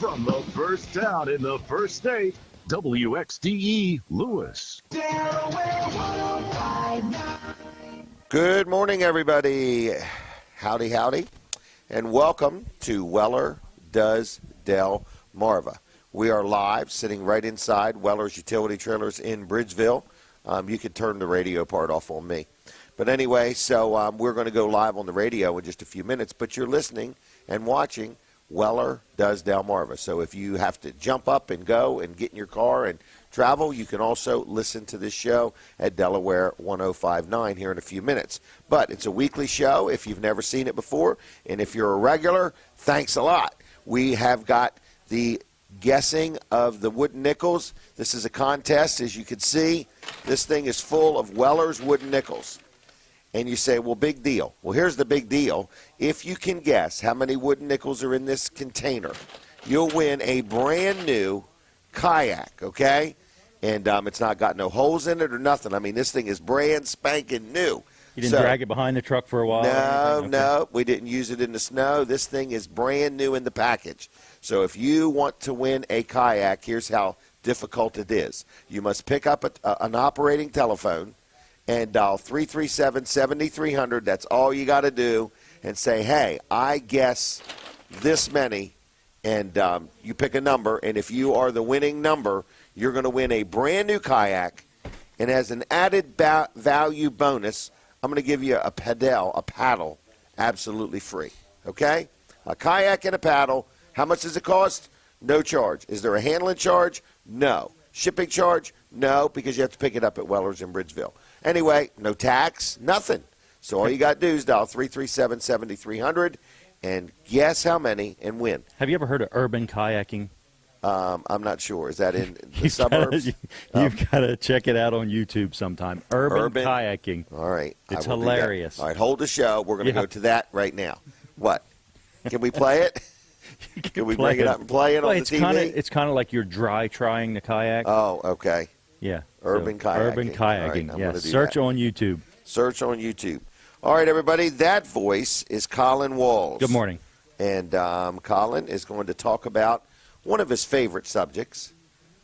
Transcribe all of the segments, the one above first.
From the first town in the first state, WXDE Lewis. Delaware 105.9. Good morning, everybody. Howdy, howdy, and welcome to Weller Does Delmarva. We are live, sitting right inside Weller's Utility Trailers in Bridgeville. You can turn the radio part off on me. But anyway, so we're going to go live on the radio in just a few minutes, but you're listening and watching Weller Does Delmarva. So if you have to jump up and go and get in your car and travel, you can also listen to this show at Delaware 105.9 here in a few minutes. But it's a weekly show if you've never seen it before, and if you're a regular, thanks a lot. We have got the guessing of the wooden nickels. This is a contest. As you can see, this thing is full of Weller's wooden nickels. And you say, well, big deal. Well, here's the big deal. If you can guess how many wooden nickels are in this container, you'll win a brand new kayak, okay? And it's not got no holes in it or nothing. I mean, this thing is brand spanking new. You didn't drag it behind the truck for a while? No, we didn't use it in the snow. This thing is brand new in the package. So if you want to win a kayak, here's how difficult it is. You must pick up an operating telephone and dial 337-7300. That's all you got to do. And say, hey, I guess this many. And you pick a number. And if you are the winning number, you're going to win a brand new kayak. And as an added value bonus, I'm going to give you a paddle, absolutely free. Okay? A kayak and a paddle. How much does it cost? No charge. Is there a handling charge? No. Shipping charge? No, because you have to pick it up at Weller's in Bridgeville. Anyway, no tax, nothing. So all you got to do is dial 337-7300 and guess how many and win. Have you ever heard of urban kayaking? I'm not sure. Is that in the suburbs? You've got to check it out on YouTube sometime. Urban kayaking. All right. It's hilarious. All right, hold the show. We're going to go to that right now. What? Can we play it? Can we bring it up and play it on the TV? It's kind of like you're dry trying the kayak. Oh, okay. Yeah. Urban kayaking. Urban kayaking, right, yes. Search on YouTube. Search on YouTube. All right, everybody, that voice is Colin Walls. Good morning. And Colin is going to talk about one of his favorite subjects,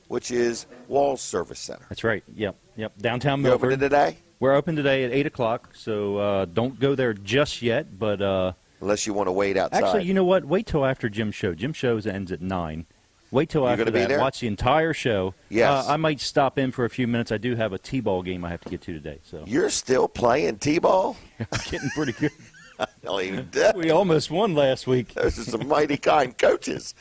which is Walls Service Center. That's right. Yep. Downtown You Milford. open today? We're open today at 8 o'clock, so don't go there just yet. But unless you want to wait outside. Actually, you know what? Wait till after Jim's show. Jim's show ends at 9. Wait till after that. There? Watch the entire show. Yes. I might stop in for a few minutes. I do have a T-ball game I have to get to today. So You're still playing T-ball? I'm getting pretty good. No, you did. We almost won last week. Those are some mighty kind coaches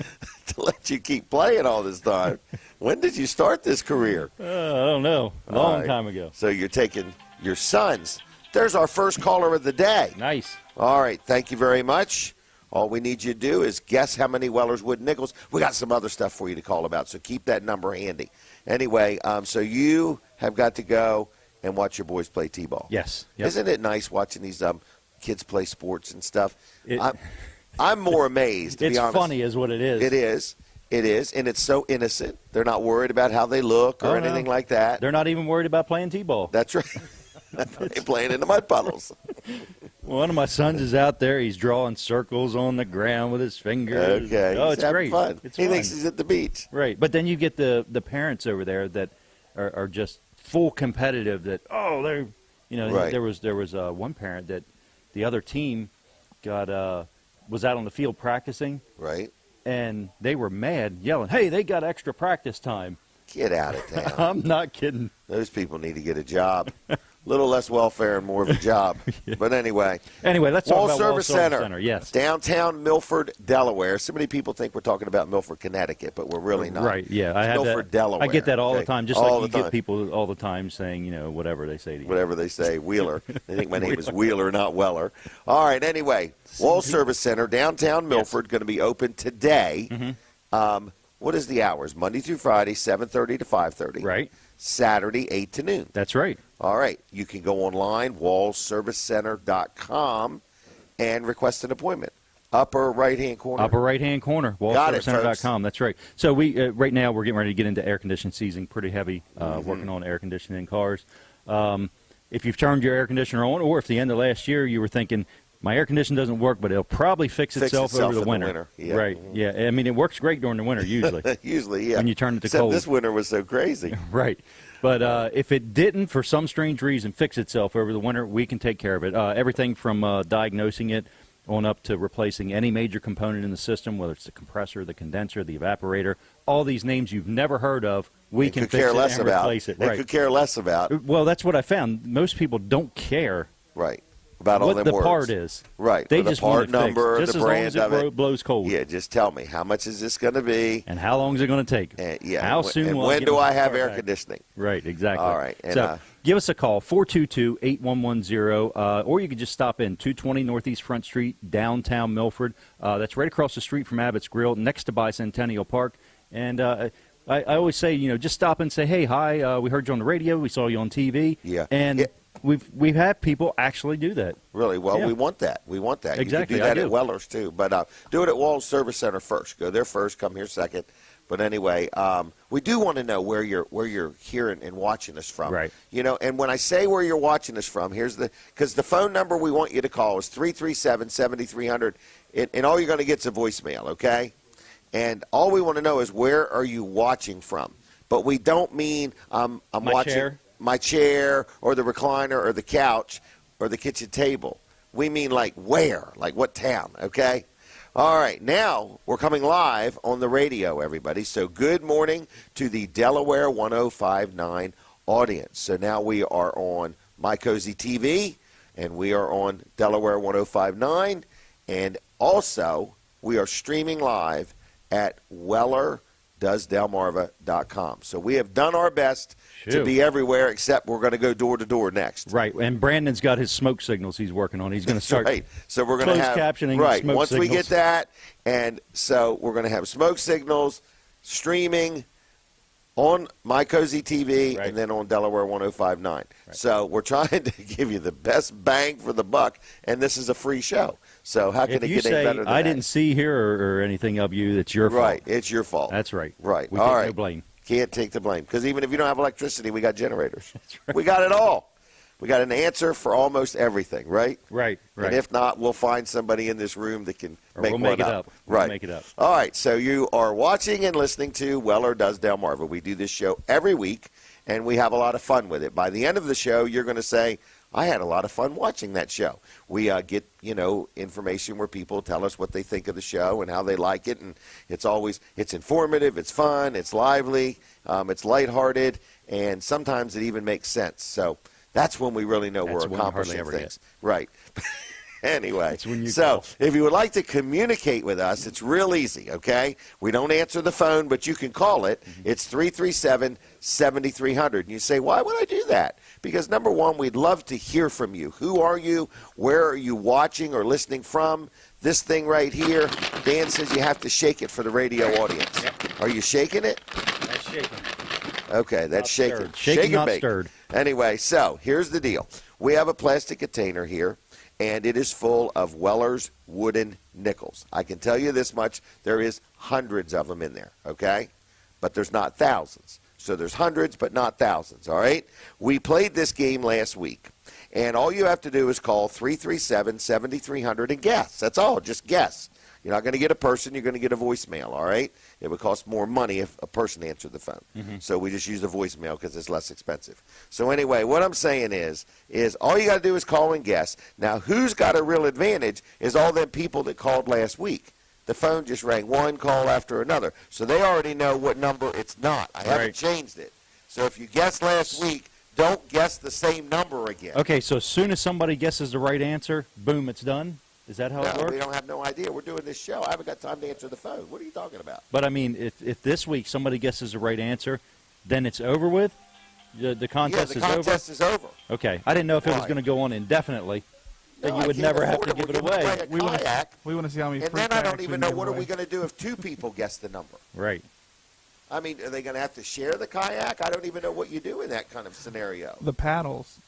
to let you keep playing all this time. When did you start this career? I don't know. Long time ago. So you're taking your sons. There's our first caller of the day. Nice. All right. Thank you very much. All we need you to do is guess how many Weller's wooden nickels. We got some other stuff for you to call about, so keep that number handy. Anyway, so you have got to go and watch your boys play T-ball. Yes. Yep. Isn't it nice watching these kids play sports and stuff? I'm more amazed, to be honest. It's funny is what it is. It is, and it's so innocent. They're not worried about how they look or anything like that. They're not even worried about playing T-ball. That's right. They're playing in the mud puddles. One of my sons is out there. He's drawing circles on the ground with his fingers. Okay. Oh, it's great. Fun. It's he fun. thinks he's at the beach. Right. But then you get the parents over there that are just full competitive that, they're, Right. there was one parent that the other team was out on the field practicing. Right. And they were mad, yelling, hey, they got extra practice time. Get out of town. I'm not kidding. Those people need to get a job. A little less welfare and more of a job. Yeah. But anyway. Let's talk about Service Center. Yes. Downtown Milford, Delaware. So many people think we're talking about Milford, Connecticut, but we're really not. Right, yeah. Milford, Delaware. I get that all the time, just all like you get people all the time saying, whatever they say to you. Whatever they say, Wheeler. They think my name is Wheeler, not Weller. All right, anyway, Walls Service Center, downtown Milford, going to be open today. Mm-hmm. What is the hours? Monday through Friday, 7:30 to 5:30. Right. Saturday, 8 to noon. That's right. All right. You can go online, wallservicecenter.com, and request an appointment. Upper right-hand corner. Upper right-hand corner, wallservicecenter.com. That's right. So we right now we're getting ready to get into air conditioning season, pretty heavy, working on air conditioning in cars. If you've turned your air conditioner on, or if the end of last year you were thinking, my air conditioner doesn't work, but it'll probably fix itself over the winter. Yeah. Right, yeah. I mean, it works great during the winter usually. Usually, yeah. When you turn it to Except cold. this winter was so crazy. Right. But if it didn't, for some strange reason, fix itself over the winter, we can take care of it. Everything from diagnosing it on up to replacing any major component in the system, whether it's the compressor, the condenser, the evaporator, all these names you've never heard of, we can fix it and replace it. They could care less about. Well, that's what I found. Most people don't care. Right. About all what them the words. Part is. Right. They the just part want it number, fixed. Just the brand as long as it blows cold. Yeah, just tell me, how much is this going to be? And how long is it going to take? How soon and will when I get do my I have car air back? conditioning? Right, exactly. All right. And, so give us a call, 422-8110, or you can just stop in, 220 Northeast Front Street, downtown Milford. That's right across the street from Abbott's Grill, next to Bicentennial Park. And I always say, just stop and say, hey, hi, we heard you on the radio, we saw you on TV. Yeah. And we've had people actually do that. Really? Well, Yeah. we want that. We want that. Exactly. You can do that at Weller's, too. But do it at Walls Service Center first. Go there first, come here second. But anyway, we do want to know where you're hearing and watching us from. Right. And when I say where you're watching us from, because the phone number we want you to call is 337-7300, and all you're going to get is a voicemail, okay? And all we want to know is where are you watching from. But we don't mean I'm watching my chair or the recliner or the couch or the kitchen table. We mean like where, like what town, okay? All right, now we're coming live on the radio, everybody. So good morning to the Delaware 105.9 audience. So now we are on My Cozy TV, and we are on Delaware 105.9, and also we are streaming live at WellerDoesDelmarva.com. So we have done our best to be everywhere, except we're going to go door to door next. Right, and Brandon's got his smoke signals he's working on. He's going to start right. So we're going to have captioning smoke once signals. we get that, and so we're going to have smoke signals streaming on My Cozy TV and then on Delaware 105.9. Right. So we're trying to give you the best bang for the buck, and this is a free show. So how can it get any better than I that? didn't see here or anything of you, it's your fault. Right, it's your fault. That's right. Right. We All take right. no blame. Can't take the blame, because even if you don't have electricity, we got generators. That's right. We got it all. We got an answer for almost everything, right? Right, right. And if not, we'll find somebody in this room that can make we'll one make it up. Right. We'll make it up. All right, so you are watching and listening to Weller Does Delmarva. We do this show every week, and we have a lot of fun with it. By the end of the show, you're going to say, I had a lot of fun watching that show. We get, information where people tell us what they think of the show and how they like it, and it's informative, it's fun, it's lively, it's lighthearted, and sometimes it even makes sense. So that's when we really know we're accomplishing things. Right. Anyway, so if you would like to communicate with us, it's real easy, okay? We don't answer the phone, but you can call it. Mm-hmm. It's 337-7300. And you say, why would I do that? Because, number one, we'd love to hear from you. Who are you? Where are you watching or listening from? This thing right here, Dan says you have to shake it for the radio audience. Yep. Are you shaking it? That's shaking. Okay, that's shaking. Shaking, not stirred. Anyway, so here's the deal. We have a plastic container here, and it is full of Weller's wooden nickels. I can tell you this much, there is hundreds of them in there, okay? But there's not thousands. So there's hundreds, but not thousands, all right? We played this game last week, and all you have to do is call 337-7300 and guess. That's all, just guess. You're not going to get a person, you're going to get a voicemail, all right? It would cost more money if a person answered the phone. Mm-hmm. So we just use a voicemail because it's less expensive. So anyway, what I'm saying is all you got to do is call and guess. Now, who's got a real advantage is all them people that called last week. The phone just rang one call after another. So they already know what number it's not. I haven't changed it. So if you guessed last week, don't guess the same number again. Okay, so as soon as somebody guesses the right answer, boom, it's done? Is that how it works? We don't have no idea. We're doing this show. I haven't got time to answer the phone. What are you talking about? But, I mean, if this week somebody guesses the right answer, then it's over with? The contest is over? Yeah, the contest is over. Okay. I didn't know if it was going to go on indefinitely. Then you would never have to give it away. We want to see how many. And then I don't even know what are we going to do if two people guess the number. Right. I mean, are they going to have to share the kayak? I don't even know what you do in that kind of scenario. The paddles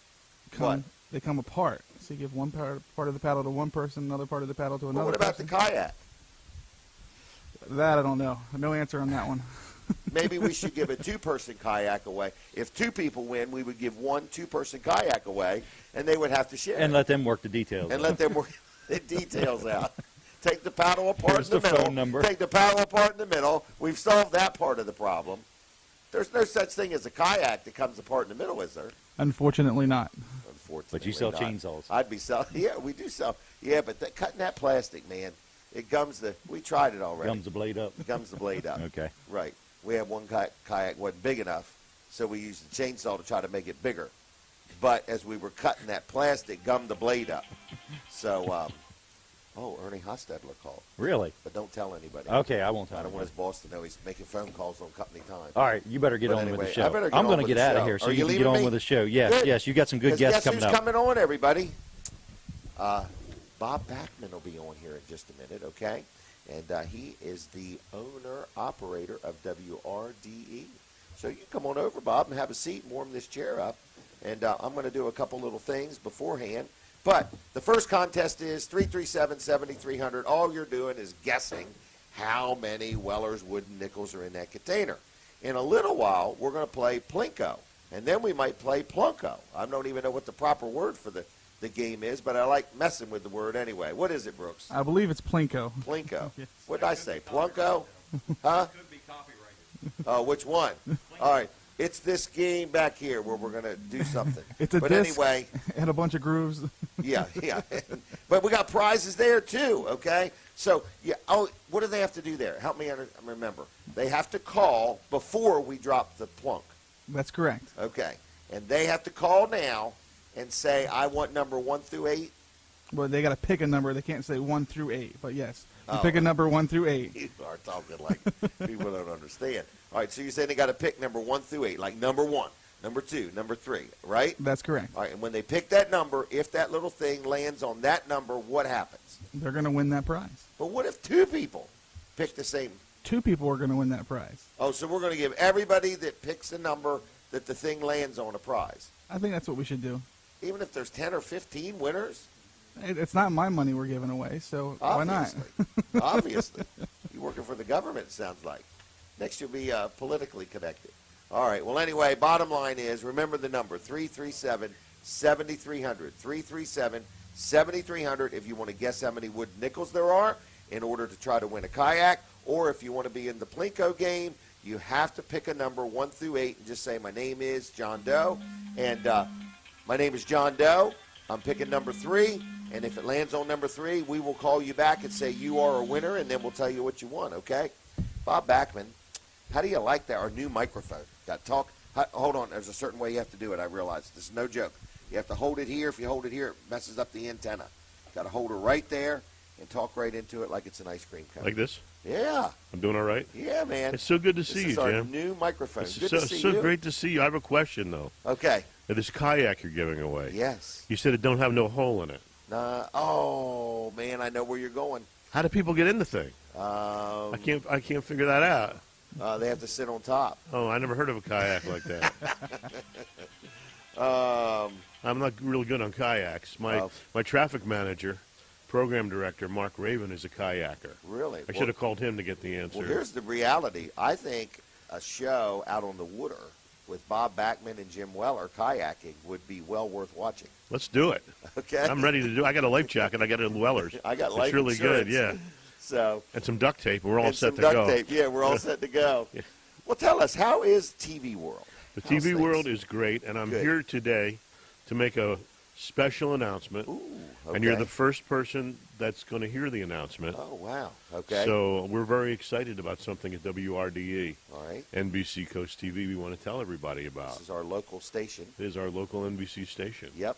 come apart. So you give one part of the paddle to one person, another part of the paddle to another person. What about the kayak? That I don't know. No answer on that one. Maybe we should give a two-person kayak away. If two people win, we would give one two-person kayak away, and they would have to share. And let them work the details. And let them work. the details out. Take the paddle apart Here's in the middle. phone number. Take the paddle apart in the middle. We've solved that part of the problem. There's no such thing as a kayak that comes apart in the middle, is there? Unfortunately not. Unfortunately, But you sell not. chainsaws. I'd be selling. Yeah, we do sell. Yeah, but cutting that plastic, man, it gums the. We tried it already. Gums the blade up. Gums the blade up. Okay. Right. We had one kayak wasn't big enough, so we used the chainsaw to try to make it bigger. But as we were cutting that plastic, gummed the blade up. So, Ernie Hostetler called. Really? But don't tell anybody. Okay, I won't tell I don't want his anybody. boss to know he's making phone calls on company time. All right, you better get But on with anyway, the show. I better get I'm on going to with get the out of show. here so Are you you can get leaving on me? with the show. Yes, Good. yes, you got some good guests guess coming who's up. coming on, everybody? Bob Backman will be on here in just a minute, okay? And he is the owner-operator of WRDE. So you can come on over, Bob, and have a seat and warm this chair up. And I'm going to do a couple little things beforehand. But the first contest is 337-7300. All you're doing is guessing how many Weller's wooden nickels are in that container. In a little while, we're going to play Plinko. And then we might play Plunko. I don't even know what the proper word for the game is, but I like messing with the word anyway. What is it, Brooks? I believe it's Plinko. Plinko. Yes. What did I say? Plunko? Huh? Oh, which one? All right. It's this game back here where we're going to do something. It's a but disc anyway, and a bunch of grooves. yeah. But we got prizes there too, okay? So, yeah. Oh, what do they have to do there? Help me remember. They have to call before we drop the plunk. That's correct. Okay. And they have to call now and say, I want number 1 through 8. Well, they got to pick a number. They can't say 1 through 8. But yes, you Oh. pick a number 1 through 8. You are talking like people don't understand. All right, so you're saying they got to pick number 1 through 8, like number 1, number 2, number 3, right? That's correct. All right, and when they pick that number, if that little thing lands on that number, what happens? They're going to win that prize. But what if 2 people pick the same? 2 people are going to win that prize. Oh, so we're going to give everybody that picks a number that the thing lands on a prize, I think that's what we should do. even if there's 10 or 15 winners? It's not my money we're giving away, so why not? Obviously. Obviously. You're working for the government, it sounds like. Next, you'll be politically connected. All right. Well, anyway, bottom line is, remember the number, 337-7300. 337-7300 if you want to guess how many wooden nickels there are in order to try to win a kayak. Or if you want to be in the Plinko game, you have to pick a number 1 through 8 and just say, my name is John Doe. And my name is John Doe. I'm picking number 3. And if it lands on number 3, we will call you back and say you are a winner, and then we'll tell you what you won, okay? Bob Backman, how do you like that? Our new microphone. Got talk. Hold on. There's a certain way you have to do it, I realize. This is no joke. You have to hold it here. If you hold it here, it messes up the antenna. Got to hold it right there and talk right into it like it's an ice cream cone. Like this? Yeah. I'm doing all right? Yeah, man. It's so good to This see you, is our Jim. new microphone. It's Good so, to see so you. great to see you. I have a question, though. Okay. Now, this kayak you're giving away. Yes. You said it don't have no hole in it. Oh, man, I know where you're going. How do people get in the thing? I can't figure that out. They have to sit on top. Oh, I never heard of a kayak like that. I'm not real good on kayaks. My traffic manager, program director, Mark Raven, is a kayaker. Really? I should have called him to get the answer. Well, here's the reality. I think a show out on the water with Bob Backman and Jim Weller kayaking would be well worth watching. Let's do it. Okay. I'm ready to do it. I got a life jacket. I got it in Weller's. I got life It's really insurance. good, yeah. So And some duct tape. We're all and set some to duct go. tape. Yeah, we're all set to go. Yeah. Well, tell us, how is TV World? The How's TV things? world is great, and I'm Good. here today to make a special announcement. Ooh, And you're okay. the first person that's going to hear the announcement. Oh, wow. Okay. So we're very excited about something at WRDE, all right. NBC Coast TV, we want to tell everybody about. This is our local station. It is our local NBC station. Yep.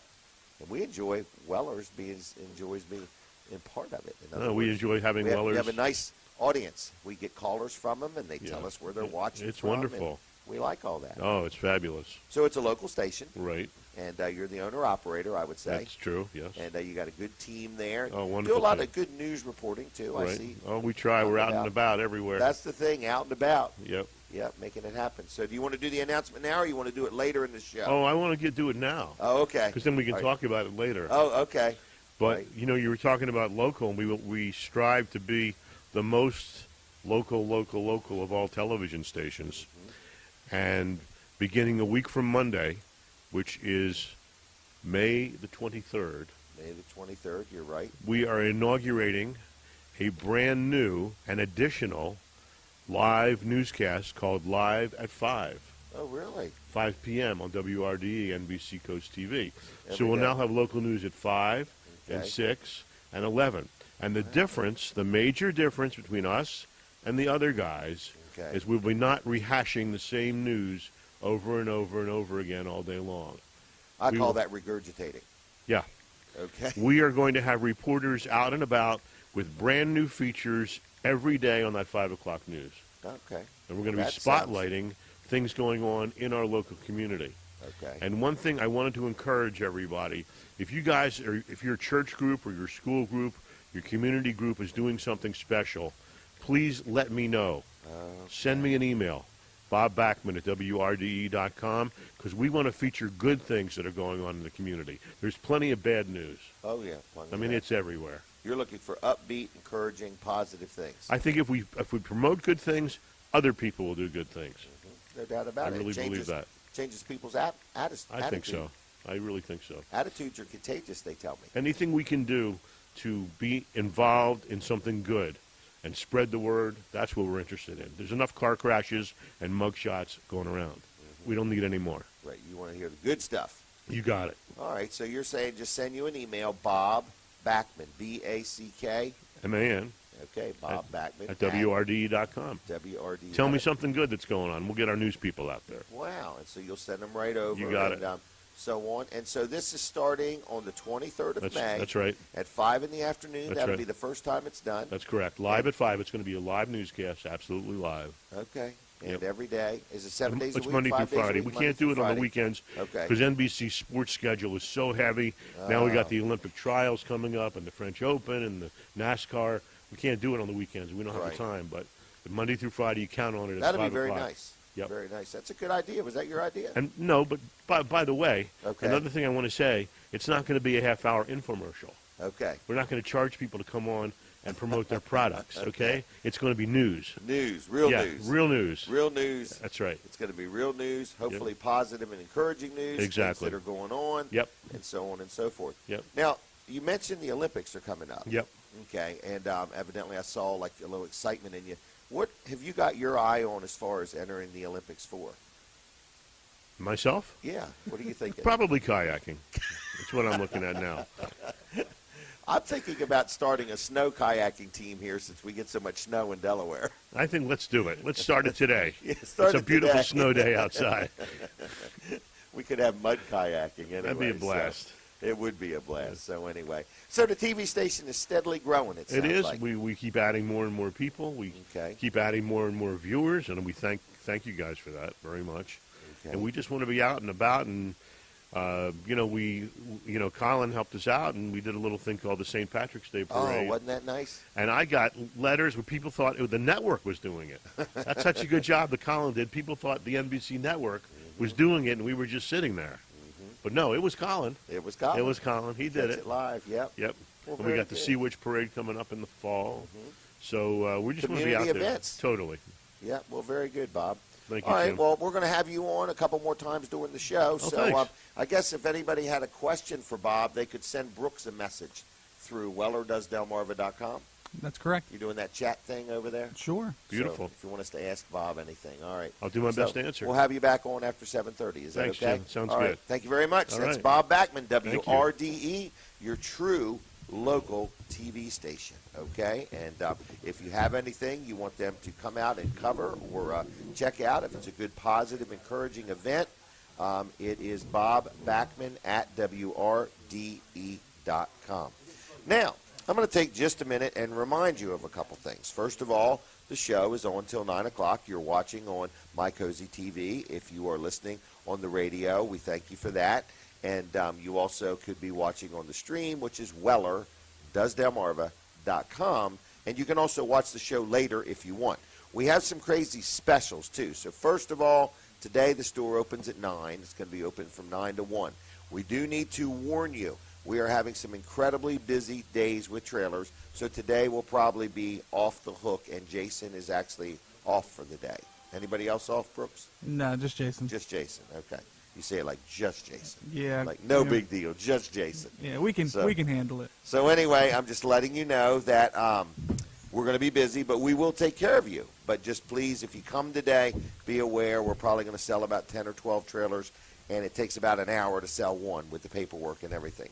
And we enjoy Weller's enjoys being in part of it. In other We words, enjoy having we Weller's. have a nice audience. We get callers from them, and they tell Yeah. us where they're watching. It's from, wonderful. and we like all that. Oh, it's fabulous. So it's a local station, Right. and you're the owner-operator, I would say. That's true, yes. And you got a good team there. Oh, Do wonderful a lot team. of good news reporting, too, I Right. see. Oh, we try. We're out and about everywhere. That's the thing, out and about. Yep. Yep, making it happen. So do you want to do the announcement now, or you want to do it later in the show? Oh, I want to do it now. Oh, okay. Because then we can All right. talk about it later. Oh, okay. But, Right. you know, you were talking about local, and we strive to be the most local of all television stations. Mm-hmm. And beginning a week from Monday, which is May the 23rd, May the 23rd, you're right. We are inaugurating a brand new and additional live newscast called Live at 5. Oh, really? 5 p.m. on WRDE, NBC Coast TV. So Every we'll day. now have local news at 5 and Okay. 6 and 11. And the difference, the major difference between us and the other guys Okay. is we'll be not rehashing the same news over and over and over again all day long. I We call will- that regurgitating. Yeah. Okay. We are going to have reporters out and about with brand new features every day on that 5 o'clock news. Okay. And we're going to be That sounds- spotlighting things going on in our local community. Okay. And one thing I wanted to encourage everybody, if you guys, or if your church group or your school group, your community group is doing something special, please let me know. Send me an email, bobbackman@wrde.com, because we want to feature good things that are going on in the community. There's plenty of bad news. Oh, yeah. plenty I of mean, that. it's everywhere. You're looking for upbeat, encouraging, positive things. I think if we promote good things, other people will do good things. No doubt about I it. really It changes, believe that. Changes people's attitude. I think so. I really think so. Attitudes are contagious, they tell me. Anything we can do to be involved in something good and spread the word, that's what we're interested in. There's enough car crashes and mug shots going around. We don't need any more. Right. You want to hear the good stuff. You got it. All right. So you're saying just send you an email, Bob Backman, B-A-C-K. MAN Okay, Bob Backman. at WRDE.com. WRD. Tell me something good that's going on. We'll get our news people out there. Wow. And so you'll send them right over. You got and, it. So on. And so this is starting on the 23rd of May. That's right. At 5 in the afternoon. That's That'll right. be the first time it's done. That's correct. Live at 5. It's going to be a live newscast, absolutely live. Okay. And Yep. every day. Is it 7 days a It's week? Monday through 5 days a Friday. week? We Monday can't do through it on the Friday? weekends Okay. because NBC's sports schedule is so heavy. Now we got the Olympic trials coming up and the French Open and the NASCAR. We can't do it on the weekends. We don't have Right. the time. But Monday through Friday, you count on it at That'll 5 be very o'clock. nice. Yep. Very nice. That's a good idea. Was that your idea? And no, but by the way, Okay. another thing I want to say, it's not going to be a half-hour infomercial. Okay. We're not going to charge people to come on and promote their products, okay? It's going to be news. News. Real yeah, news. real news. Real news. That's right. It's going to be real news, hopefully positive and encouraging news. Exactly. Things that are going on. Yep. And so on and so forth. Yep. Now, you mentioned the Olympics are coming up. Yep. Okay. And evidently I saw like a little excitement in you. What have you got your eye on as far as entering the Olympics for? Myself? Yeah. What are you thinking? Probably kayaking. That's what I'm looking at now. I'm thinking about starting a snow kayaking team here since we get so much snow in Delaware. I think let's do it. Let's start it today. Yeah, start it's a it beautiful today. snow day outside. We could have mud kayaking anyway. That'd be a so blast. it would be a blast. So anyway, so the TV station is steadily growing. It sounds It is. like. We keep adding more and more people. We Okay. keep adding more and more viewers, and we thank you guys for that very much. Okay. And we just want to be out and about, and Colin helped us out, and we did a little thing called the St. Patrick's Day Oh, Parade. wasn't that nice? And I got letters where people thought the network was doing it. That's such a good job that Colin did. People thought the NBC network was doing it, and we were just sitting there. But no, it was Colin. It was Colin. It was Colin. He did Catch it. live. Yep. Yep. Well, and we very got the good. Sea Witch Parade coming up in the fall. So we just want to be out Community there. events. Totally. Yeah. Well, very good, Bob. Thank you, All right. Jim. Well, we're going to have you on a couple more times during the show. So thanks. I guess if anybody had a question for Bob, they could send Brooks a message through wellerdoesdelmarva.com. That's correct. You're doing that chat thing over there? Sure. Beautiful. So if you want us to ask Bob anything, all right. I'll do my So best to answer. We'll have you back on after 7:30. Is Thanks, that okay? Jim. Sounds All right. good. Thank you very much. All That's right. Bob Backman, you. WRDE, your true local TV station. Okay? And if you have anything you want them to come out and cover or check out, if it's a good, positive, encouraging event, it is Bob Backman at WRDE.com. Now, I'm going to take just a minute and remind you of a couple things. First of all, the show is on till 9 o'clock. You're watching on My Cozy TV. If you are listening on the radio, we thank you for that. And you also could be watching on the stream, which is wellerdoesdelmarva.com. And you can also watch the show later if you want. We have some crazy specials, too. So first of all, today the store opens at 9. It's going to be open from 9 to 1. We do need to warn you. We are having some incredibly busy days with trailers, so today will probably be off the hook, and Jason is actually off for the day. Anybody else off, Brooks? No, just Jason. Just Jason. Okay. You say it like just Jason. Yeah. Like no yeah. big deal, just Jason. Yeah, we can handle it. So anyway, I'm just letting you know that we're going to be busy, but we will take care of you. But just please, if you come today, be aware we're probably going to sell about 10 or 12 trailers, and it takes about an hour to sell one with the paperwork and everything.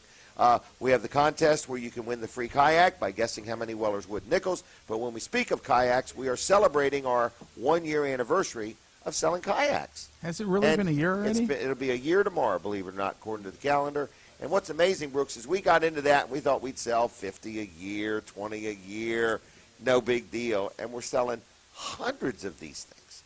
We have the contest where you can win the free kayak by guessing how many Weller's Wood nickels. But when we speak of kayaks, we are celebrating our 1-year anniversary of selling kayaks. Has it really been a year already? It'll be a year tomorrow, believe it or not, according to the calendar. And what's amazing, Brooks, is we got into that and we thought we'd sell 50 a year, 20 a year, no big deal. And we're selling hundreds of these things.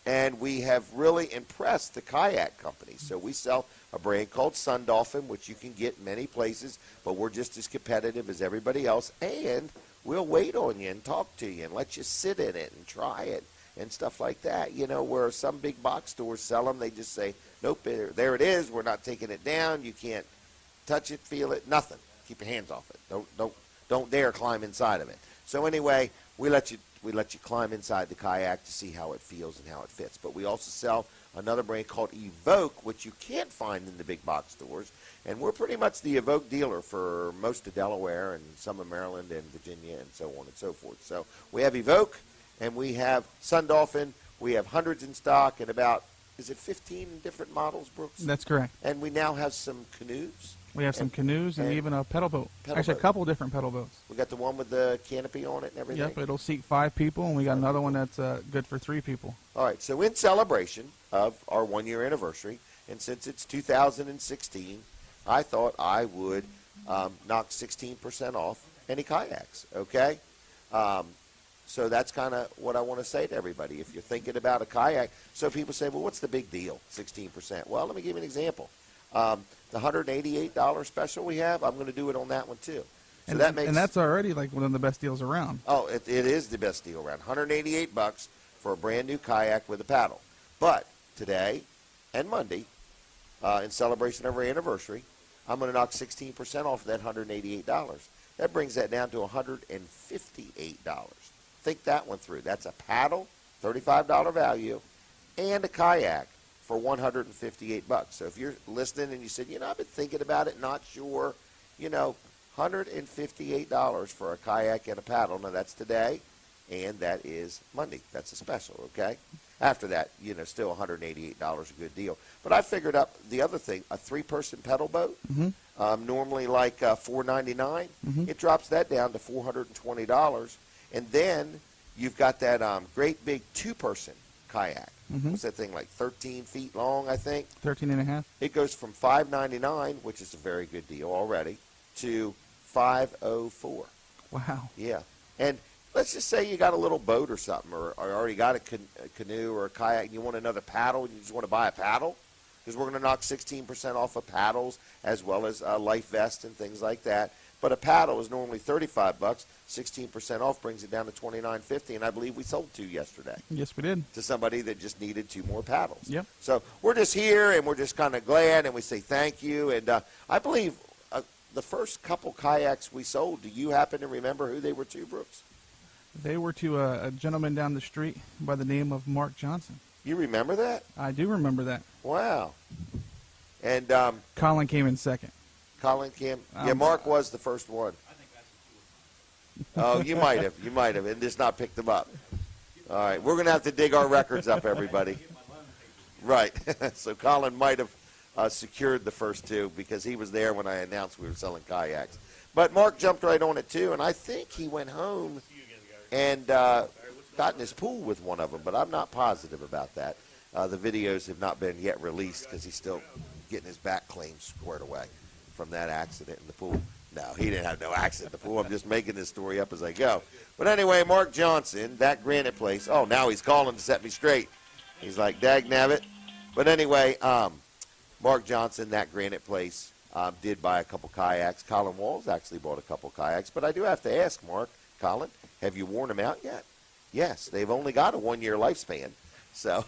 And we have really impressed the kayak companies. So we sell a brand called Sun Dolphin, which you can get many places, but we're just as competitive as everybody else. And we'll wait on you and talk to you and let you sit in it and try it and stuff like that. You know, where some big box stores sell them, they just say, nope, there it is. We're not taking it down. You can't touch it, feel it, nothing. Keep your hands off it. Don't dare climb inside of it. So anyway, we let you climb inside the kayak to see how it feels and how it fits. But we also sell another brand called Evoke, which you can't find in the big box stores. And we're pretty much the Evoke dealer for most of Delaware and some of Maryland and Virginia and so on and so forth. So we have Evoke and we have Sun Dolphin. We have hundreds in stock and about, is it 15 different models, Brooks? That's correct. And we now have some canoes. We have some canoes and even a pedal boat. Actually, boat. a couple different pedal boats. We got the one with the canopy on it and everything. Yep, it'll seat 5 people, and we got another one that's good for 3 people. All right, so in celebration of our 1-year anniversary, and since it's 2016, I thought I would knock 16% off any kayaks, okay? So that's kind of what I want to say to everybody. If you're thinking about a kayak, so people say, well, what's the big deal, 16%? Well, let me give you an example. The $188 special we have, I'm going to do it on that one too. So and that's already like one of the best deals around. Oh, it is the best deal around. $188 for a brand new kayak with a paddle. But today and Monday, in celebration of our anniversary, I'm going to knock 16% off of that $188. That brings that down to $158. Think that one through. That's a paddle, $35 value, and a kayak for $158. So if you're listening and you said, I've been thinking about it, not sure, $158 for a kayak and a paddle. Now that's today, and that is Monday. That's a special, okay? After that, still $188, a good deal. But I figured up the other thing, a 3-person pedal boat, normally like $499. It drops that down to $420. And then you've got that great big 2-person kayak. What's that thing, like 13 feet long, I think? 13 and a half. It goes from $599, which is a very good deal already, to $504. Wow. Yeah. And let's just say you got a little boat or something, or already got a canoe or a kayak, and you want another paddle, and you just want to buy a paddle, because we're going to knock 16% off of paddles as well as life vests and things like that. But a paddle is normally $35. 16% off brings it down to $29.50, and I believe we sold 2 yesterday. Yes, we did. To somebody that just needed 2 more paddles. Yep. So we're just here, and we're just kind of glad, and we say thank you. And I believe the first couple kayaks we sold, do you happen to remember who they were to, Brooks? They were to a gentleman down the street by the name of Mark Johnson. You remember that? I do remember that. Wow. And Colin came in second. Colin came. Yeah, Mark was the first one. I think that's Oh, you might have. You might have, and just not picked them up. All right, we're going to have to dig our records up, everybody. Right. So Colin might have secured the first 2 because he was there when I announced we were selling kayaks. But Mark jumped right on it, too, and I think he went home and got in his pool with one of them, but I'm not positive about that. The videos have not been yet released because he's still getting his back claims squared away from that accident in the pool. No, he didn't have no accident in the pool. I'm just making this story up as I go. But anyway, Mark Johnson, that granite place. Oh, now he's calling to set me straight. He's like, dag nabbit. But anyway, Mark Johnson, that granite place, did buy a couple kayaks. Colin Walls actually bought a couple kayaks. But I do have to ask, Mark, Colin, have you worn them out yet? Yes, they've only got a 1-year lifespan. So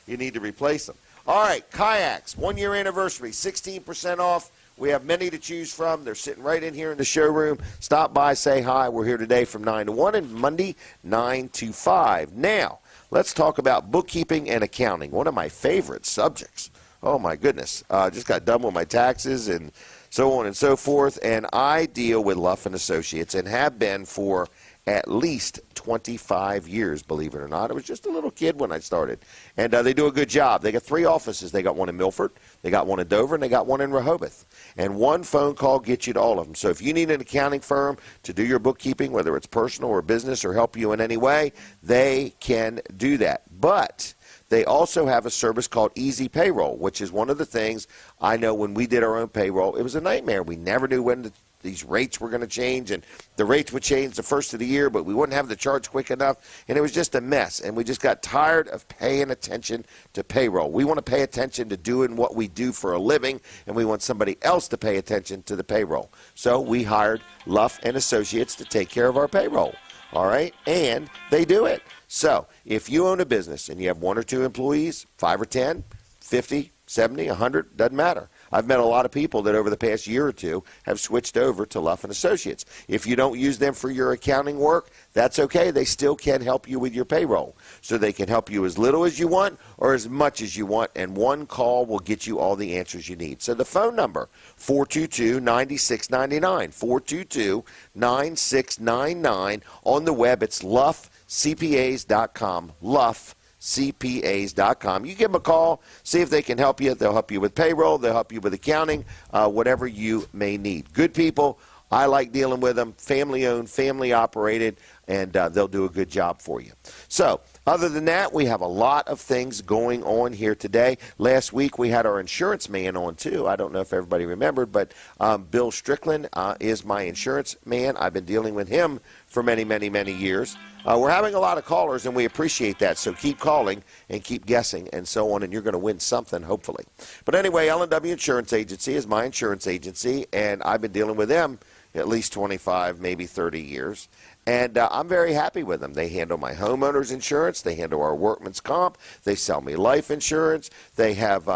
you need to replace them. All right, kayaks, 1-year anniversary, 16% off. We have many to choose from. They're sitting right in here in the showroom. Stop by, say hi. We're here today from 9 to 1 and Monday 9 to 5. Now, let's talk about bookkeeping and accounting, one of my favorite subjects. Oh, my goodness. Just got done with my taxes and so on and so forth. And I deal with Luff and Associates and have been for at least 25 years, believe it or not. I was just a little kid when I started. And they do a good job. They got 3 offices. They got one in Milford, they got one in Dover, and they got one in Rehoboth. And one phone call gets you to all of them. So if you need an accounting firm to do your bookkeeping, whether it's personal or business or help you in any way, they can do that. But they also have a service called Easy Payroll, which is one of the things I know when we did our own payroll, it was a nightmare. We never knew when these rates were going to change, and the rates would change the first of the year, but we wouldn't have the charge quick enough, and it was just a mess. And we just got tired of paying attention to payroll. We want to pay attention to doing what we do for a living, and we want somebody else to pay attention to the payroll. So we hired Luff and Associates to take care of our payroll. All right, and they do it. So if you own a business and you have 1 or 2 employees, 5 or 10, 50, 70, 100, doesn't matter. I've met a lot of people that over the past year or 2 have switched over to Luff and Associates. If you don't use them for your accounting work, that's okay. They still can help you with your payroll. So they can help you as little as you want or as much as you want, and one call will get you all the answers you need. So the phone number, 422-9699, 422-9699. On the web, it's luffcpas.com, luffcpas.com. You give them a call, see if they can help you. They'll help you with payroll. They'll help you with accounting, whatever you may need. Good people. I like dealing with them. Family-owned, family-operated, and they'll do a good job for you. So other than that, we have a lot of things going on here today. Last week, we had our insurance man on, too. I don't know if everybody remembered, but Bill Strickland is my insurance man. I've been dealing with him for many, many, many years. We're having a lot of callers, and we appreciate that. So keep calling and keep guessing and so on, and you're going to win something, hopefully. But anyway, L&W Insurance Agency is my insurance agency, and I've been dealing with them at least 25, maybe 30 years. And I'm very happy with them. They handle my homeowner's insurance. They handle our workman's comp. They sell me life insurance. They have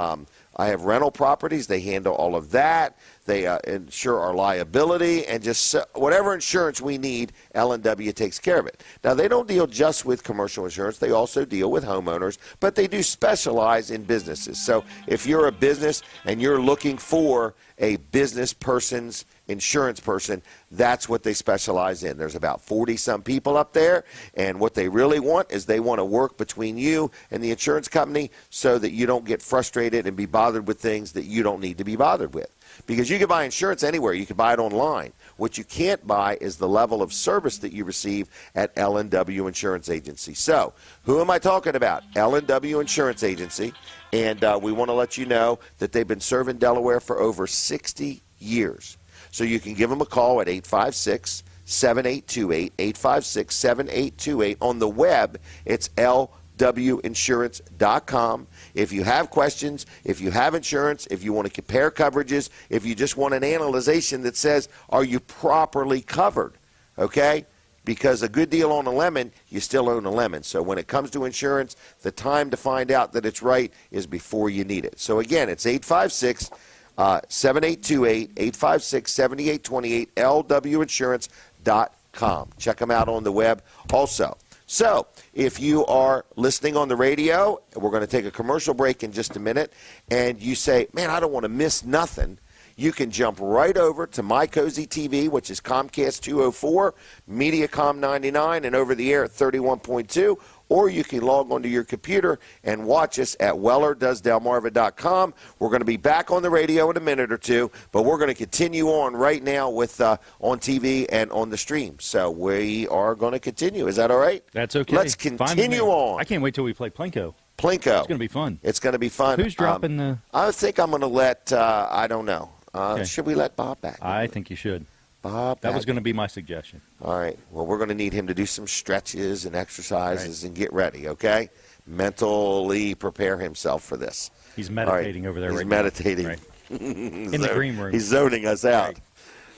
I have rental properties. They handle all of that. They insure our liability, and just whatever insurance we need, L&W takes care of it. Now, they don't deal just with commercial insurance. They also deal with homeowners, but they do specialize in businesses. So if you're a business and you're looking for a business person's insurance person, that's what they specialize in. There's about 40-some people up there, and what they really want is they want to work between you and the insurance company so that you don't get frustrated and be bothered with things that you don't need to be bothered with. Because you can buy insurance anywhere. You can buy it online. What you can't buy is the level of service that you receive at L&W Insurance Agency. So, who am I talking about? L&W Insurance Agency. And we want to let you know that they've been serving Delaware for over 60 years. So you can give them a call at 856-7828, 856-7828. On the web, it's lwinsurance.com. If you have questions, if you have insurance, if you want to compare coverages, if you just want an analyzation that says, are you properly covered? Okay? Because a good deal on a lemon, you still own a lemon. So when it comes to insurance, the time to find out that it's right is before you need it. So again, it's 856-7828, 856-7828, lwinsurance.com. Check them out on the web also. So if you are listening on the radio, we're going to take a commercial break in just a minute, and you say, man, I don't want to miss nothing, you can jump right over to My Cozy TV, which is Comcast 204, Mediacom 99, and over the air at 31.2. Or you can log onto your computer and watch us at wellerdoesdelmarva.com. We're going to be back on the radio in a minute or two, but we're going to continue on right now with on TV and on the stream. So we are going to continue. Is that all right? That's okay. Let's continue on. I can't wait till we play Plinko. Plinko. It's going to be fun. It's going to be fun. Who's dropping the... I think I'm going to let, I don't know. Okay. Should we let Bob back? I think you should. Bob That was going to be my suggestion. All right. Well, we're going to need him to do some stretches and exercises and get ready, okay? Mentally prepare himself for this. He's meditating over there right now. He's meditating. Right. In the green room. He's zoning us out. Right.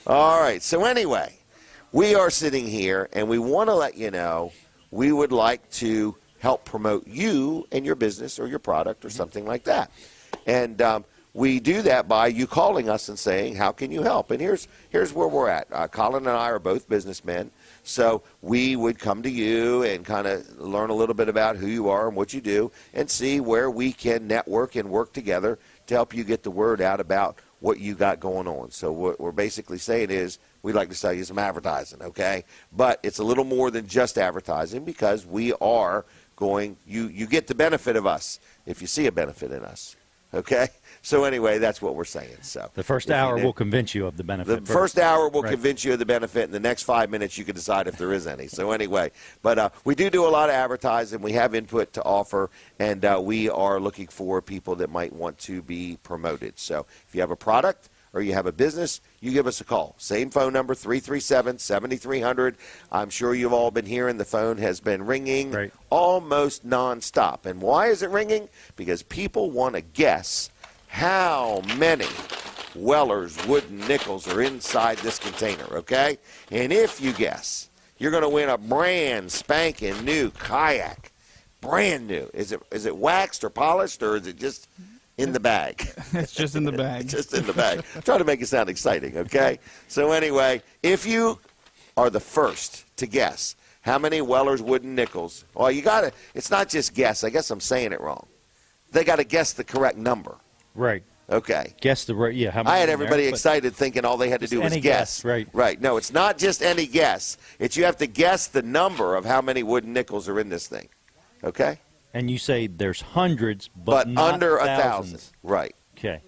All right. So anyway, we are sitting here, and we want to let you know we would like to help promote you and your business or your product or something like that. And we do that by you calling us and saying, how can you help? And here's where we're at. Colin and I are both businessmen, so we would come to you and kind of learn a little bit about who you are and what you do and see where we can network and work together to help you get the word out about what you got going on. So what we're basically saying is we'd like to sell you some advertising, okay? But it's a little more than just advertising because we are going, you get the benefit of us if you see a benefit in us, okay? So anyway, that's what we're saying. So the first hour will convince you of the benefit. The first hour will convince you of the benefit. In the next 5 minutes, you can decide if there is any. So anyway, but we do a lot of advertising. We have input to offer, and we are looking for people that might want to be promoted. So if you have a product or you have a business, you give us a call. Same phone number, 337-7300. I'm sure you've all been hearing the phone has been ringing almost nonstop. And why is it ringing? Because people want to guess how many Weller's wooden nickels are inside this container, okay? And if you guess, you're going to win a brand spanking new kayak. Brand new. Is it waxed or polished, or is it just in the bag? It's just in the bag. Just in the bag. Try to make it sound exciting, okay? So anyway, if you are the first to guess how many Weller's wooden nickels, well, you got to, it's not just guess. I guess I'm saying it wrong. They got to guess the correct number. Right. Okay. Guess the right. Yeah. How many I had everybody excited thinking all they had to do was guess. Right. Right. No, it's not just any guess. It's you have to guess the number of how many wooden nickels are in this thing. Okay. And you say there's hundreds, but not under thousands. 1,000. Right. Okay.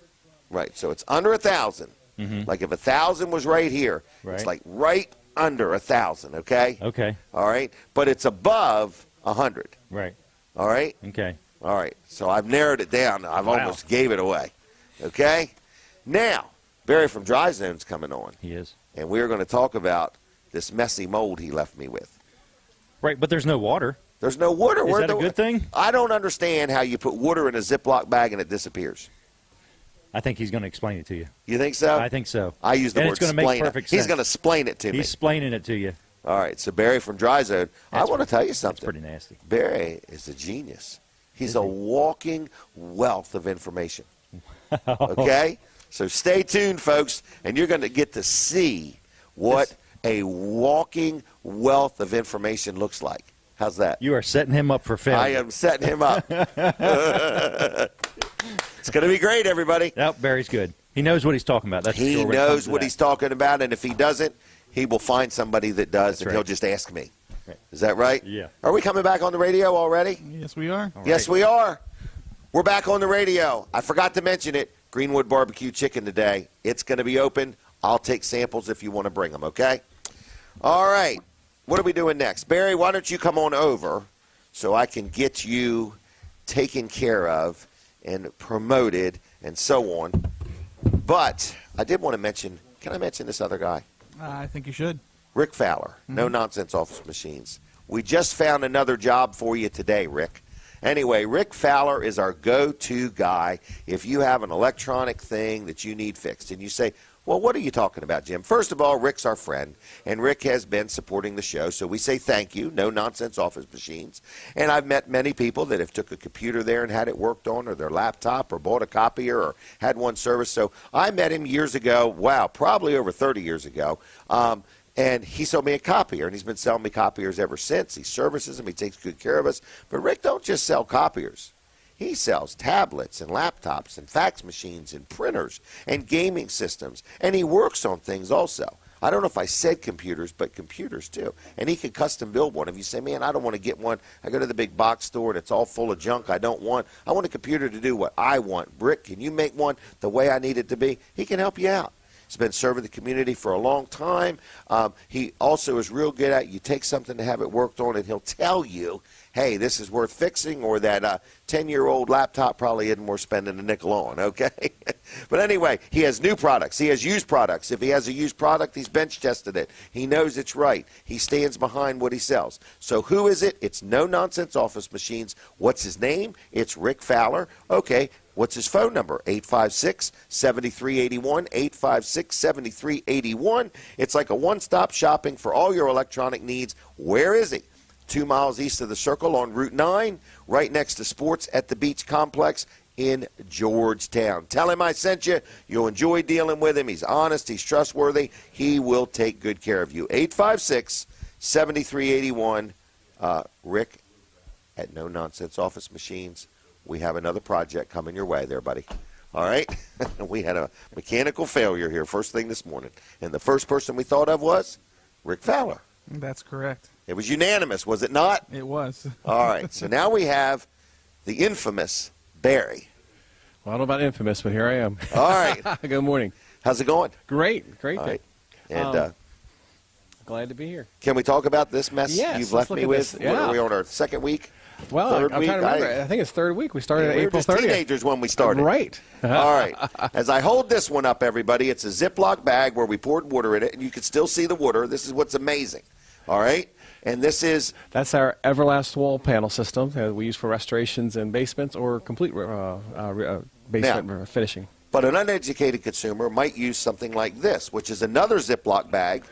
Right. So it's under 1,000. Mm-hmm. Like if 1,000 was right here, it's like right under 1,000. Okay. Okay. All right. But it's above 100. Right. All right. Okay. All right, so I've narrowed it down. I've almost gave it away. Okay? Now, Barry from Dry Zone's coming on. He is. And we're going to talk about this messy mold he left me with. Right, but there's no water. There's no water. Is that a good thing? I don't understand how you put water in a Ziploc bag and it disappears. I think he's going to explain it to you. You think so? I think so. I use the word it's going to explain. make perfect sense. He's going to explain it to me. He's explaining it to you. All right, so Barry from Dry Zone, I want to tell you something. That's pretty nasty. Barry is a genius. He's a walking wealth of information. Okay? So stay tuned, folks, and you're going to get to see what a walking wealth of information looks like. How's that? You are setting him up for failure. I am setting him up. It's going to be great, everybody. Yep, Barry's good. He knows what he's talking about. That's he knows what he's talking about, and if he doesn't, he will find somebody that does, and he'll just ask me. Is that right? Yeah. Are we coming back on the radio already? Yes, we are. Yes, we are. We're back on the radio. I forgot to mention it. Greenwood Barbecue Chicken today. It's going to be open. I'll take samples if you want to bring them, okay? All right. What are we doing next? Barry, why don't you come on over so I can get you taken care of and promoted and so on. But I did want to mention, can I mention this other guy? I think you should. Rick Fowler, No Nonsense Office Machines. We just found another job for you today, Rick. Anyway, Rick Fowler is our go-to guy if you have an electronic thing that you need fixed. And you say, well, what are you talking about, Jim? First of all, Rick's our friend, and Rick has been supporting the show, so we say thank you, No Nonsense Office Machines. And I've met many people that have took a computer there and had it worked on, or their laptop, or bought a copier, or had one serviced. So I met him years ago, wow, probably over 30 years ago, and he sold me a copier, and he's been selling me copiers ever since. He services them. He takes good care of us. But Rick don't just sell copiers. He sells tablets and laptops and fax machines and printers and gaming systems, and he works on things also. I don't know if I said computers, but computers too. And he can custom build one. If you say, man, I don't want to get one. I go to the big box store and it's all full of junk I want a computer to do what I want. Rick, can you make one the way I need it to be? He can help you out. He's been serving the community for a long time. He also is real good at, you take something to have it worked on, and he'll tell you, hey, this is worth fixing, or that 10-year-old laptop probably isn't worth spending a nickel on, okay? But anyway, he has new products. He has used products. If he has a used product, he's bench tested it. He knows it's right. He stands behind what he sells. So who is it? It's No Nonsense Office Machines. What's his name? It's Rick Fowler. Okay. What's his phone number? 856-7381, 856-7381. It's like a one-stop shopping for all your electronic needs. Where is he? 2 miles east of the Circle on Route 9, right next to Sports at the Beach Complex in Georgetown. Tell him I sent you. You'll enjoy dealing with him. He's honest. He's trustworthy. He will take good care of you. 856-7381. Rick at No Nonsense Office Machines. We have another project coming your way there, buddy. All right? We had a mechanical failure here first thing this morning. And the first person we thought of was Rick Fowler. That's correct. It was unanimous, was it not? It was. All right. So now we have the infamous Barry. Well, I don't know about infamous, but here I am. All right. Good morning. How's it going? Great All day. right. And Glad to be here. can we talk about this mess Yes, you've let's left look me at with? this. What, Yeah. are we on our second week? Well, Third I'm week? trying to remember. I think it's third week. We started We were April just 30th. teenagers when we started. Right. All right. As I hold this one up, everybody, it's a Ziploc bag where we poured water in it, and you can still see the water. This is what's amazing. All right? And this is That's our Everlast wall panel system that we use for restorations in basements or complete basement finishing. But an uneducated consumer might use something like this, which is another Ziploc bag,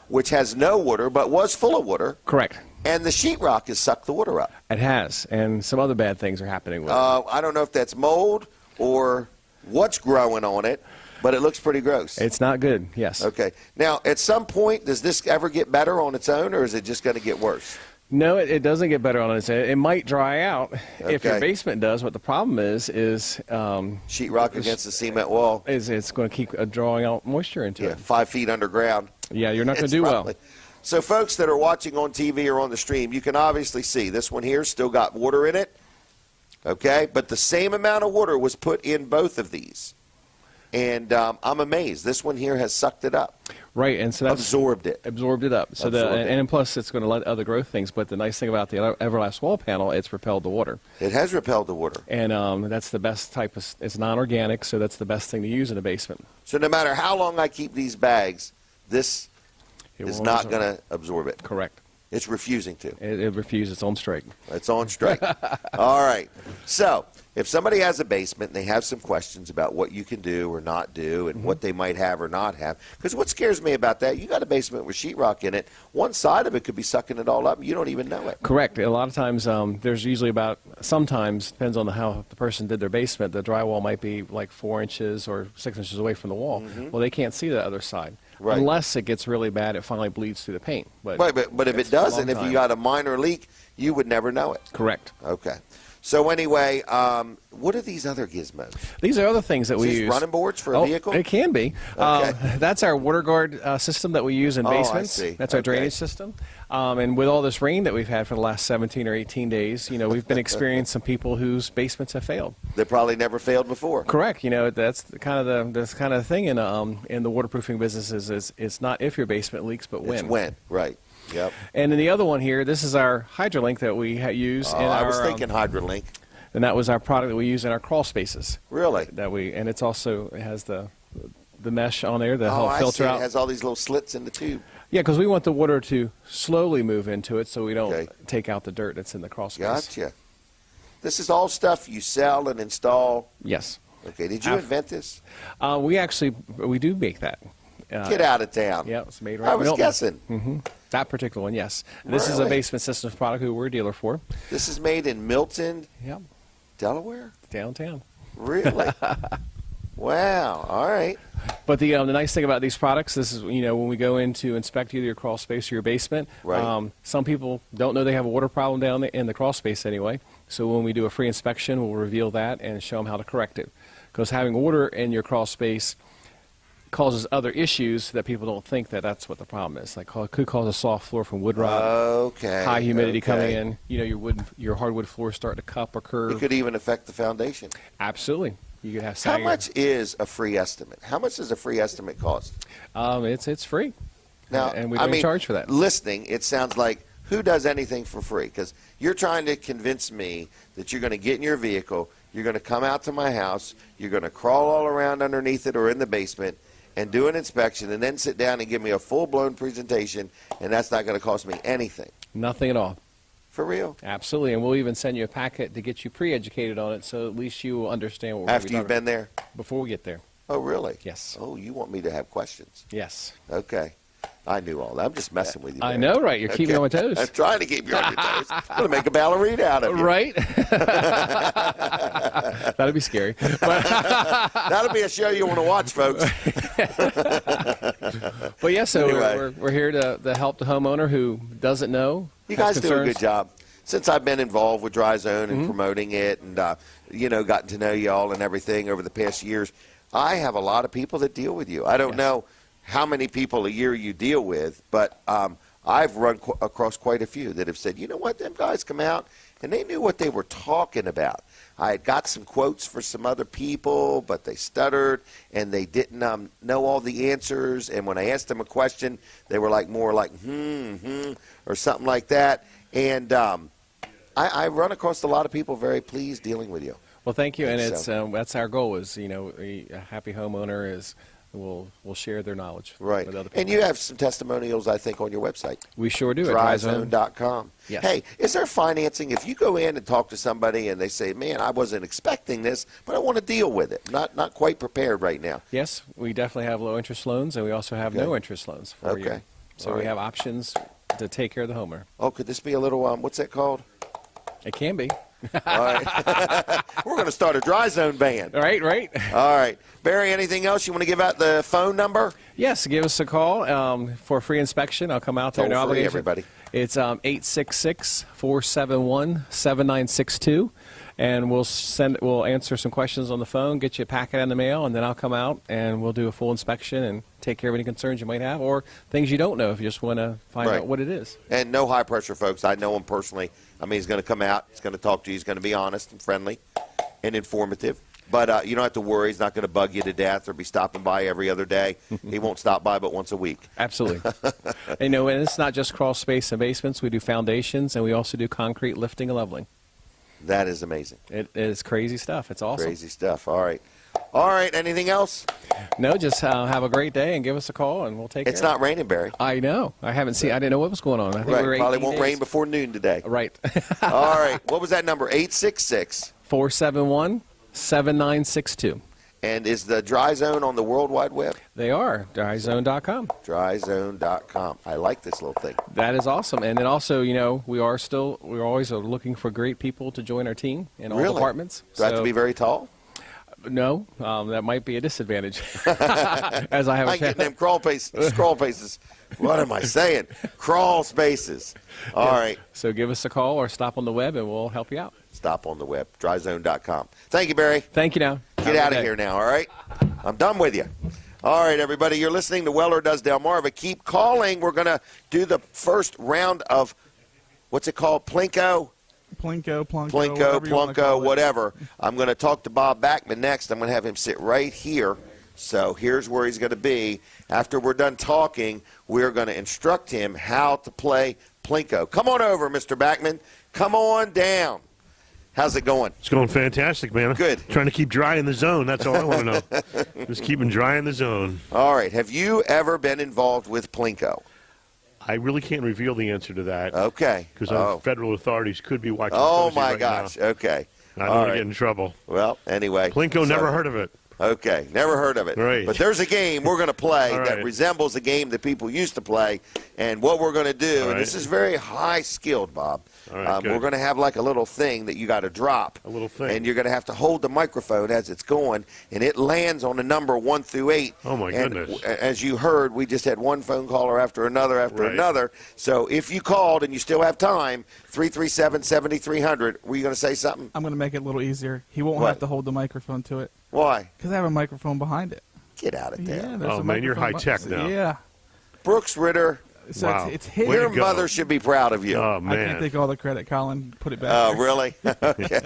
which has no water but was full of water, Correct. and the sheetrock has sucked the water up. It has, and some other bad things are happening with it. I don't know if that's mold or what's growing on it, but it looks pretty gross. It's not good, yes. Okay. Now, at some point, does this ever get better on its own, or is it just going to get worse? No, it doesn't get better on its own. It might dry out if your Okay. basement does. What the problem is Sheetrock against the cement wall. it's going to keep drawing out moisture into Yeah, it. 5 feet underground. Yeah, you're not going It's to do well. probably- So, folks that are watching on TV or on the stream, you can obviously see this one here still got water in it. Okay, but the same amount of water was put in both of these, and I'm amazed. This one here has sucked it up, Right, and so that's absorbed it. absorbed it up. So Absorbed it. and plus it's going to let other growth things. But the nice thing about the Everlast wall panel, it's repelled the water, It has repelled the water. and that's the best type of. It's non-organic, so that's the best thing to use in a basement. So, no matter how long I keep these bags, this It is won't not absorb. going to absorb it. Correct. It's refusing to. It refuses its own strike. It's on strike. All right. So, if somebody has a basement and they have some questions about what you can do or not do and what they might have or not have, because what scares me about that, you got a basement with sheetrock in it, one side of it could be sucking it all up and you don't even know it. Correct. A lot of times, there's usually sometimes, depends on how the person did their basement, the drywall might be like 4 inches or 6 inches away from the wall. Well, they can't see the other side. Right. Unless it gets really bad, it finally bleeds through the paint. But, Right, but if it's it a long doesn't, if you time. got a minor leak, you would never know it. Correct. Okay. So anyway, what are these other gizmos? These are other things that Is we these use. running boards for a Oh, vehicle? It can be. Okay. That's our water guard system that we use in Oh, I basements. see. That's our Okay. drainage system. And with all this rain that we've had for the last 17 or 18 days, we've been experiencing some people whose basements have failed. That probably never failed before. Correct. That's the kind of thing in the waterproofing business is it's not if your basement leaks, but when. It's when, right. Yep. And then the other one here, this is our HydroLink that we use. Oh, in I our, was thinking HydroLink. and that was our product that we use in our crawl spaces. Really? And it has the mesh on there that Oh, help I filter see. out. It has all these little slits in the tube. Yeah, because we want the water to slowly move into it, so we don't Okay. take out the dirt that's in the crawl space. Gotcha. This is all stuff you sell and install. Yes, Okay. Did you invent this? we do make that. Get out of town. Yeah, it's made right. I in was Milton. guessing. That particular one, yes. This is a Really? basement systems product who we're a dealer for. This is made in Milton, Yeah, Delaware? downtown. Really? Wow. All right. But the nice thing about these products, this is when we go in to inspect either your crawl space or your basement. Right. Some people don't know they have a water problem down there in the crawl space anyway. So when we do a free inspection, we'll reveal that and show them how to correct it. Because having water in your crawl space causes other issues that people don't think that's what the problem is. Like it could cause a soft floor from wood rot, Okay. high humidity coming okay. in. Your hardwood floors start to cup or curve. It could even affect the foundation. Absolutely. You could have How sagging. much is a free estimate? How much does a free estimate cost? It's free. Now, and we I don't mean, charge for that. Listening, it sounds like who does anything for free? Because you're trying to convince me that you're going to get in your vehicle, you're going to come out to my house, you're going to crawl all around underneath it or in the basement and do an inspection and then sit down and give me a full-blown presentation, and that's not going to cost me anything. Nothing at all. For real? Absolutely, and we'll even send you a packet to get you pre-educated on it, so at least you will understand what we're After you've been there? before we get there. Oh, really? Yes. Oh, you want me to have questions? Yes. Okay. I knew all that. I'm just messing with you. I man. know, right? You're keeping me on my toes. I'm trying to keep you on your toes. I'm going to make a ballerina out of you. Right? That'd be scary. That'll be a show you want to watch, folks. But yeah, so Anyway. we're here to help the homeowner who doesn't know. You has guys do a concerns. good job. Since I've been involved with Dry Zone and promoting it and, gotten to know y'all and everything over the past years, I have a lot of people that deal with you. I don't know how many people a year you deal with, but I've run across quite a few that have said, you know what, them guys come out and they knew what they were talking about. I had got some quotes for some other people, but they stuttered and they didn't know all the answers. And when I asked them a question, they were more like, or something like that. And I run across a lot of people very pleased dealing with you. Well, thank you, and it's So- that's our goal. Is a happy homeowner will share their knowledge Right. with other people. And you have some testimonials, I think, on your website. We sure do. At DryZone. Dryzone.com. Yes. Hey, is there financing? If you go in and talk to somebody and they say, man, I wasn't expecting this, but I want to deal with it. Not quite prepared right now. Yes, we definitely have low interest loans, and we also have Okay. no interest loans for you. Okay. So All we right. have options to take care of the homeowner. Oh, could this be a little, what's that called? It can be. All right. We're going to start a Dry Zone band. Right. All right. Barry, anything else? You want to give out the phone number? Yes, give us a call for a free inspection. I'll come out there. No Toll free, obligation. everybody. It's 866-471-7962, and we'll answer some questions on the phone, get you a packet in the mail, and then I'll come out and we'll do a full inspection and take care of any concerns you might have or things you don't know if you just want to find Right. out what it is. And no high pressure, folks. I know him personally. I mean, he's going to come out. He's going to talk to you. He's going to be honest and friendly and informative. But you don't have to worry. He's not going to bug you to death or be stopping by every other day. He won't stop by but once a week. Absolutely. And it's not just crawl space and basements. We do foundations, and we also do concrete lifting and leveling. That is amazing. It is crazy stuff. It's awesome. Crazy stuff. All right. All right. Anything else? No, just have a great day and give us a call, and we'll take It's care not raining, Barry. of it. I know. I haven't seen. I didn't know what was going on. I think Right. we were Probably 18 won't days. rain before noon today. Right. All right. What was that number? 866. 471-7962. And is the Dry Zone on the World Wide Web? They are DryZone.com. Dryzone.com. I like this little thing. That is awesome. And then also, we're always looking for great people to join our team in all Really? departments. Do I have to be very tall? No, that might be a disadvantage. As I have I a get them crawl paces. What am I saying? Crawl spaces. All right. So give us a call or stop on the web, and we'll help you out. Stop on the web. Dryzone.com. Thank you, Barry. Thank you now. Get out of here now, all right? I'm done with you. All right, everybody. You're listening to Weller Does Delmarva. Keep calling. We're going to do the first round of, what's it called? Plinko? Plinko, Plunko, Plunko, whatever. I'm going to talk to Bob Backman next. I'm going to have him sit right here. So here's where he's going to be. After we're done talking, we're going to instruct him how to play Plinko. Come on over, Mr. Backman. Come on down. How's it going? It's going fantastic, man. Good. Trying to keep dry in the zone. That's all I want to know. Just keeping dry in the zone. All right. Have you ever been involved with Plinko? I really can't reveal the answer to that. Okay. Because federal authorities could be watching. Oh, closely my right gosh. now. Okay. I don't All want to right. get in trouble. Well, anyway. Plinko, never heard of it. Okay, never heard of it. Right. But there's a game we're going to play All that right. resembles a game that people used to play. And what we're going to do, All and this right. is very high-skilled, Bob. All right, good. We're going to have like a little thing that you got to drop. A little thing. And you're going to have to hold the microphone as it's going, and it lands on the number 1 through 8. Oh, my And goodness. As you heard, we just had one phone caller after another Right. another. So if you called and you still have time, 337-7300, were you going to say something? I'm going to make it a little easier. He won't What? have to hold the microphone to it Why? because I have a microphone behind it. Get out of there. Yeah, there's Oh, a man, you're microphone high-tech now. Yeah. Brooks Ritter, So Wow. it's hidden. Way to your go. mother should be proud of you. Oh, I man. can't take all the credit, Colin. Put it back. Oh, there. really? Okay.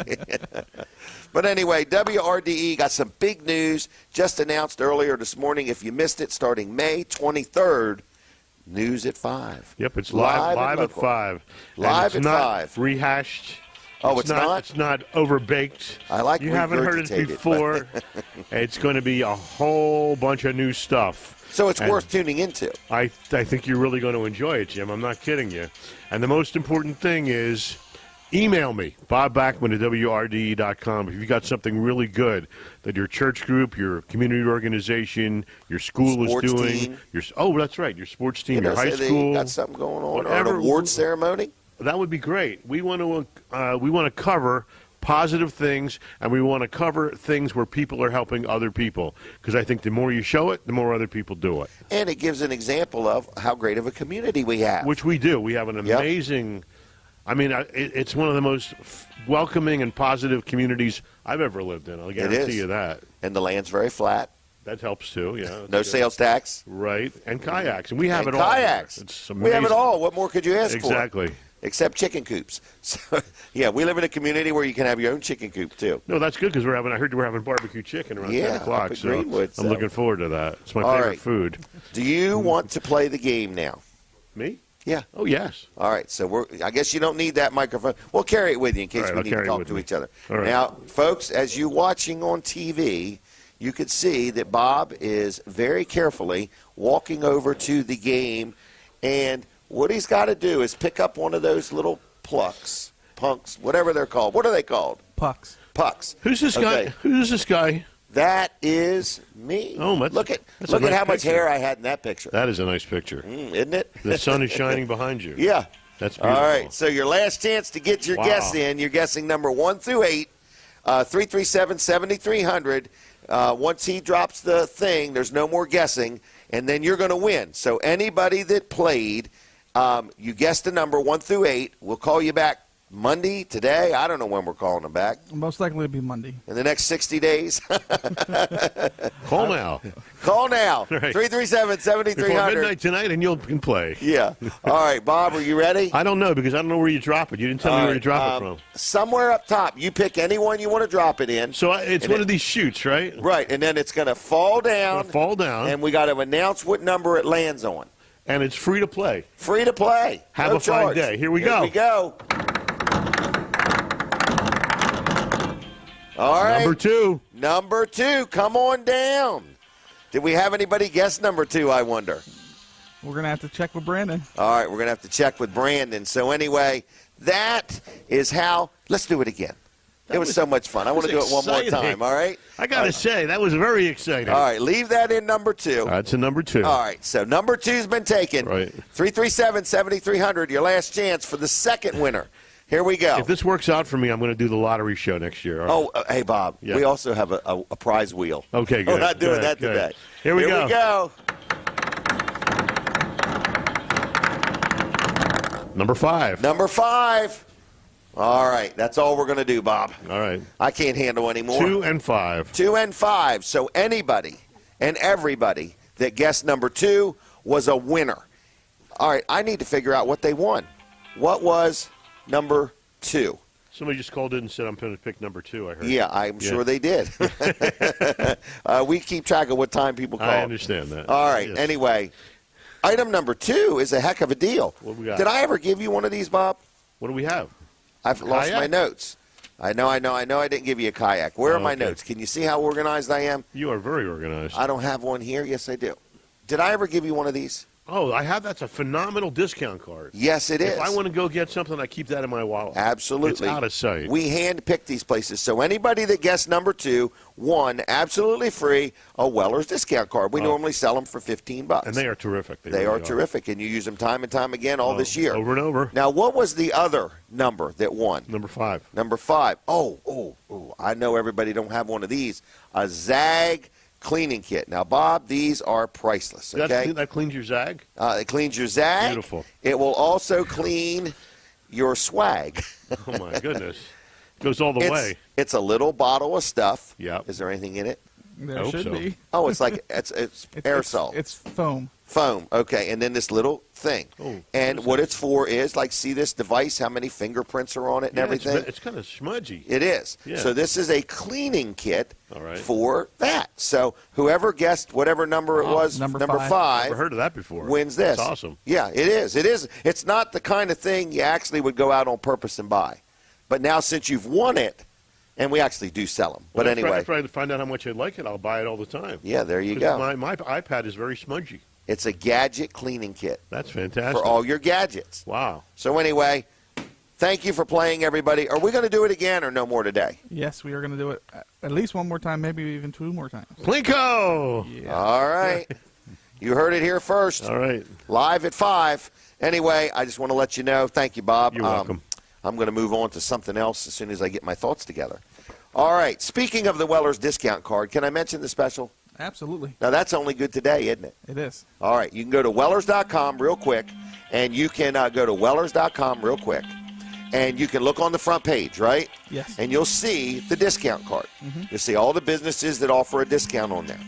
But anyway, WRDE got some big news just announced earlier this morning. If you missed it, starting May 23rd, news at 5. Yep, it's live and at local. 5. And Live it's at not 5. Rehashed. Oh, it's not? It's not overbaked. I like You haven't heard it regurgitated, before. It's going to be a whole bunch of new stuff. So it's And worth tuning into. I think you're really going to enjoy it, Jim. I'm not kidding you. And the most important thing is email me, bobbachman@wrde.com. If you've got something really good that your church group, your community organization, your school Sports is doing. team. That's right, your sports team, You know, your high say they school. got something going on, or whatever. an award ceremony. That would be great. We want to cover positive things, and we want to cover things where people are helping other people, because I think the more you show it, the more other people do it. And it gives an example of how great of a community we have. Which we do. We have an amazing, I mean, it's one of the most welcoming and positive communities I've ever lived in. I'll guarantee you that. And the land's very flat. That helps too, yeah. No sales tax. Right. And kayaks. And we have And it all. kayaks. It's amazing. We have it all. What more could you ask for? Exactly. Except chicken coops. So, yeah, we live in a community where you can have your own chicken coop, too. No, that's good, because I heard we're having barbecue chicken around 10 o'clock. up at So Greenwood, I'm looking forward to that. It's my All favorite right. food. Do you want to play the game now? Me? Yeah. Oh, yes. All right, so I guess you don't need that microphone. We'll carry it with you in case All right, we I'll need to carry it talk with to me. each other. All right. Now, folks, as you're watching on TV, you can see that Bob is very carefully walking over to the game, and what he's got to do is pick up one of those little punks, whatever they're called. What are they called? Pucks. Pucks. Who's this guy? Okay. Who's this guy? That is me. Oh, look at that's a nice how much picture. hair I had in that picture. That is a nice picture. Isn't it? The sun is shining behind you. Yeah. That's All beautiful. right, so your last chance to get your Wow. guess in. You're guessing number 1 through 8, 337-7300. Once he drops the thing, there's no more guessing, and then you're going to win. So anybody that played, you guessed a number 1 through 8. We'll call you back Monday, today. I don't know when we're calling them back. Most likely it'll be Monday. In the next 60 days. Call now. Call now. Right. 337-7300. Before midnight tonight, and you can play. Yeah. All right, Bob, are you ready? I don't know, because I don't know where you drop it. You didn't tell me where you drop it from. Somewhere up top. You pick any one you want to drop it in. So it's one of these chutes, right? Right, and then it's going to fall down. It's gonna fall down. And we got to announce what number it lands on. And it's free to play. Free to play. Have No a fine charge. day. Here we go. Here we go. All right. Number 2. Number 2. Come on down. Did we have anybody guess number 2, I wonder? We're going to have to check with Brandon. All right, we're going to have to check with Brandon. So anyway, that is how. Let's do it again. It was so much fun. I want to do it one more exciting. time, all right? I got to say, that was very exciting. All right, leave that in number 2. That's a number 2. All right, so number 2's been taken. Right. 337-7300, your last chance for the second winner. Here we go. If this works out for me, I'm going to do the lottery show next year. All right. Oh, hey, Bob, Yeah. we also have a prize wheel. Okay, good. We're not doing Good, that good. today. Here we go. we go. Number 5. Number 5. All right, that's all we're going to do, Bob. All right. I can't handle any more. 2 and 5. 2 and 5. So anybody and everybody that guessed number 2 was a winner. All right, I need to figure out what they won. What was number 2? Somebody just called in and said I'm going to pick number 2, I heard. Yeah, I'm sure they did. We keep track of what time people call. I understand that. All right, Yes. anyway, item number 2 is a heck of a deal. What we got? Did I ever give you one of these, Bob? What do we have? I've lost Kayak? my notes. I know I didn't give you a kayak. Where are my Okay. notes? Can you see how organized I am? You are very organized. I don't have one here. Yes, I do. Did I ever give you one of these? Oh, I have. That's a phenomenal discount card. Yes, it is. If I want to go get something, I keep that in my wallet. Absolutely. It's out of sight. We hand-picked these places. So anybody that guessed number 2 won absolutely free a Weller's discount card. We normally sell them for $15. And they are terrific. They really are terrific, and you use them time and time again all this year. Over and over. Now, what was the other number that won? Number 5. Number 5. Oh, I know everybody don't have one of these. A Zag cleaning kit. Now, Bob, these are priceless, okay? That cleans your Zag? It cleans your Zag. Beautiful. It will also clean your swag. Oh, my goodness. Goes all the way. It's a little bottle of stuff. Yep. Is there anything in it? There hope should so. be. Oh, it's like it's aerosol. It's foam. Foam. Okay, and then this little thing. Oh, and what it's for is, like, see this device, how many fingerprints are on it and Yeah, everything? It's kind of smudgy. It is. Yeah. So this is a cleaning kit All right. for that. So whoever guessed whatever number it was, number number five. five, Never heard of that before. wins this. That's awesome. Yeah, it is. It is. It's not the kind of thing you actually would go out on purpose and buy. But now since you've won it, and we actually do sell them. Well, But anyway. If I find out how much I like it, I'll buy it all the time. Yeah, there you 'Cause go. My iPad is very smudgy. It's a gadget cleaning kit That's fantastic. for all your gadgets. Wow. So anyway, Thank you for playing, everybody. Are we going to do it again or no more today? Yes, we are going to do it at least one more time, maybe even 2 more times. Plinko! Yeah. All right. You heard it here first. All right. Live at 5. Anyway, I just want to let you know. Thank you, Bob. You're welcome. I'm going to move on to something else as soon as I get my thoughts together. All right. Speaking of the Weller's discount card, can I mention the special? Absolutely. Now, that's only good today, isn't it? It is. All right. You can go to Wellers.com real quick, and you can go to Wellers.com real quick, and you can look on the front page, right? Yes. And you'll see the discount card. You'll see all the businesses that offer a discount on there.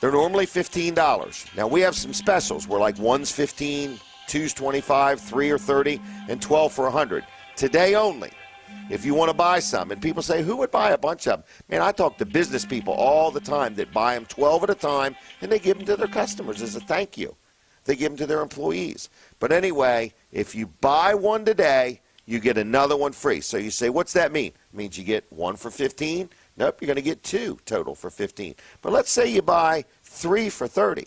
They're normally $15. Now, we have some specials where like one's $15, two's $25, 3 or $30, and 12 for $100. Today only. If you want to buy some, and people say, who would buy a bunch of them? Man, I talk to business people all the time that buy them 12 at a time, and they give them to their customers as a thank you. They give them to their employees. But anyway, if you buy one today, you get another one free. So you say, what's that mean? It means you get one for 15. Nope, you're going to get 2 total for 15. But let's say you buy 3 for 30.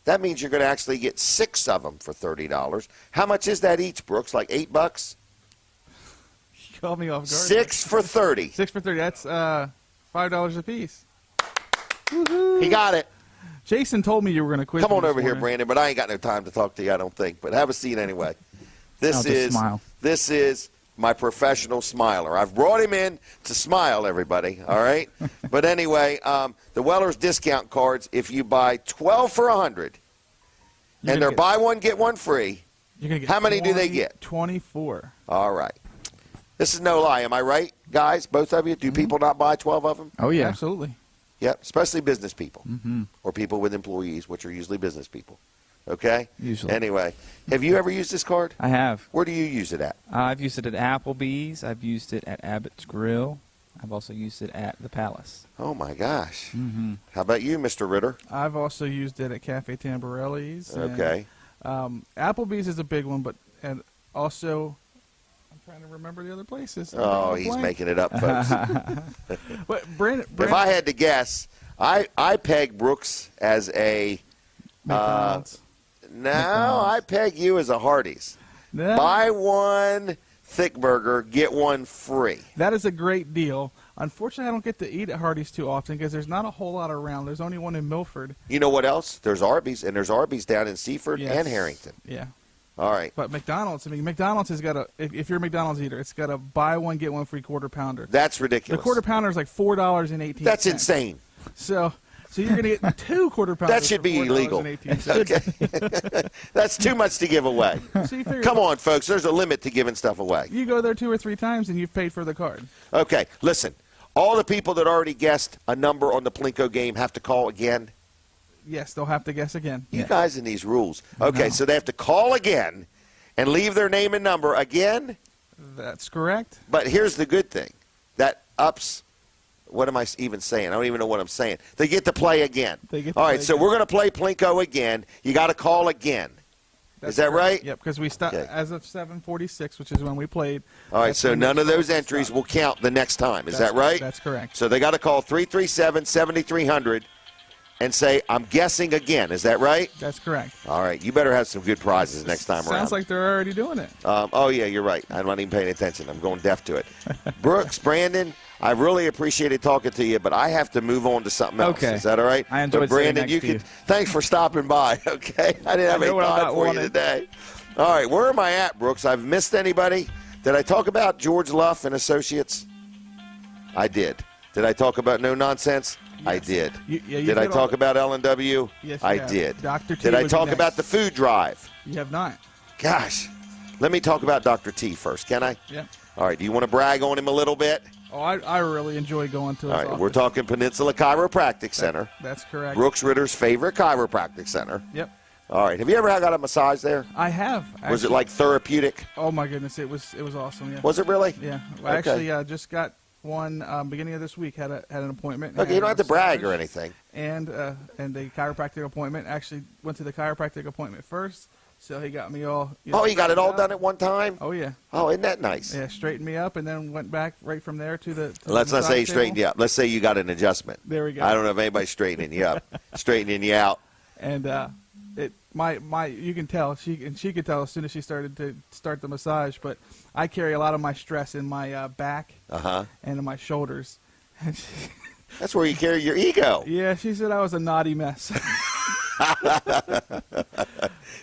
That means you're going to actually get 6 of them for $30. How much is that each, Brooks? Like $8? You called me off guard. 6 for 30. 6 for 30. That's $5 a piece. He got it. Jason told me you were going to quit. Come on over here, Brandon, but I ain't got no time to talk to you, I don't think. But have a seat anyway. I'll just smile. This is my professional smiler. I've brought him in to smile, everybody, all right? But anyway, the Weller's discount cards, if you buy 12 for $100, and they're buy one, get one free, You're gonna get how many do they get? 24. All right. This is no lie. Am I right, guys, both of you? Do people not buy 12 of them? Oh, yeah. Absolutely. Yep, especially business people or people with employees, which are usually business people. Okay? Usually. Anyway, have you ever used this card? I have. Where do you use it at? I've used it at Applebee's. I've used it at Abbott's Grill. I've also used it at the Palace. Oh, my gosh. How about you, Mr. Ritter? I've also used it at Cafe Tamborelli's. and, Okay. Applebee's is a big one, and also I'm trying to remember the other places. Oh, he's making it up, folks. But Brandon, If I had to guess, I peg Brooks as a McDonald's. no. I peg you as a Hardee's. No. Buy one thick burger, get one free. That is a great deal. Unfortunately, I don't get to eat at Hardee's too often because there's not a whole lot around. There's only one in Milford. You know what else? There's Arby's, and there's Arby's down in Seaford Yes. and Harrington. Yeah. All right. But McDonald's, McDonald's has got if you're a McDonald's eater, it's got a buy one, get one free quarter pounder. That's The ridiculous. quarter pounder is like $4.18. That's insane. So you're going to get 2 quarter pounders. That should be for illegal. $4.18. Okay. That's too much to give away. So you figure Come on, folks. There's a limit to giving stuff away. You go there 2 or 3 times and you've paid for the card. Okay, listen. All the people that already guessed a number on the Plinko game have to call again. Yes, they'll have to guess again. You guys in these rules. Okay, No. so they have to call again and leave their name and number again. That's correct. But here's the good thing. That ups. What am I even saying? I don't even know what I'm saying. They get to play again. They get to All right, play so again. we're going to play Plinko again. You got to call again. Is that right? Yep, because we stopped Okay. as of 7:46, which is when we played. All right, That's so when none the of those clock entries stopped. will count the next time. Is That's- that right? That's correct. So they got to call 337-7300 and say, I'm guessing again. Is that right? That's correct. All right, you better have some good prizes next time around. Sounds like they're already doing it. Oh, yeah, you're right. I'm not even paying attention. I'm going deaf to it. Brooks, Brandon, I really appreciated talking to you, but I have to move on to something else. Okay. Is that all right? I enjoyed But Brandon, sitting next to you. Thanks for stopping by, okay? I didn't have I any know what I'm time not for you wanted. today. All right, where am I at, Brooks? I've missed anybody? Did I talk about George Luff and Associates? I did. Did I talk about No Nonsense? I did. You Did I hit all talk the- about L&W? Yes, you I have. did. Dr. T Did I would be talk next. about the food drive? You have not. Gosh, let me talk about Dr. T first, can I? Yeah. All right, do you want to brag on him a little bit? Oh, I really enjoy going to his All right, office. we're talking Peninsula Chiropractic Center, That's correct. Brooks Ritter's favorite chiropractic center. Yep. All right, have you ever got a massage there? I have. Was it actually. like therapeutic? Oh my goodness, it was awesome. Yeah. Was it really? Yeah. Well, Okay. actually, just got one beginning of this week. Had an appointment. Okay, you don't have to brag or massage anything. And a chiropractic appointment. Actually, went to the chiropractic appointment first, so he got me all. Oh, you got it all straightened done up. at one time? Oh yeah. Oh, isn't that nice? Yeah, straightened me up, and then went back right from there to the. Let's not say he straightened you up. Let's say you got an adjustment. There we go. I don't know if anybody's straightening you up. Straightening you out. And you can tell she could tell as soon as she started to start the massage. But I carry a lot of my stress in my back and in my shoulders. And That's where you carry your ego. yeah, she said I was a naughty mess.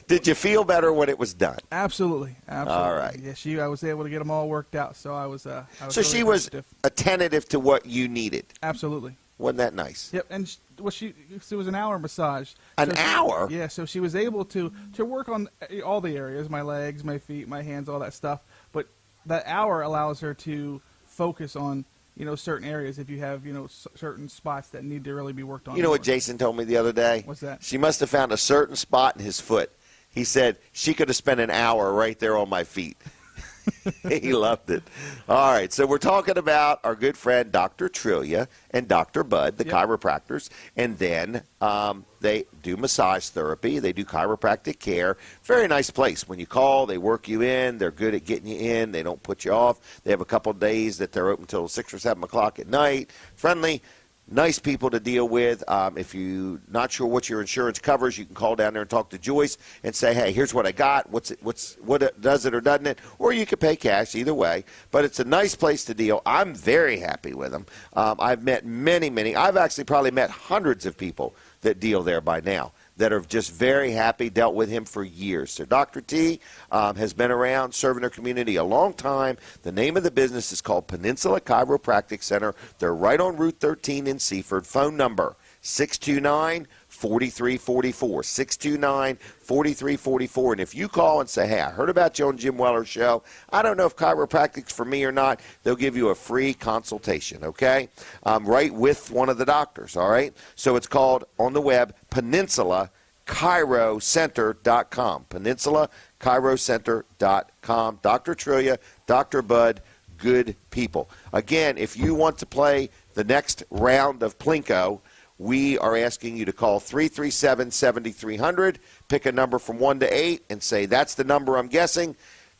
Did you feel better when it was done? Absolutely. All right. Yeah, I was able to get them all worked out. So I was. So really she was appreciative. attentive to what you needed. Absolutely. Wasn't that nice? Yep, and it was an hour massage. An hour? Yeah, so she was able to work on all the areas, my legs, my feet, my hands, all that stuff. But that hour allows her to focus on, certain areas if you have, certain spots that need to really be worked on. You know what Jason told me the other day? What's that? She must have found a certain spot in his foot. He said she could have spent an hour right there on my feet. He loved it. All right, so we're talking about our good friend Dr. Trillia and Dr. Bud, the chiropractors, and then they do massage therapy. They do chiropractic care. Very nice place. When you call, they work you in. They're good at getting you in. They don't put you off. They have a couple of days that they're open until 6 or 7 o'clock at night. Friendly. Nice people to deal with. If you're not sure what your insurance covers, you can call down there and talk to Joyce and say, hey, here's what I got. What does it or doesn't it? Or you can pay cash, either way. But it's a nice place to deal. I'm very happy with them. I've met many. I've actually probably met hundreds of people that deal there by now that are just very happy, dealt with him for years. So Dr. T has been around serving their community a long time. The name of the business is called Peninsula Chiropractic Center. They're right on Route 13 in Seaford. Phone number 629-4344, 629-4344. And if you call and say, hey, I heard about you on Jim Weller's show, I don't know if chiropractic's for me or not, they'll give you a free consultation, okay? Right with one of the doctors, all right? So it's called, on the web, PeninsulaChiroCenter.com, PeninsulaChiroCenter.com. Dr. Trillia, Dr. Bud, good people. Again, if you want to play the next round of Plinko, we are asking you to call 337-7300, pick a number from 1 to 8, and say, that's the number I'm guessing.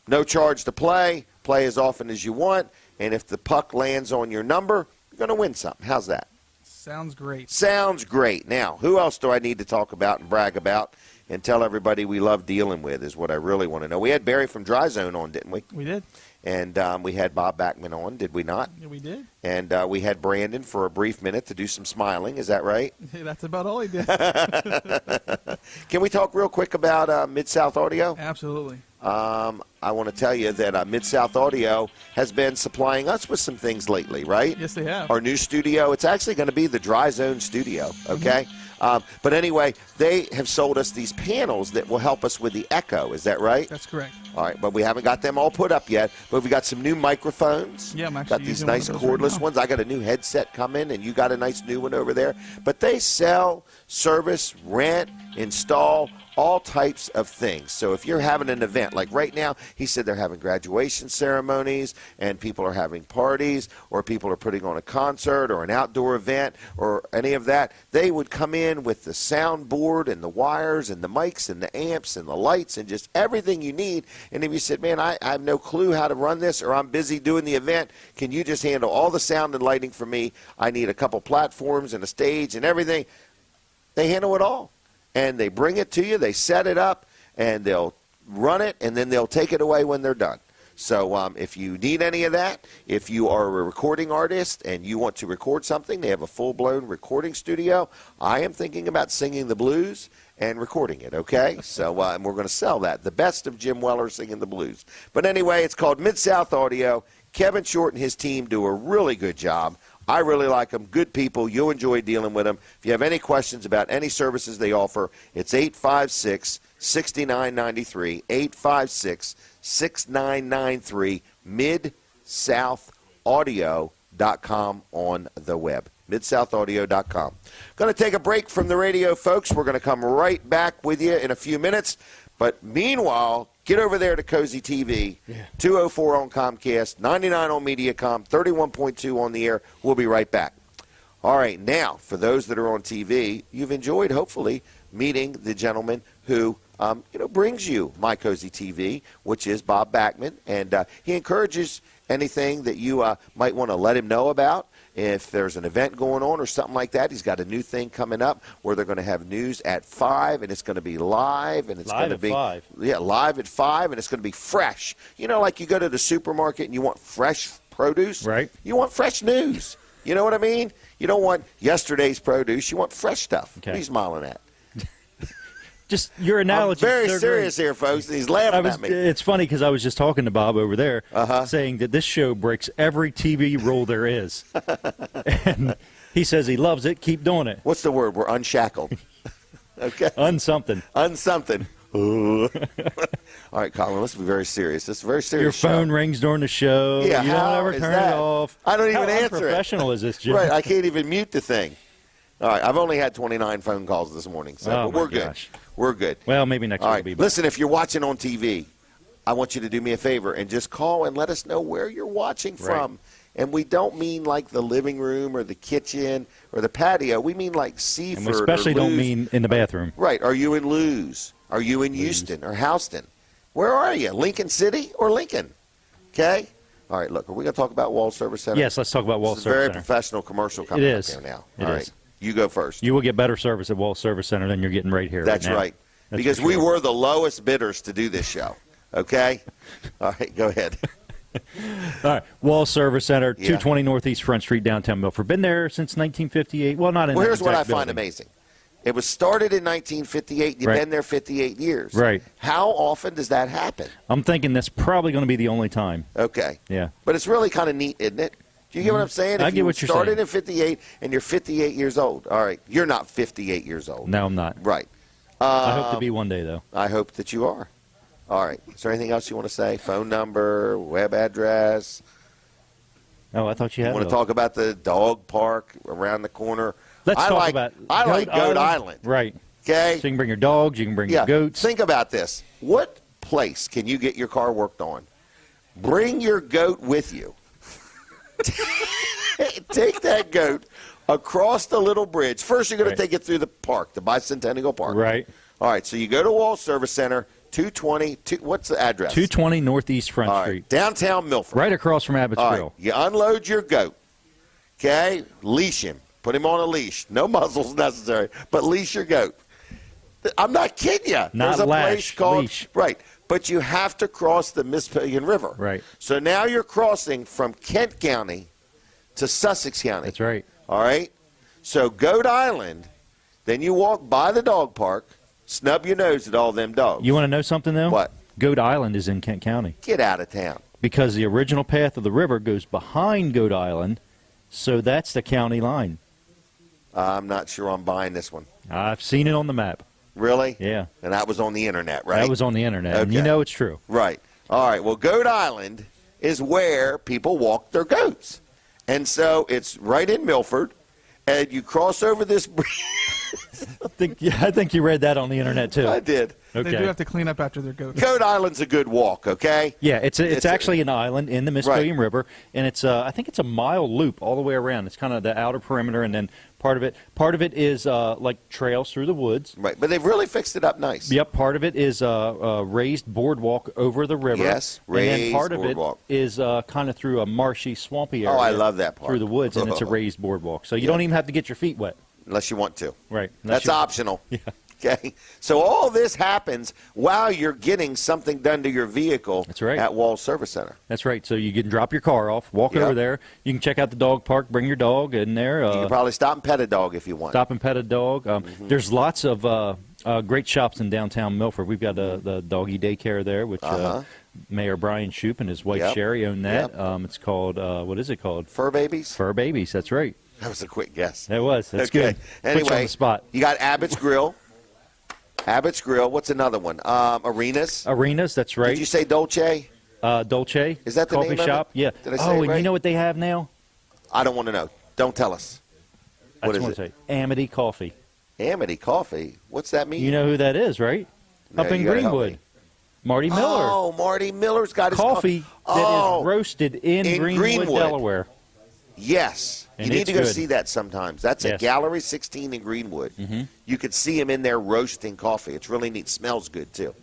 No charge to play. Play as often as you want. And if the puck lands on your number, you're going to win something. How's that? Sounds great. Sounds great. Now, who else do I need to talk about and brag about and tell everybody we love dealing with is what I really want to know. We had Barry from Dry Zone on, didn't we? We did. And we had Bob Backman on, did we not? Yeah, we did. And we had Brandon for a brief minute to do some smiling. Is that right? That's about all he did. Can we talk real quick about Mid-South Audio? Absolutely. I want to tell you that Mid-South Audio has been supplying us with some things lately, right? Yes, they have. Our new studio, it's actually going to be the Dry Zone studio, okay? But anyway, they have sold us these panels that will help us with the echo. Is that right? That's correct. All right, but we haven't got them all put up yet. But we got some new microphones. Yeah, I'm actually got these using one nice of those right cordless now. ones. I got a new headset coming, and you got a nice new one over there. But they sell, service, rent, install all types of things. So if you're having an event, like right now, he said they're having graduation ceremonies, and people are having parties, or people are putting on a concert or an outdoor event or any of that, they would come in with the soundboard and the wires and the mics and the amps and the lights and just everything you need. And if you said, man, I have no clue how to run this, or I'm busy doing the event, can you just handle all the sound and lighting for me? I need a couple platforms and a stage and everything. They handle it all. And they bring it to you, they set it up, and they'll run it, and then they'll take it away when they're done. So if you need any of that, if you are a recording artist and you want to record something, they have a full-blown recording studio. I am thinking about singing the blues and recording it, okay? So and we're going to sell that, the best of Jim Weller singing the blues. But anyway, it's called Mid-South Audio. Kevin Short and his team do a really good job. I really like them. Good people. You'll enjoy dealing with them. If you have any questions about any services they offer, it's 856-6993, 856-6993, MidSouthAudio.com on the web. MidSouthAudio.com. Going to take a break from the radio, folks. We're going to come right back with you in a few minutes. But meanwhile, get over there to Cozy TV, 204 on Comcast, 99 on Mediacom, 31.2 on the air. We'll be right back. All right, now, for those that are on TV, you've enjoyed, hopefully, meeting the gentleman who brings you My Cozy TV, which is Bob Backman. And he encourages anything that you might want to let him know about. if there's an event going on or something like that. He's got a new thing coming up where they're going to have news at 5, and it's going to be live, and it's going to be 5. Yeah, live at 5, and it's going to be fresh. You know, like you go to the supermarket and you want fresh produce. Right. You want fresh news. You know what I mean? You don't want yesterday's produce. You want fresh stuff. Okay. What are you smiling at? Just your analogy. I'm very serious here, folks. He's laughing at me. It's funny because I was just talking to Bob over there, saying that this show breaks every TV rule there is. And he says he loves it. Keep doing it. What's the word? We're unshackled. Okay. Unsomething. Unsomething. All right, Colin, let's be very serious. This is a very serious Your phone show. rings during the show. Yeah, you don't how ever is turn that? it off. I don't even How answer it. unprofessional is this, Jim? Right, I can't even mute the thing. All right, I've only had 29 phone calls this morning, so Oh, but we're my good. gosh. We're good. Well, maybe next All week right, will be better. listen, if you're watching on TV, I want you to do me a favor and just call and let us know where you're watching from. And we don't mean like the living room or the kitchen or the patio. We mean like Seaford. And we especially or don't Lou's. mean in the bathroom. Right. Are you in Lou's? Are you in Houston or Houston? Where are you? Lincoln City or Lincoln? Okay? All right, look, are we going to talk about Wall Service Center? Yes, let's talk about Wall This is a very Service Center. professional commercial coming It up is. here now. It All is. right. You go first. You will get better service at Wall Service Center than you're getting right here. That's right now. right. That's Because for we sure. were the lowest bidders to do this show. Okay? All right, go ahead. All right, Wall Service Center, Yeah. 220 Northeast Front Street, downtown Milford. Been there since 1958. Well, not in Well, that here's what I exact find building. amazing. It was started in 1958. You've Right. been there 58 years. Right. How often does that happen? I'm thinking that's probably going to be the only time. Okay. Yeah. But it's really kind of neat, isn't it? Do you get what I'm saying? I If get you what you're started saying. in 58 and you're 58 years old. All right. You're not 58 years old. No, I'm not. Right. I hope to be one day, though. I hope that you are. All right. Is there anything else you want to say? Phone number, web address? Oh, I thought you You had want to those. talk about the dog park around the corner? Let's I talk like, about I like Goat Island. Right. Okay? So you can bring your dogs, you can bring Yeah. your goats. Think about this. What place can you get your car worked on? Bring your goat with you. Take that goat across the little bridge. First, you're going Right. to take it through the park, the Bicentennial Park. Right. All right, so you go to Wall Service Center, 220. What's the address? 220 Northeast Front All right, Street. downtown Milford. Right across from Abbott's All right, Grill. you unload your goat. Okay, leash him. Put him on a leash. No muzzles necessary, but leash your goat. I'm not kidding you. Not There's a lash, place called leash. right, but you have to cross the Mispillion River. Right. So now you're crossing from Kent County to Sussex County. That's right. All right. So Goat Island, then you walk by the dog park, snub your nose at all them dogs. You want to know something, though? What? Goat Island is in Kent County Get out of town. because the original path of the river goes behind Goat Island, so that's the county line. I'm not sure I'm buying this one. I've seen it on the map. Really? Yeah. And that was on the internet, right? That was on the internet, and you Okay. know it's true. Right. All right. Well, Goat Island is where people walk their goats. And so it's right in Milford, and you cross over this bridge. I think you read that on the internet, too. I did. Okay. They do have to clean up after their goats. Goat Island's a good walk, okay? Yeah, it's It's a- actually an island in the Mispillion Right. River, and it's I think it's a mile loop all the way around. It's kind of the outer perimeter, and then part of it is like trails through the woods. Right. But they've really fixed it up nice. Yep, part of it is a raised boardwalk over the river. Yes, and then raised part boardwalk. of it is kind of through a marshy, swampy area. Oh, I love that part. Through the woods, and it's a raised boardwalk, so you Yeah. don't even have to get your feet wet. Unless you want to. Right. That's optional. Yeah. Okay. So all this happens while you're getting something done to your vehicle. That's right. At Wall Service Center. That's right. So you can drop your car off, walk Yep. over there. You can check out the dog park, bring your dog in there. You can probably stop and pet a dog if you want. Stop and pet a dog. There's lots of great shops in downtown Milford. We've got the doggy daycare there, which Mayor Brian Shoup and his wife Yep. Sherry own that. Yep. It's called, what is it called? Fur babies? Fur Babies, that's right. That was a quick guess. That was. That's Okay. good. Put you on Anyway, the spot. you got Abbott's Grill. Abbott's Grill. What's another one? Arenas. Arenas, that's right. Did you say Dolce? Dolce. Is that the coffee name of it? shop? Yeah. Did I say oh, it and right? you know what they have now? I don't want to know. Don't tell us. I What just is want it? to say Amity Coffee. Amity Coffee. What's that mean? You know who that is, right? No, Up in you gotta help Greenwood. me. Marty Miller. Oh, Marty Miller's got his Coffee that Oh, is roasted in Greenwood, Delaware. Yes. And you need it's to go good. see that sometimes. That's at Yes. Gallery 16 in Greenwood. You could see him in there roasting coffee. It's really neat. Smells good, too.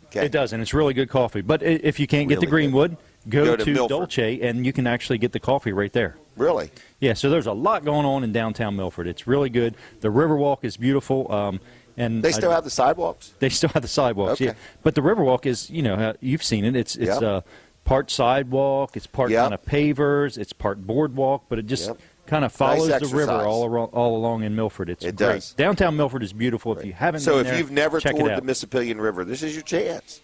Okay. It does, and it's really good coffee. But if you can't get Really to Greenwood, go to to Milford. Dolce, and you can actually get the coffee right there. Really? Yeah, so there's a lot going on in downtown Milford. It's really good. The Riverwalk is beautiful. And They still have the sidewalks? They still have the sidewalks, Okay. yeah. But the Riverwalk is, you've seen it. It's Yep. part sidewalk, it's part Yep. kind of pavers, it's part boardwalk, but it just Yep. kind of follows Nice the river exercise. all along in Milford. It's It great. does. Downtown Milford is beautiful. If you haven't So been if there, you've never check toured it the out. Mississippian River, this is your chance,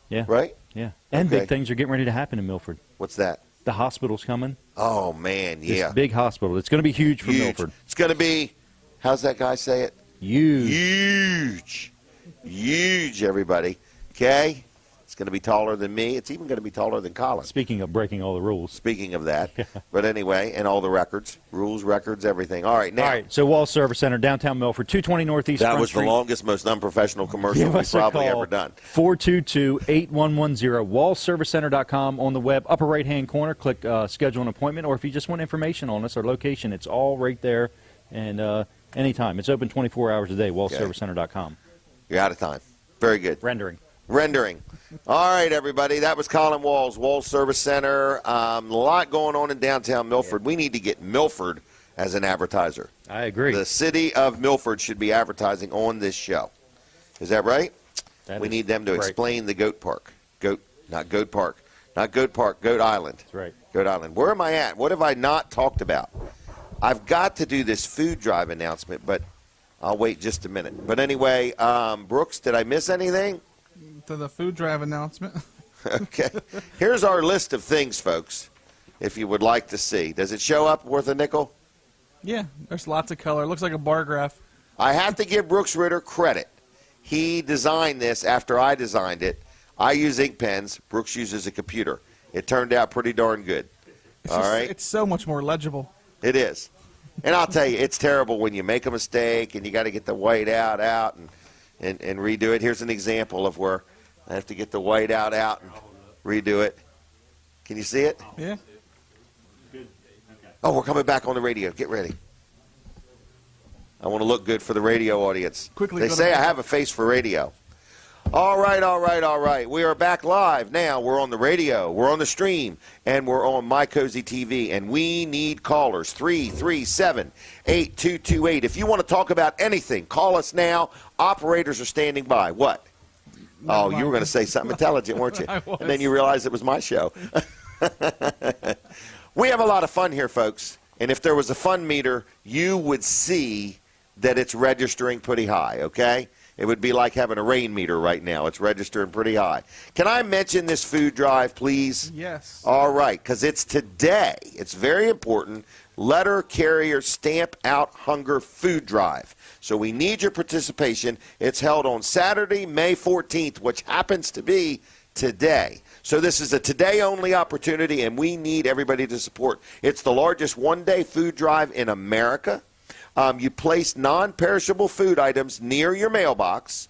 Yeah, right? yeah. And Okay. big things are getting ready to happen in Milford. What's that? The hospital's coming. Oh, man, This yeah. big hospital. It's going to be huge for Huge. Milford. It's going to be, how's that guy say it? Huge. Huge. Huge, everybody. Okay? It's going to be taller than me. It's even going to be taller than Colin. Speaking of breaking all the rules. Speaking of that. But anyway, and all the records, rules, records, everything. All right, now. All right, so Wall Service Center, downtown Milford, 220 Northeast That Front was Street. the longest, most unprofessional commercial Give we've us a probably call, ever done. 422-8110, wallservicecenter.com. On the web, upper right-hand corner, click schedule an appointment, or if you just want information on us, our location, it's all right there, and anytime. It's open 24 hours a day, wallservicecenter.com. You're out of time. Very good. Rendering. All right, everybody. That was Colin Walls, Walls Service Center. A lot going on in downtown Milford. We need to get Milford as an advertiser. I agree. The city of Milford should be advertising on this show. Is that right? That We is need them to right. explain the Goat Park. Not Goat Park. Not Goat Park, Goat Island. That's right. Goat Island. Where am I at? What have I not talked about? I've got to do this food drive announcement, but I'll wait just a minute. But anyway, Brooks, did I miss anything? To the food drive announcement. Okay. Here's our list of things, folks, if you would like to see. Does it show up worth a nickel? Yeah, there's lots of color. It looks like a bar graph. I have to give Brooks Ritter credit. He designed this after I designed it. I use ink pens. Brooks uses a computer. It turned out pretty darn good. It's All just- right? It's so much more legible. It is. And I'll tell you, it's terrible when you make a mistake and you got to get the white out and redo it. Here's an example of where I have to get the white out and redo it. Can you see it? Yeah. Oh, we're coming back on the radio. Get ready. I want to look good for the radio audience. Quickly They go to say I radio. have a face for radio. All right. We are back live now. We're on the radio, we're on the stream, and we're on My Cozy TV. And we need callers, 337-8228. If you want to talk about anything, call us now. Operators are standing by. What? Oh, you were going to say something intelligent, weren't you? I was. And then you realized it was my show. We have a lot of fun here, folks. And if there was a fun meter, you would see that it's registering pretty high, okay? It would be like having a rain meter right now. It's registering pretty high. Can I mention this food drive, please? Yes. All right, because it's today. It's very important. Letter Carrier Stamp Out Hunger Food Drive. So we need your participation. It's held on Saturday, May 14th, which happens to be today. So this is a today-only opportunity, and we need everybody to support. It's the largest one-day food drive in America. You place non-perishable food items near your mailbox.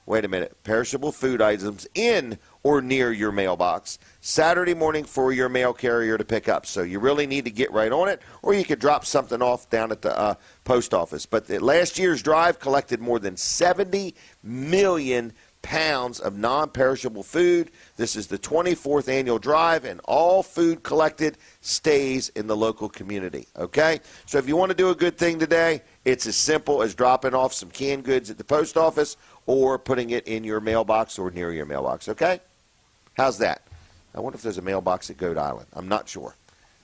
Wait a minute. Perishable food items in or near your mailbox Saturday morning for your mail carrier to pick up. So you really need to get right on it, or you could drop something off down at the post office. But last year's drive collected more than 70 million pounds of non-perishable food. This is the 24th annual drive, and all food collected stays in the local community, okay? So if you want to do a good thing today, it's as simple as dropping off some canned goods at the post office or putting it in your mailbox or near your mailbox, okay? How's that? I wonder if there's a mailbox at Goat Island. I'm not sure.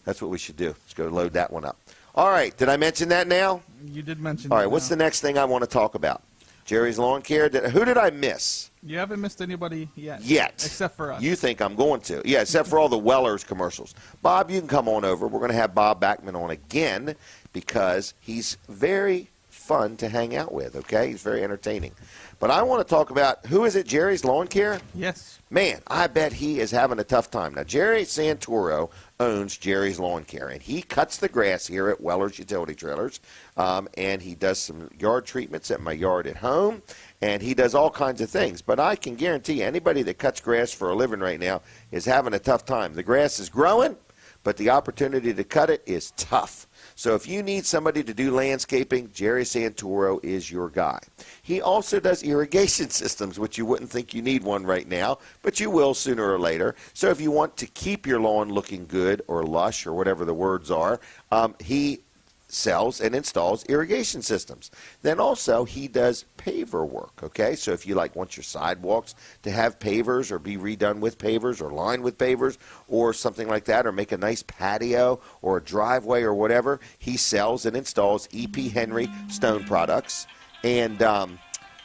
That's what we should do. Let's go load that one up. All right, did I mention that now? You did mention All that right, what's now. the next thing I want to talk about? Jerry's Lawn Care. Who did I miss? You haven't missed anybody yet. Yet. Except for us. You think I'm going to. Yeah, except for all the Weller's commercials. Bob, you can come on over. We're going to have Bob Backman on again because he's very fun to hang out with, okay? He's very entertaining. But I want to talk about, who is it, Jerry's Lawn Care? Yes. Man, I bet he is having a tough time. Now, Jerry Santoro owns Jerry's Lawn Care, and he cuts the grass here at Weller's Utility Trailers, and he does some yard treatments at my yard at home, and he does all kinds of things. But I can guarantee you, anybody that cuts grass for a living right now is having a tough time. The grass is growing, but the opportunity to cut it is tough. So if you need somebody to do landscaping, Jerry Santoro is your guy. He also does irrigation systems, which you wouldn't think you need one right now, but you will sooner or later. So if you want to keep your lawn looking good or lush or whatever the words are, he sells and installs irrigation systems. Then also he does paver work, okay? So if you want your sidewalks to have pavers or be redone with pavers or lined with pavers or something like that, or make a nice patio or a driveway or whatever, he sells and installs E.P. Henry stone products, and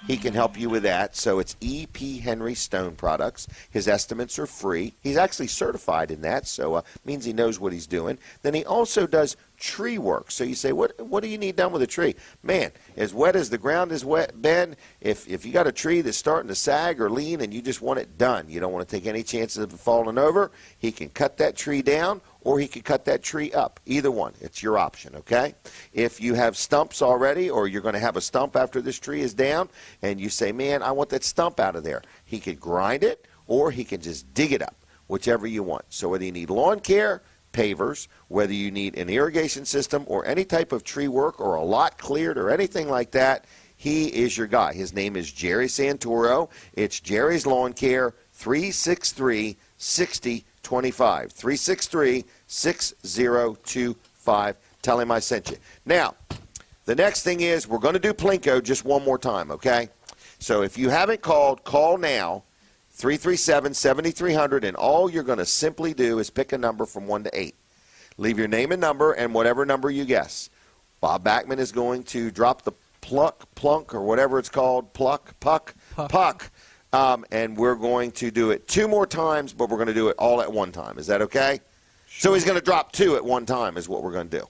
he can help you with that. So it's E.P. Henry Stone Products. His estimates are free. He's actually certified in that, so means he knows what he's doing. Then he also does tree work. So you say, what do you need done with a tree? Man, as wet as the ground is wet, Ben, if you got a tree that's starting to sag or lean and you just want it done, you don't want to take any chances of it falling over, he can cut that tree down, or he could cut that tree up. Either one. It's your option, okay? If you have stumps already, or you're going to have a stump after this tree is down, and you say, man, I want that stump out of there, he could grind it, or he can just dig it up, whichever you want. So whether you need lawn care, pavers, whether you need an irrigation system, or any type of tree work, or a lot cleared, or anything like that, he is your guy. His name is Jerry Santoro. It's Jerry's Lawn Care, 363-6025. 363-6025. Tell him I sent you. Now, the next thing is we're going to do Plinko just one more time, okay? So if you haven't called, call now, 337-7300, and all you're going to simply do is pick a number from 1 to 8. Leave your name and number and whatever number you guess. Bob Backman is going to drop the plunk, or whatever it's called, puck. And we're going to do it 2 more times, but we're going to do it all at one time. Is that okay? Sure. So he's going to drop 2 at one time is what we're going to do.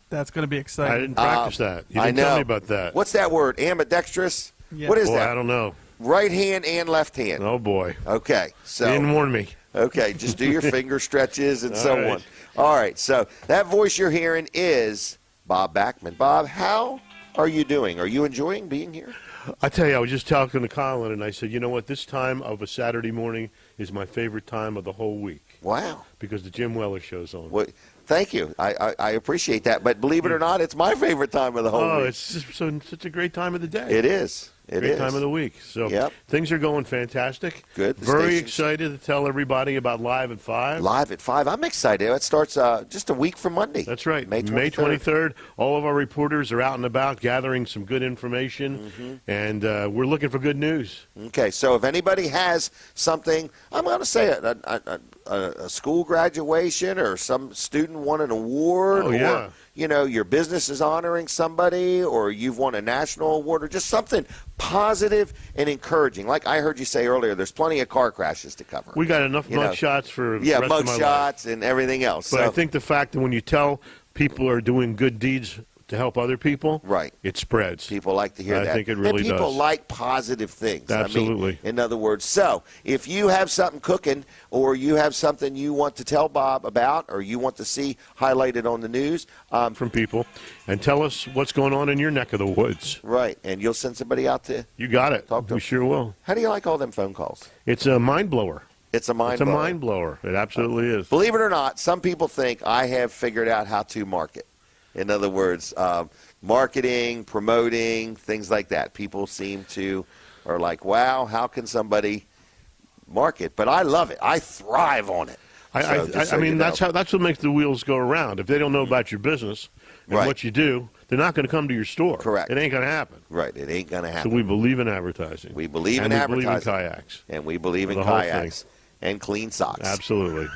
That's going to be exciting. I didn't practice that. You didn't tell me about that. What's that word? Ambidextrous? Yeah. What is Boy, that? I don't know. Right hand and left hand. Oh, boy. Okay. So You didn't warn me. Okay, just do your finger stretches and All so right. on. All right, so that voice you're hearing is Bob Backman. Bob, how are you doing? Are you enjoying being here? I tell you, I was just talking to Colin, and I said, you know what, this time of a Saturday morning is my favorite time of the whole week. Wow. Because the Jim Weller show's on. Well, thank you. I appreciate that. But believe it or not, it's my favorite time of the whole week. It's just such a great time of the day. It is. Great time of the week. So Yep. things are going fantastic. Good. The Very station's- excited to tell everybody about Live at 5. Live at 5. I'm excited. It starts just a week from Monday. That's right. May 23rd. 23rd. All of our reporters are out and about gathering some good information, and we're looking for good news. Okay, so if anybody has something, I'm going to say it, a school graduation, or some student won an award, Oh, yeah. or your business is honoring somebody, or you've won a national award, or just something positive and encouraging. Like I heard you say earlier, there's plenty of car crashes to cover. We got enough mug shots for the rest mug of my life. shots and everything else. But So- I think the fact that when you tell people are doing good deeds to help other people, right, it spreads. People like to hear that. I think it really and people does. like positive things. Absolutely. In other words, so if you have something cooking, or you have something you want to tell Bob about, or you want to see highlighted on the news, from people, and tell us what's going on in your neck of the woods. Right, and you'll send somebody out to. You got it. Talk to We them. sure will. How do you like all them phone calls? It's a mind blower. It's a mind It's a blower. mind blower. It absolutely is. Believe it or not, some people think I have figured out how to market. In other words, marketing, promoting, things like that. People are like, wow, how can somebody market? But I love it. I thrive on it. I mean, that's what makes the wheels go around. If they don't know about your business and Right. what you do, they're not going to come to your store. Correct. It ain't going to happen. Right, it ain't going to So happen. we believe in advertising. We believe and in we advertising. believe in kayaks. And we believe in The whole kayaks and clean socks. Absolutely.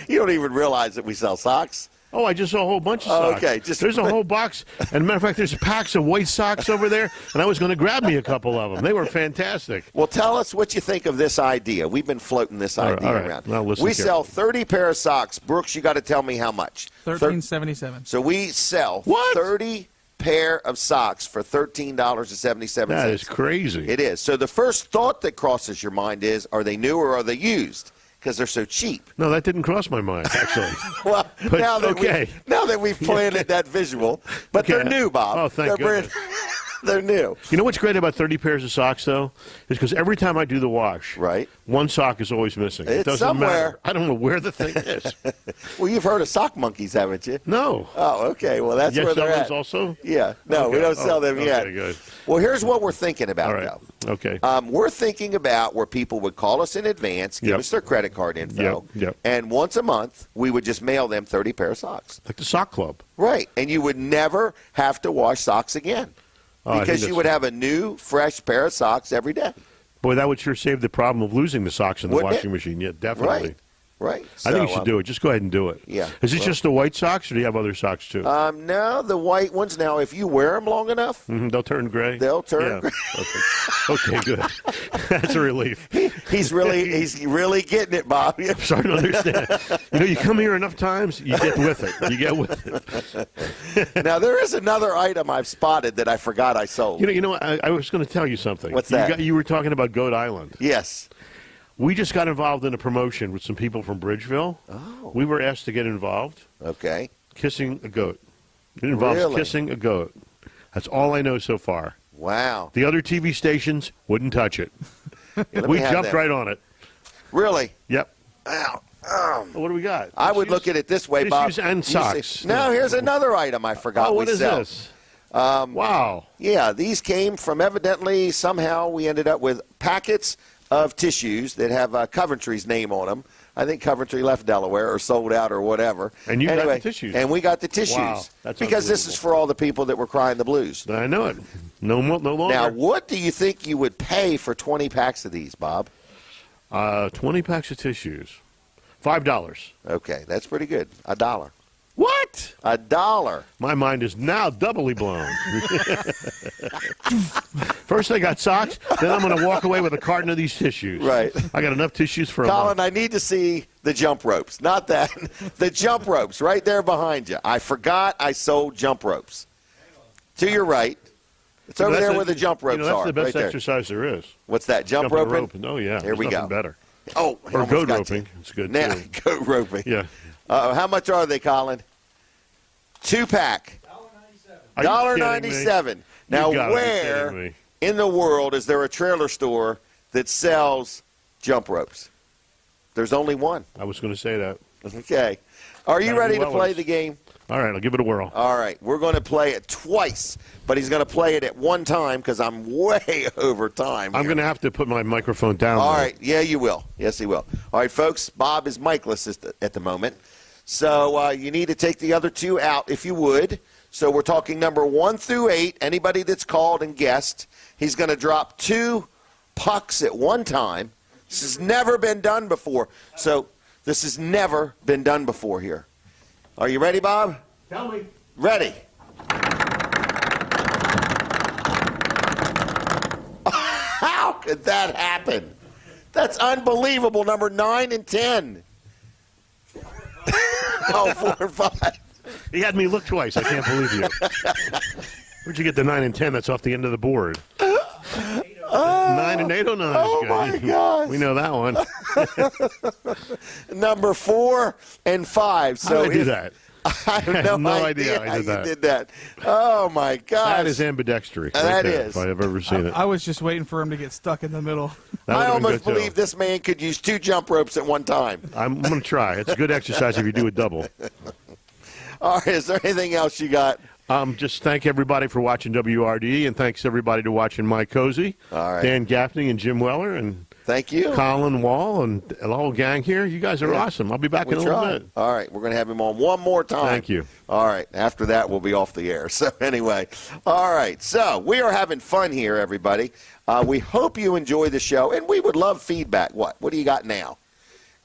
You don't even realize that we sell socks. Oh, I just saw a whole bunch of socks. Okay, There's a whole box. And a matter of fact, there's packs of white socks over there, and I was going to grab me a couple of them. They were fantastic. Well, tell us what you think of this idea. We've been floating this idea all right. around. Now listen We carefully. sell 30 pair of socks. Brooks, you got to tell me how much. $13.77. So we sell What? 30 pair of socks for $13.77. That is crazy. It is. So the first thought that crosses your mind is, are they new or are they used? Because they're so cheap. No, that didn't cross my mind, actually. Well, But, now that okay. we've planted that visual, but Okay. they're new, Bob. Oh, thank They're brand- goodness. They're new. You know what's great about 30 pairs of socks, though? Is because every time I do the wash, Right. one sock is always missing. It It's doesn't somewhere. matter. I don't know where the thing is. Well, you've heard of sock monkeys, haven't you? No. Oh, okay. Well, that's You where sell they're those at. also? Yeah. No, we Okay. don't sell them okay, yet. Good. Well, here's what we're thinking about, All right. though. Okay. We're thinking about where people would call us in advance, give Yep. us their credit card info, Yep. and once a month we would just mail them 30 pair of socks. Like the sock club. Right, and you would never have to wash socks again Oh, I think because you that's- would have a new, fresh pair of socks every day. Boy, that would sure save the problem of losing the socks in the Wouldn't washing it? machine. Yeah, definitely. Right, right. I think you should do it. Just go ahead and do it. Yeah. Is it Well- just the white socks, or do you have other socks too? No, the white ones. Now, if you wear them long enough, They'll turn gray. they'll turn Yeah. gray. Okay, good. That's a relief. he's really getting it, Bob. I'm starting to understand. You know, you come here enough times, you get with it. You get with it. Now, there is another item I've spotted that I forgot I sold. You know. I was going to tell you something. What's that? You were talking about Goat Island. Yes. We just got involved in a promotion with some people from Bridgeville. Oh. We were asked to get involved. Okay. Kissing a goat. It involves Really? kissing a goat. That's all I know so far. Wow. The other TV stations wouldn't touch it. Yeah, let We me have jumped that. right on it. Really? Yep. Wow. What do we got? I would look at it this way, Bob. Tissues and You see- socks. Now, here's another item I forgot Oh, what we is sell. this? Wow. Yeah, these came from evidently somehow we ended up with packets of tissues that have Coventry's name on them. I think Coventry left Delaware or sold out or whatever. And you got anyway, the tissues. And we got the tissues. Wow, that's because this is unbelievable. for all the people that were crying the blues. I know it. No longer. Now, what do you think you would pay for 20 packs of these, Bob? 20 packs of tissues. $5. Okay, that's pretty good. $1. What? $1. My mind is now doubly blown. First I got socks, then I'm going to walk away with a carton of these tissues. Right. I got enough tissues for a Colin, month. I need to see the jump ropes. Not that. The jump ropes right there behind you. I forgot I sold jump ropes. To your right. It's over there where the jump ropes that's are. the best right there. exercise there is. What's that? Jump Jumping roping? rope. Oh, yeah. Here we There's go. nothing better. Oh, I Or almost goat got roping. you. It's good, Now, too. goat roping. Yeah. How much are they, Colin? 2-pack. Are you kidding me? $1.97. Now, You gotta be where kidding me. in the world is there a trailer store that sells jump ropes? There's only one. I was going to say that. Okay. Are you Gotta ready be to play Weller's. the game? All right, I'll give it a whirl. All right, we're going to play it twice, but he's going to play it at one time because I'm way over time. I'm here. going to have to put my microphone down. All though. right, yeah, you will. Yes, he will. All right, folks, Bob is micless at the moment, so you need to take the other two out if you would. So we're talking number 1 through 8. Anybody that's called and guessed, he's going to drop 2 pucks at one time. This has never been done before. So this has never been done before here. Are you ready, Bob? Tell me. Ready. How could that happen? That's unbelievable. Number 9 and 10. Oh, 4 and 5. He had me look twice. I can't believe you. Where'd you get the 9 and 10? That's off the end of the board. 9 and 8 or 9 Oh, is my good. gosh. We know that one. Number 4 and 5. How So did I do if- that? I have no idea I how did you that. did that. Oh, my gosh. That is ambidextry. Right That there, is. If I have ever seen it. I was just waiting for him to get stuck in the middle. That I would've been almost good, too. believe this man could use 2 jump ropes at one time. I'm going to try. It's a good exercise if you do a double. All right, is there anything else you got? Just thank everybody for watching WRD, and thanks everybody to watching Mike Cozy, All right. Dan Gaffney, and Jim Weller, and Thank you. Colin Wall, and the whole gang here. You guys are awesome. I'll be back in a little bit. All right, we're going to have him on one more time. Thank you. All right, after that, we'll be off the air. So, anyway, all right, so we are having fun here, everybody. We hope you enjoy the show, and we would love feedback. What do you got now?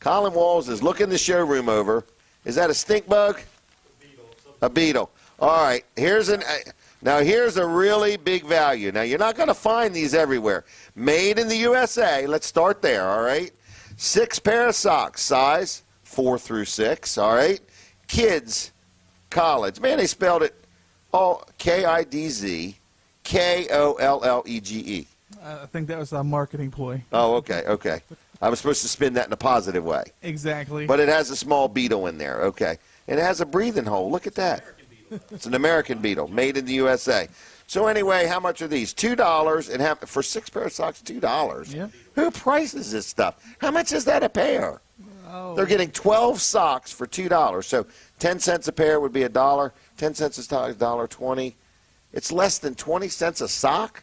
Colin Walls is looking the showroom over. Is that a stink bug? A beetle. All right, here's a really big value. Now, you're not going to find these everywhere. Made in the USA. Let's start there, all right? 6 pair of socks, size 4 through 6, all right? Kids, college. Man, they spelled it all Kidz, Kollege. I think that was a marketing ploy. Oh, okay. I was supposed to spin that in a positive way. Exactly. But it has a small beetle in there, okay. And it has a breathing hole. Look at that. It's an American beetle, made in the USA. So anyway, how much are these? $2, and for 6 pair of socks, $2. Yep. Who prices this stuff? How much is that a pair? Oh. They're getting 12 socks for $2. So 10 cents a pair would be $1. 10 cents a sock is $1.20. It's less than 20 cents a sock?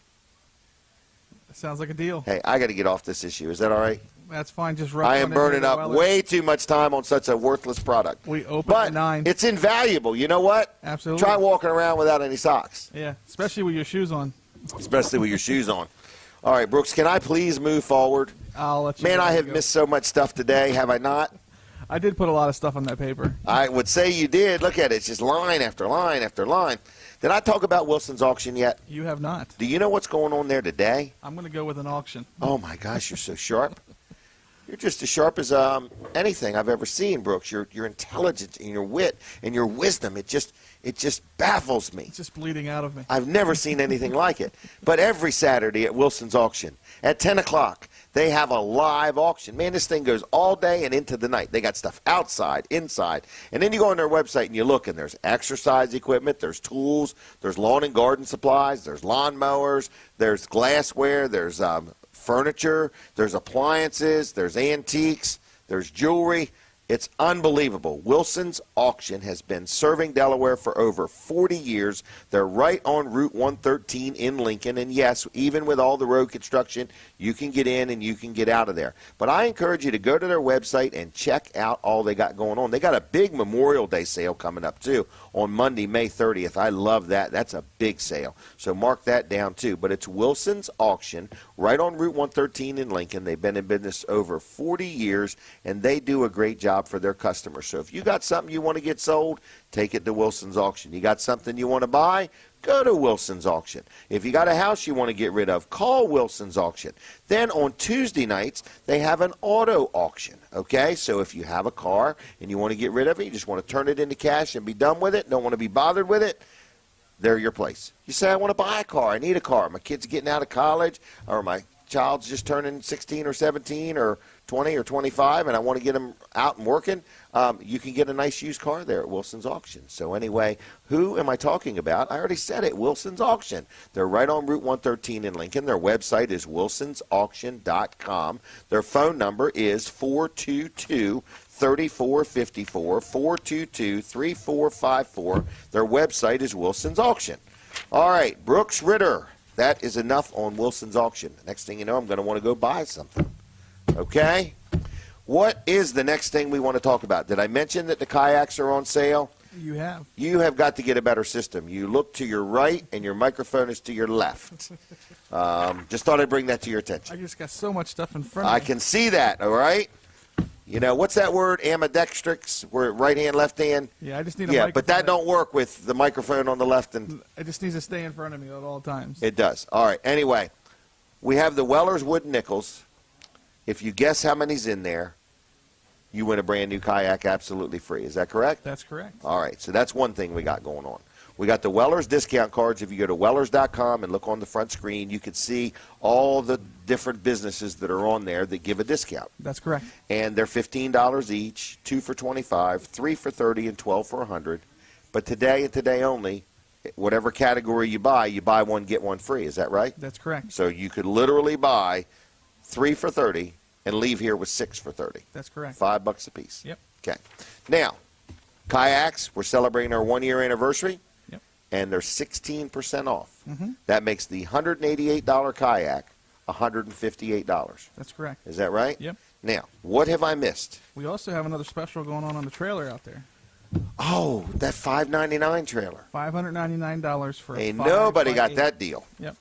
Sounds like a deal. Hey, I got to get off this issue. Is that all right? That's fine. Just I am burning up way too much time on such a worthless product. We open but at 9. It's invaluable. You know what? Absolutely. Try walking around without any socks. Yeah, especially with your shoes on. Especially with your shoes on. All right, Brooks, can I please move forward? I'll let you. Man, I have go. missed so much stuff today, have I not? I did put a lot of stuff on that paper. I would say you did. Look at it. It's just line after line after line. Did I talk about Wilson's auction yet? You have not. Do you know what's going on there today? I'm going to go with an auction. Oh, my gosh, you're so sharp. You're just as sharp as anything I've ever seen, Brooks. Your intelligence and your wit and your wisdom, it just baffles me. It's just bleeding out of me. I've never seen anything like it. But every Saturday at Wilson's auction, at 10 o'clock, they have a live auction. Man, this thing goes all day and into the night. They got stuff outside, inside. And then you go on their website and you look, and there's exercise equipment, there's tools, there's lawn and garden supplies, there's lawn mowers, there's glassware, there's furniture, there's appliances, there's antiques, there's jewelry. It's unbelievable. Wilson's Auction has been serving Delaware for over 40 years. They're right on Route 113 in Lincoln. And yes, even with all the road construction, you can get in and you can get out of there. But I encourage you to go to their website and check out all they got going on. They got a big Memorial Day sale coming up, too, on Monday, May 30th. I love that. That's a big sale. So mark that down, too. But it's Wilson's Auction right on Route 113 in Lincoln. They've been in business over 40 years, and they do a great job for their customers. So if you got something you want to get sold, take it to Wilson's Auction. You got something you want to buy, go to Wilson's Auction. If you got a house you want to get rid of, call Wilson's Auction. Then on Tuesday nights, they have an auto auction. Okay, so if you have a car and you want to get rid of it, you just want to turn it into cash and be done with it, don't want to be bothered with it, they're your place. You say, I want to buy a car, I need a car. My kid's getting out of college, or my child's just turning 16 or 17 or 20 or 25, and I want to get them out and working, you can get a nice used car there at Wilson's Auction. So anyway, who am I talking about? I already said it, Wilson's Auction. They're right on Route 113 in Lincoln. Their website is wilsonsauction.com. Their phone number is 422-3454, 422-3454. Their website is Wilson's Auction. All right, Brooks Ritter, that is enough on Wilson's Auction. Next thing you know, I'm going to want to go buy something. Okay? What is the next thing we want to talk about? Did I mention that the kayaks are on sale? You have. You have got to get a better system. You look to your right, and your microphone is to your left. Just thought I'd bring that to your attention. I just got so much stuff in front of me. I can see that, all right? You know, what's that word, ambidextrous, where right hand, left hand? Yeah, I just need a microphone. Yeah, but that don't work with the microphone on the left. And it just needs to stay in front of me at all times. It does. All right, anyway, we have the Weller's Wooden Nickels. If you guess how many's in there, you win a brand new kayak absolutely free. Is that correct? That's correct. All right, so that's one thing we got going on. We got the Weller's discount cards. If you go to Wellers.com and look on the front screen, you can see all the different businesses that are on there that give a discount. That's correct. And they're $15 each, 2 for $25, 3 for $30, and 12 for $100. But today and today only, whatever category you buy one, get one free. Is that right? That's correct. So you could literally buy 3 for $30 and leave here with 6 for $30. That's correct. $5 a piece. Yep. Okay. Now, kayaks, we're celebrating our 1-year anniversary. Yep. And they're 16% off. Mm-hmm. That makes the $188 kayak $158. That's correct. Is that right? Yep. Now, what have I missed? We also have another special going on the trailer out there. Oh, that $599 trailer. $599 for a Ain't 5 nobody by got 8. that deal. Yep.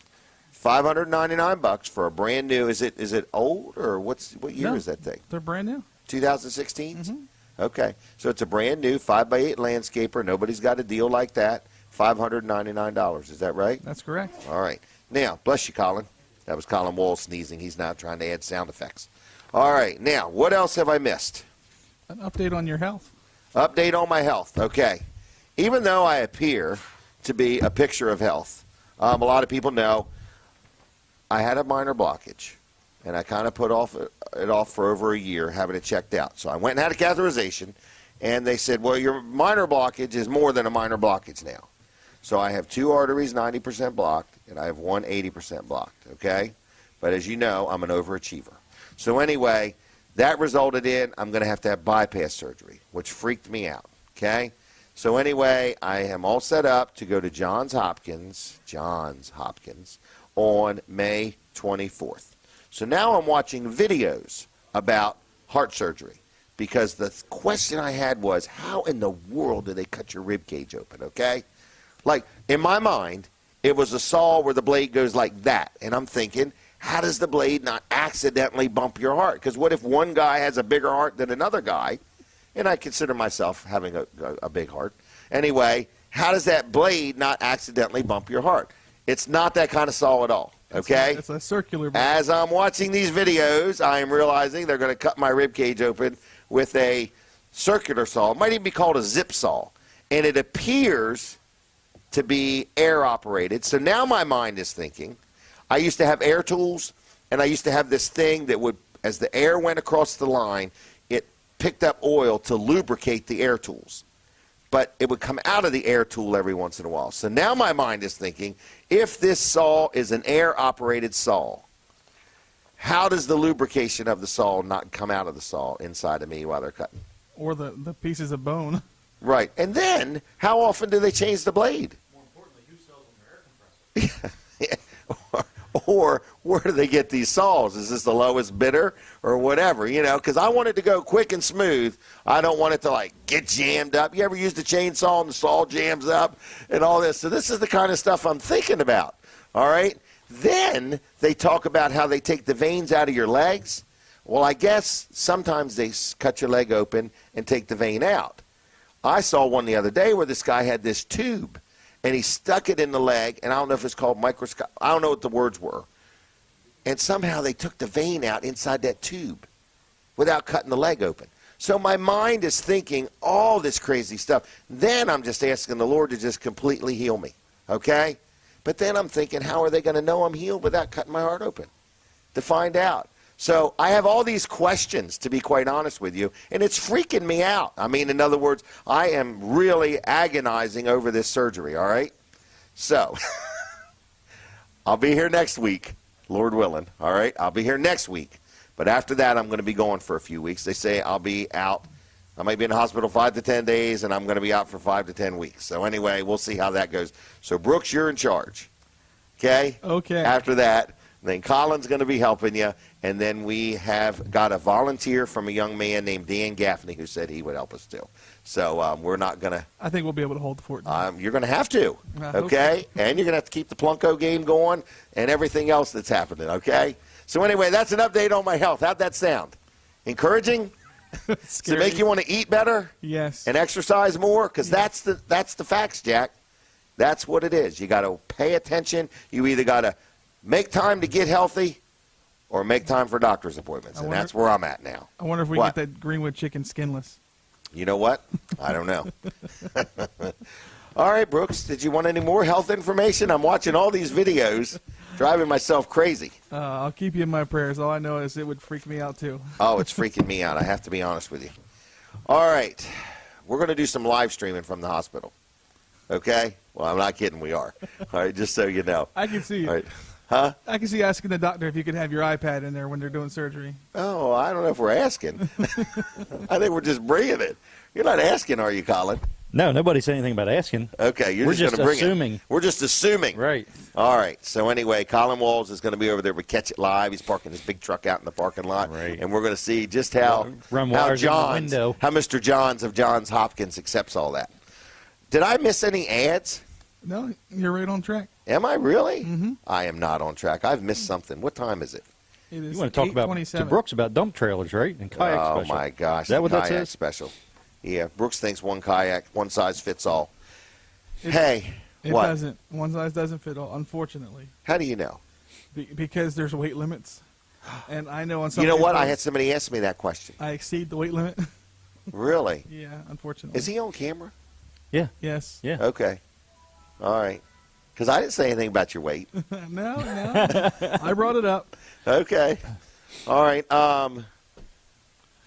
$599 for a brand new. Is it old, or what year No, is that thing? They're brand new. 2016? Mm-hmm. Okay. So it's a brand new 5x8 landscaper. Nobody's got a deal like that. $599. Is that right? That's correct. All right. Now, bless you, Colin. That was Colin Wall sneezing. He's now trying to add sound effects. All right. Now, what else have I missed? An update on your health. Update on my health. Okay. Even though I appear to be a picture of health, a lot of people know I had a minor blockage, and I kind of put it off for over a year having it checked out. So I went and had a catheterization, and they said, well, your minor blockage is more than a minor blockage now. So I have 2 arteries 90% blocked, and I have one 80% blocked, okay? But as you know, I'm an overachiever. So anyway, that resulted in I'm going to have bypass surgery, which freaked me out, okay? So anyway, I am all set up to go to Johns Hopkins, on May 24th. So now I'm watching videos about heart surgery because the question I had was, how in the world do they cut your rib cage open, okay? Like, in my mind, it was a saw where the blade goes like that, and I'm thinking, how does the blade not accidentally bump your heart? Because what if one guy has a bigger heart than another guy? And I consider myself having a big heart. Anyway, how does that blade not accidentally bump your heart? It's not that kind of saw at all, okay? It's a circular blade. As I'm watching these videos, I am realizing they're going to cut my rib cage open with a circular saw. It might even be called a zip saw. And it appears to be air operated. So now my mind is thinking, I used to have air tools, and I used to have this thing that would, as the air went across the line, it picked up oil to lubricate the air tools. But it would come out of the air tool every once in a while. So now my mind is thinking, if this saw is an air-operated saw, how does the lubrication of the saw not come out of the saw inside of me while they're cutting? Or the pieces of bone. Right. And then, how often do they change the blade? More importantly, who sells them their air compressor? Or where do they get these saws? Is this the lowest bidder or whatever? You know, because I want it to go quick and smooth. I don't want it to, like, get jammed up. You ever used a chainsaw and the saw jams up and all this? So this is the kind of stuff I'm thinking about, all right? Then they talk about how they take the veins out of your legs. Well, I guess sometimes they cut your leg open and take the vein out. I saw one the other day where this guy had this tube, and he stuck it in the leg, and I don't know if it's called microscope. I don't know what the words were. And somehow they took the vein out inside that tube without cutting the leg open. So my mind is thinking all this crazy stuff. Then I'm just asking the Lord to just completely heal me, okay? But then I'm thinking, how are they going to know I'm healed without cutting my heart open? To find out. So I have all these questions, to be quite honest with you, and it's freaking me out. I mean, in other words, I am really agonizing over this surgery, all right? So I'll be here next week, Lord willing, all right? I'll be here next week. But after that, I'm going to be going for a few weeks. They say I'll be out. I might be in the hospital 5 to 10 days, and I'm going to be out for 5 to 10 weeks. So anyway, we'll see how that goes. So, Brooks, you're in charge, okay? Okay. After that, then Colin's going to be helping you, and then we have got a volunteer from a young man named Dan Gaffney who said he would help us too. So we're not going to. I think we'll be able to hold the fort. You're going to have to, I okay? And you're going to have to keep the Plunko game going and everything else that's happening, okay? So anyway, that's an update on my health. How'd that sound? Encouraging? Does it make you want to eat better? Yes. And exercise more? Because that's the facts, Jack. That's what it is. You got to pay attention. You either got to make time to get healthy or make time for doctor's appointments. And that's where I'm at now. I wonder if we get that Greenwood chicken skinless. You know what? I don't know. All right, Brooks, did you want any more health information? I'm watching all these videos, driving myself crazy. I'll keep you in my prayers. All I know is it would freak me out, too. Oh, it's freaking me out. I have to be honest with you. All right. We're going to do some live streaming from the hospital. Okay? Well, I'm not kidding. We are. All right, just so you know. I can see it. All right. Huh? I can see asking the doctor if you could have your iPad in there when they're doing surgery. Oh, I don't know if we're asking. I think we're just bringing it. You're not asking, are you, Colin? No, nobody said anything about asking. Okay, you're We're just going to bring assuming. it. We're just assuming. Right. All right. So anyway, Colin Walls is going to be over there. We catch it live. He's parking his big truck out in the parking lot, Right. and we're going to see just how Run wires in the window. how Mr. Johns of Johns Hopkins accepts all that. Did I miss any ads? No, you're right on track. Am I really? Mm-hmm. I am not on track. I've missed something. What time is it? It is You want to talk about to 8:27. Brooks about dump trailers, right? And kayak Oh special. my gosh! Is that the what that kayak says? special? Yeah, Brooks thinks one kayak, one size fits all. It- Hey, It what? doesn't. One size doesn't fit all, unfortunately, How do you know? because there's weight limits. And I know on some. You know of your what? I posts, had somebody ask me that question. I exceed the weight limit. Really? Yeah, unfortunately. Is he on camera? Yeah. Yes. Yeah. Okay. All right. Because I didn't say anything about your weight. No. I brought it up. Okay. All right.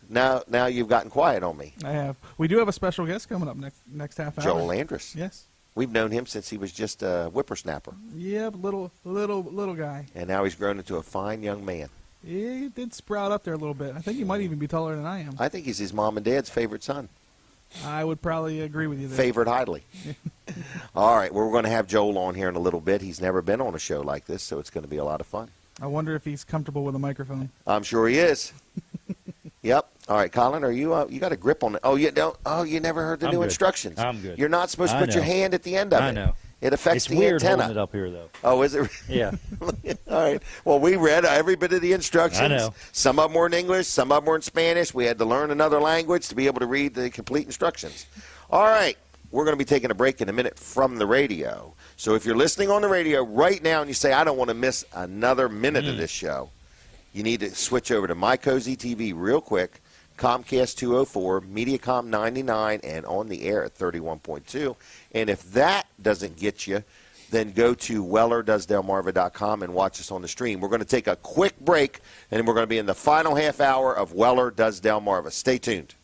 Now you've gotten quiet on me. I have. We do have a special guest coming up next half hour. Joel Andrus. Yes. We've known him since he was just a whippersnapper. Yep, little guy. And now he's grown into a fine young man. He did sprout up there a little bit. I think he might even be taller than I am. I think he's his mom and dad's favorite son. I would probably agree with you there. Favorite highly. All right, well, we're going to have Joel on here in a little bit. He's never been on a show like this, so it's going to be a lot of fun. I wonder if he's comfortable with a microphone. I'm sure he is. Yep. All right, Colin, are you? You got a grip on it? Oh, you don't. Oh, you never heard the I'm new good. instructions. I'm good. You're not supposed to put your hand at the end of it. I know. It affects It's the weird antenna. holding it up here, though. Oh, is it? Yeah. All right. Well, we read every bit of the instructions. I know. Some of them were in English, some of them were in Spanish. We had to learn another language to be able to read the complete instructions. All right. We're going to be taking a break in a minute from the radio. So if you're listening on the radio right now and you say, I don't want to miss another minute of this show, you need to switch over to My Cozy TV real quick, Comcast 204, Mediacom 99, and on the air at 31.2. And if that doesn't get you, then go to WellerDoesDelmarva.com and watch us on the stream. We're going to take a quick break, and we're going to be in the final half hour of Weller Does Delmarva. Stay tuned.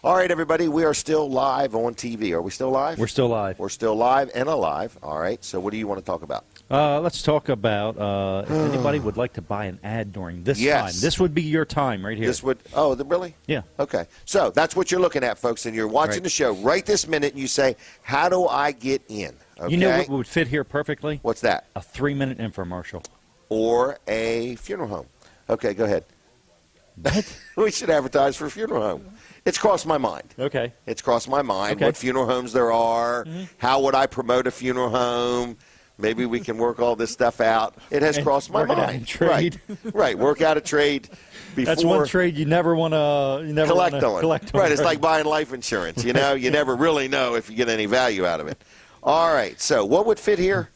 All right, everybody, we are still live on TV. Are we still live? We're still live. We're still live and alive. All right, so what do you want to talk about? Let's talk about if anybody would like to buy an ad during this time. This would be your time right here. This would, really? Yeah. Okay. So that's what you're looking at, folks, and you're watching the show right this minute, and you say, how do I get in? Okay? You know what would fit here perfectly? What's that? A 3-minute infomercial. Or a funeral home. Okay, go ahead. We should advertise for a funeral home. It's crossed my mind. Okay. It's crossed my mind Okay. what funeral homes there are. How would I promote a funeral home? Maybe we can work all this stuff out. It has crossed my work it out mind. in trade. Right. Work out a trade before. That's one trade you never want to collect on. Collect on. Right. It's like buying life insurance. You know, you never really know if you get any value out of it. All right. So what would fit here?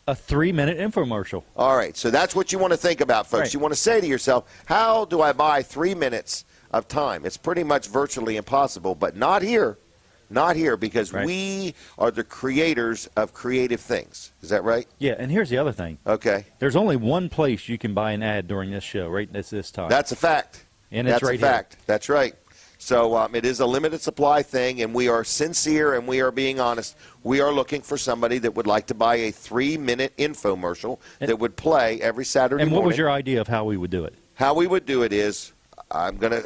A 3-minute infomercial. All right. So that's what you want to think about, folks. Right. You want to say to yourself, how do I buy 3 minutes of time? It's pretty much virtually impossible, but not here. Not here, because we are the creators of creative things. Is that right? Yeah, and here's the other thing. Okay. There's only one place you can buy an ad during this show, right? That's this time. That's a fact. And it's That's right a fact. That's right. So it is a limited supply thing, and we are sincere and we are being honest. We are looking for somebody that would like to buy a 3-minute infomercial that would play every Saturday morning. And what was your idea of how we would do it? How we would do it is, I'm going to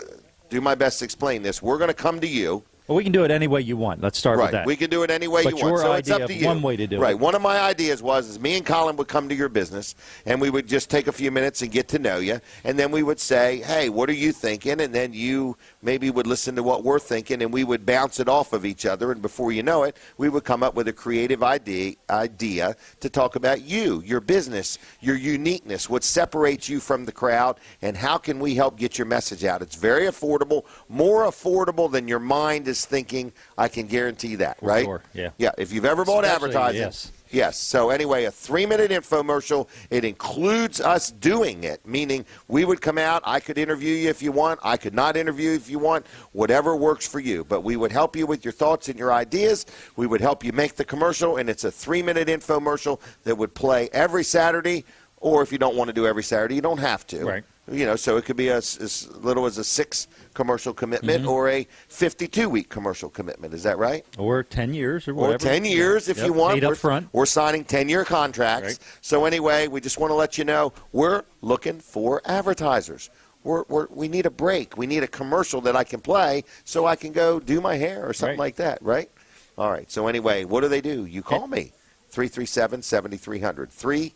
do my best to explain this. We're going to come to you. Well, we can do it any way you want. Let's start with that. We can do it any way you want. But your So it's idea up to of you. one way to do it. Right. One of my ideas was me and Colin would come to your business, and we would just take a few minutes and get to know you, and then we would say, hey, what are you thinking? And then you maybe would listen to what we're thinking, and we would bounce it off of each other, and before you know it, we would come up with a creative idea to talk about you, your business, your uniqueness, what separates you from the crowd, and how can we help get your message out. It's very affordable, more affordable than your mind is thinking. I can guarantee that, right? Sure, yeah. Yeah, if you've ever bought Especially, advertising. yes. Yes. So anyway, a 3-minute infomercial. It includes us doing it, meaning we would come out. I could interview you if you want. I could not interview you if you want. Whatever works for you. But we would help you with your thoughts and your ideas. We would help you make the commercial, and it's a 3-minute infomercial that would play every Saturday. Or if you don't want to do every Saturday, you don't have to. Right. You know, so it could be as little as a 6 commercial commitment or a 52-week commercial commitment. Is that right? Or 10 years or whatever. Or 10 years if you want. Paid up front. We're signing 10-year contracts. Right. So anyway, we just want to let you know we're looking for advertisers. We need a break. We need a commercial that I can play so I can go do my hair or something like that, right? All right. So anyway, what do? You call me, 337-7300,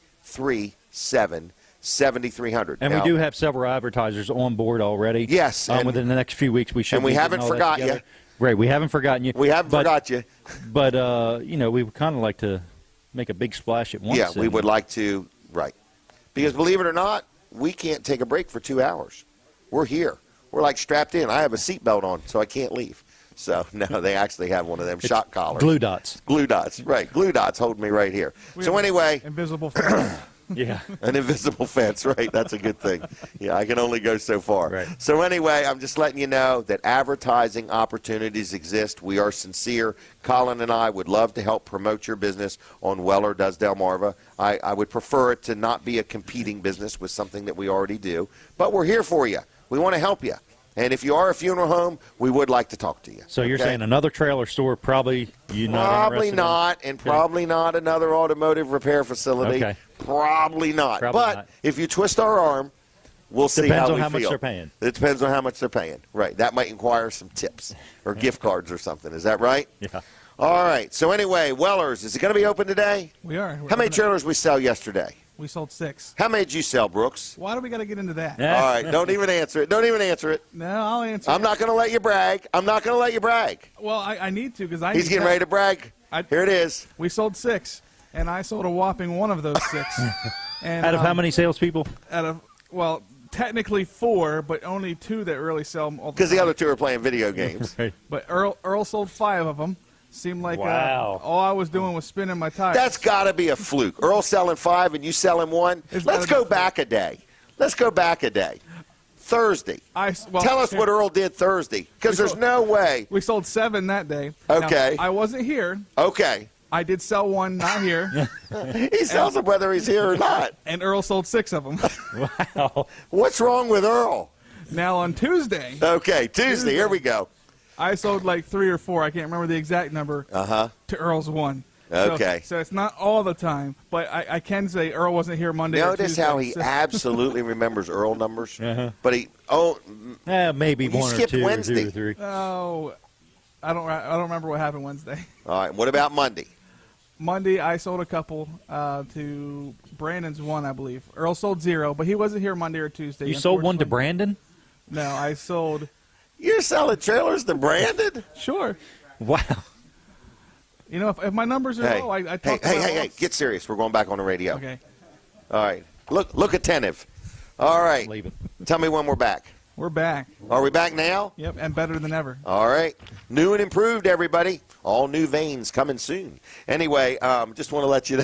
337-7300. And we do have several advertisers on board already. Yes. Within the next few weeks, we should. And we be haven't getting all forgot that you. together. Right, we haven't forgotten you. We haven't forgot you. But, you know, we would kind of like to make a big splash at once. Yeah, we would like to, right. Because believe it or not, we can't take a break for 2 hours. We're here. We're like strapped in. I have a seatbelt on, so I can't leave. So, no, they actually have one of them shock collars. Glue dots. Glue dots, right. Glue dots hold me right here. So anyway. Invisible fence. Yeah. An invisible fence, right. That's a good thing. Yeah, I can only go so far. Right. So anyway, I'm just letting you know that advertising opportunities exist. We are sincere. Colin and I would love to help promote your business on Weller Does Delmarva. I would prefer it to not be a competing business with something that we already do. But we're here for you. We want to help you. And if you are a funeral home, we would like to talk to you. So you're okay? saying another trailer store, probably you not Probably interested not, and probably not another automotive repair facility. Okay. Probably not. Probably but not. if you twist our arm, we'll see Depends how on we how feel. much they're paying. It depends on how much they're paying. Right. That might require some tips or gift cards or something. Is that right? Yeah. All right. So anyway, Weller's, is it going to be open today? We are. How many trailers we sell yesterday? We sold 6. How many did you sell, Brooks? Why do we got to get into that? Yeah. All right. Don't even answer it. Don't even answer it. No, I'll answer. I'm not going to let you brag. I'm not going to let you brag. Well, I need to because I. He's need getting ready to brag. Here it is. We sold 6, and I sold a whopping one of those 6. And, Out of how many salespeople? Out of, well, technically 4, but only 2 that really sell all the Because the time. other 2 are playing video games. Right. But Earl sold 5 of them. Seemed like Wow. all I was doing was spinning my tires. That's got to be a fluke. Earl selling 5 and you selling 1. It's Let's gotta go be back a day. Let's go back a day. Thursday. Tell us what Earl did Thursday, because there's no way. We sold 7 that day. Okay. Now, I wasn't here. Okay. I did sell 1 not here. He sells them whether he's here or not. And Earl sold 6 of them. Wow. What's wrong with Earl? Now on Tuesday, Okay, Tuesday. Here we go. I sold like 3 or 4. I can't remember the exact number. To Ear's 1. Okay. So it's not all the time, but I can say Earl wasn't here Monday. or Notice Tuesday, how he so- absolutely remembers Earl numbers, Uh-huh. but he Maybe You one or skipped 2 Wednesday. or 2 or 3. Oh, I don't remember what happened Wednesday. all right. What about Monday? Monday, I sold a couple to Brandon's 1, I believe. Earl sold 0, but he wasn't here Monday or Tuesday. You sold one to unfortunately. Brandon? No, I sold. You're selling trailers to Brandon? Sure. Wow. You know, if my numbers are Hey, low, I hey, talk hey, about hey, hey! Get serious. We're going back on the radio. Okay. All right. Look attentive. All right. Leave it. Tell me when we're back. We're back. Are we back now? Yep, and better than ever. All right. New and improved, everybody. All new veins coming soon. Anyway, just want to let you know.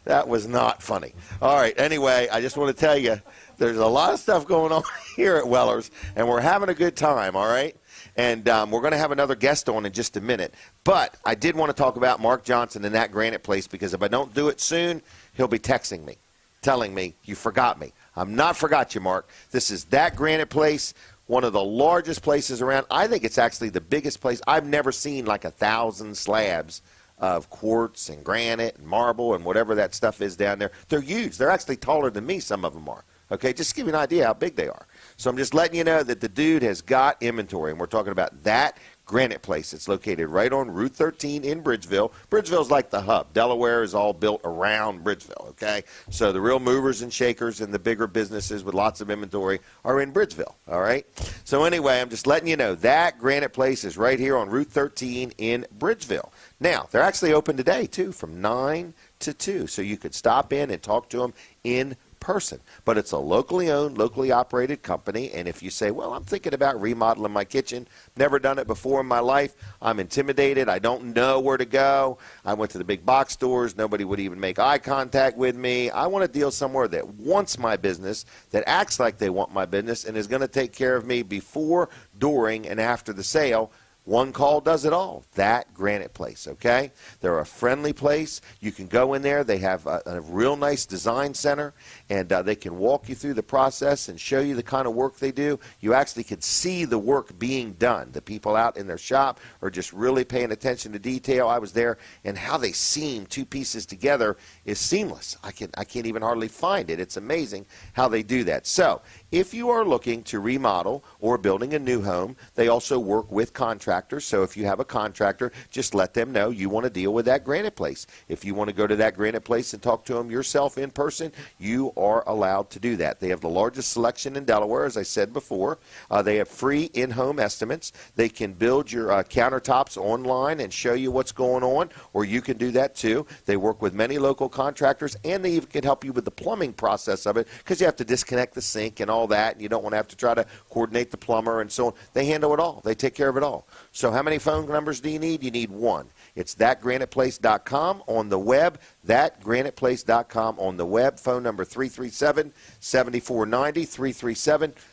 That was not funny. All right. Anyway, I just want to tell you there's a lot of stuff going on here at Weller's, and we're having a good time, all right? And we're going to have another guest on in just a minute. But I did want to talk about Mark Johnson and that granite place, because if I don't do it soon, he'll be texting me, telling me, you forgot me. I'm not forgot you, Mark. This is that granite place, one of the largest places around. I think it's actually the biggest place. I've never seen like 1,000 slabs of quartz and granite and marble and whatever that stuff is down there. They're huge. They're actually taller than me, some of them are. Okay, just to give you an idea how big they are. So I'm just letting you know that the dude has got inventory, and we're talking about that granite place. It's located right on Route 13 in Bridgeville. Bridgeville's like the hub. Delaware is all built around Bridgeville, okay? So the real movers and shakers and the bigger businesses with lots of inventory are in Bridgeville, all right? So anyway, I'm just letting you know that granite place is right here on Route 13 in Bridgeville. Now, they're actually open today, too, from 9 to 2, so you could stop in and talk to them in person. But it's a locally owned, locally operated company, and if you say, well, I'm thinking about remodeling my kitchen, never done it before in my life, I'm intimidated, I don't know where to go, I went to the big box stores, nobody would even make eye contact with me, I want to deal somewhere that wants my business, that acts like they want my business, and is going to take care of me before, during, and after the sale. One call does it all. That granite place, okay? They're a friendly place. You can go in there. They have a real nice design center, and they can walk you through the process and show you the kind of work they do. You actually can see the work being done. The people out in their shop are just really paying attention to detail. I was there, and how they seam 2 pieces together is seamless. I can't even hardly find it. It's amazing how they do that. So if you are looking to remodel or building a new home, they also work with contractors. So if you have a contractor, just let them know you want to deal with that granite place. If you want to go to that granite place and talk to them yourself in person, you are allowed to do that. They have the largest selection in Delaware, as I said before. They have free in-home estimates. They can build your countertops online and show you what's going on, or you can do that too. They work with many local contractors, and they even can help you with the plumbing process of it, because you have to disconnect the sink and all that, and you don't want to have to try to coordinate the plumber and so on. They handle it all. They take care of it all. So how many phone numbers do you need? You need one. It's thatgraniteplace.com on the web, thatgraniteplace.com on the web. Phone number 337-7490,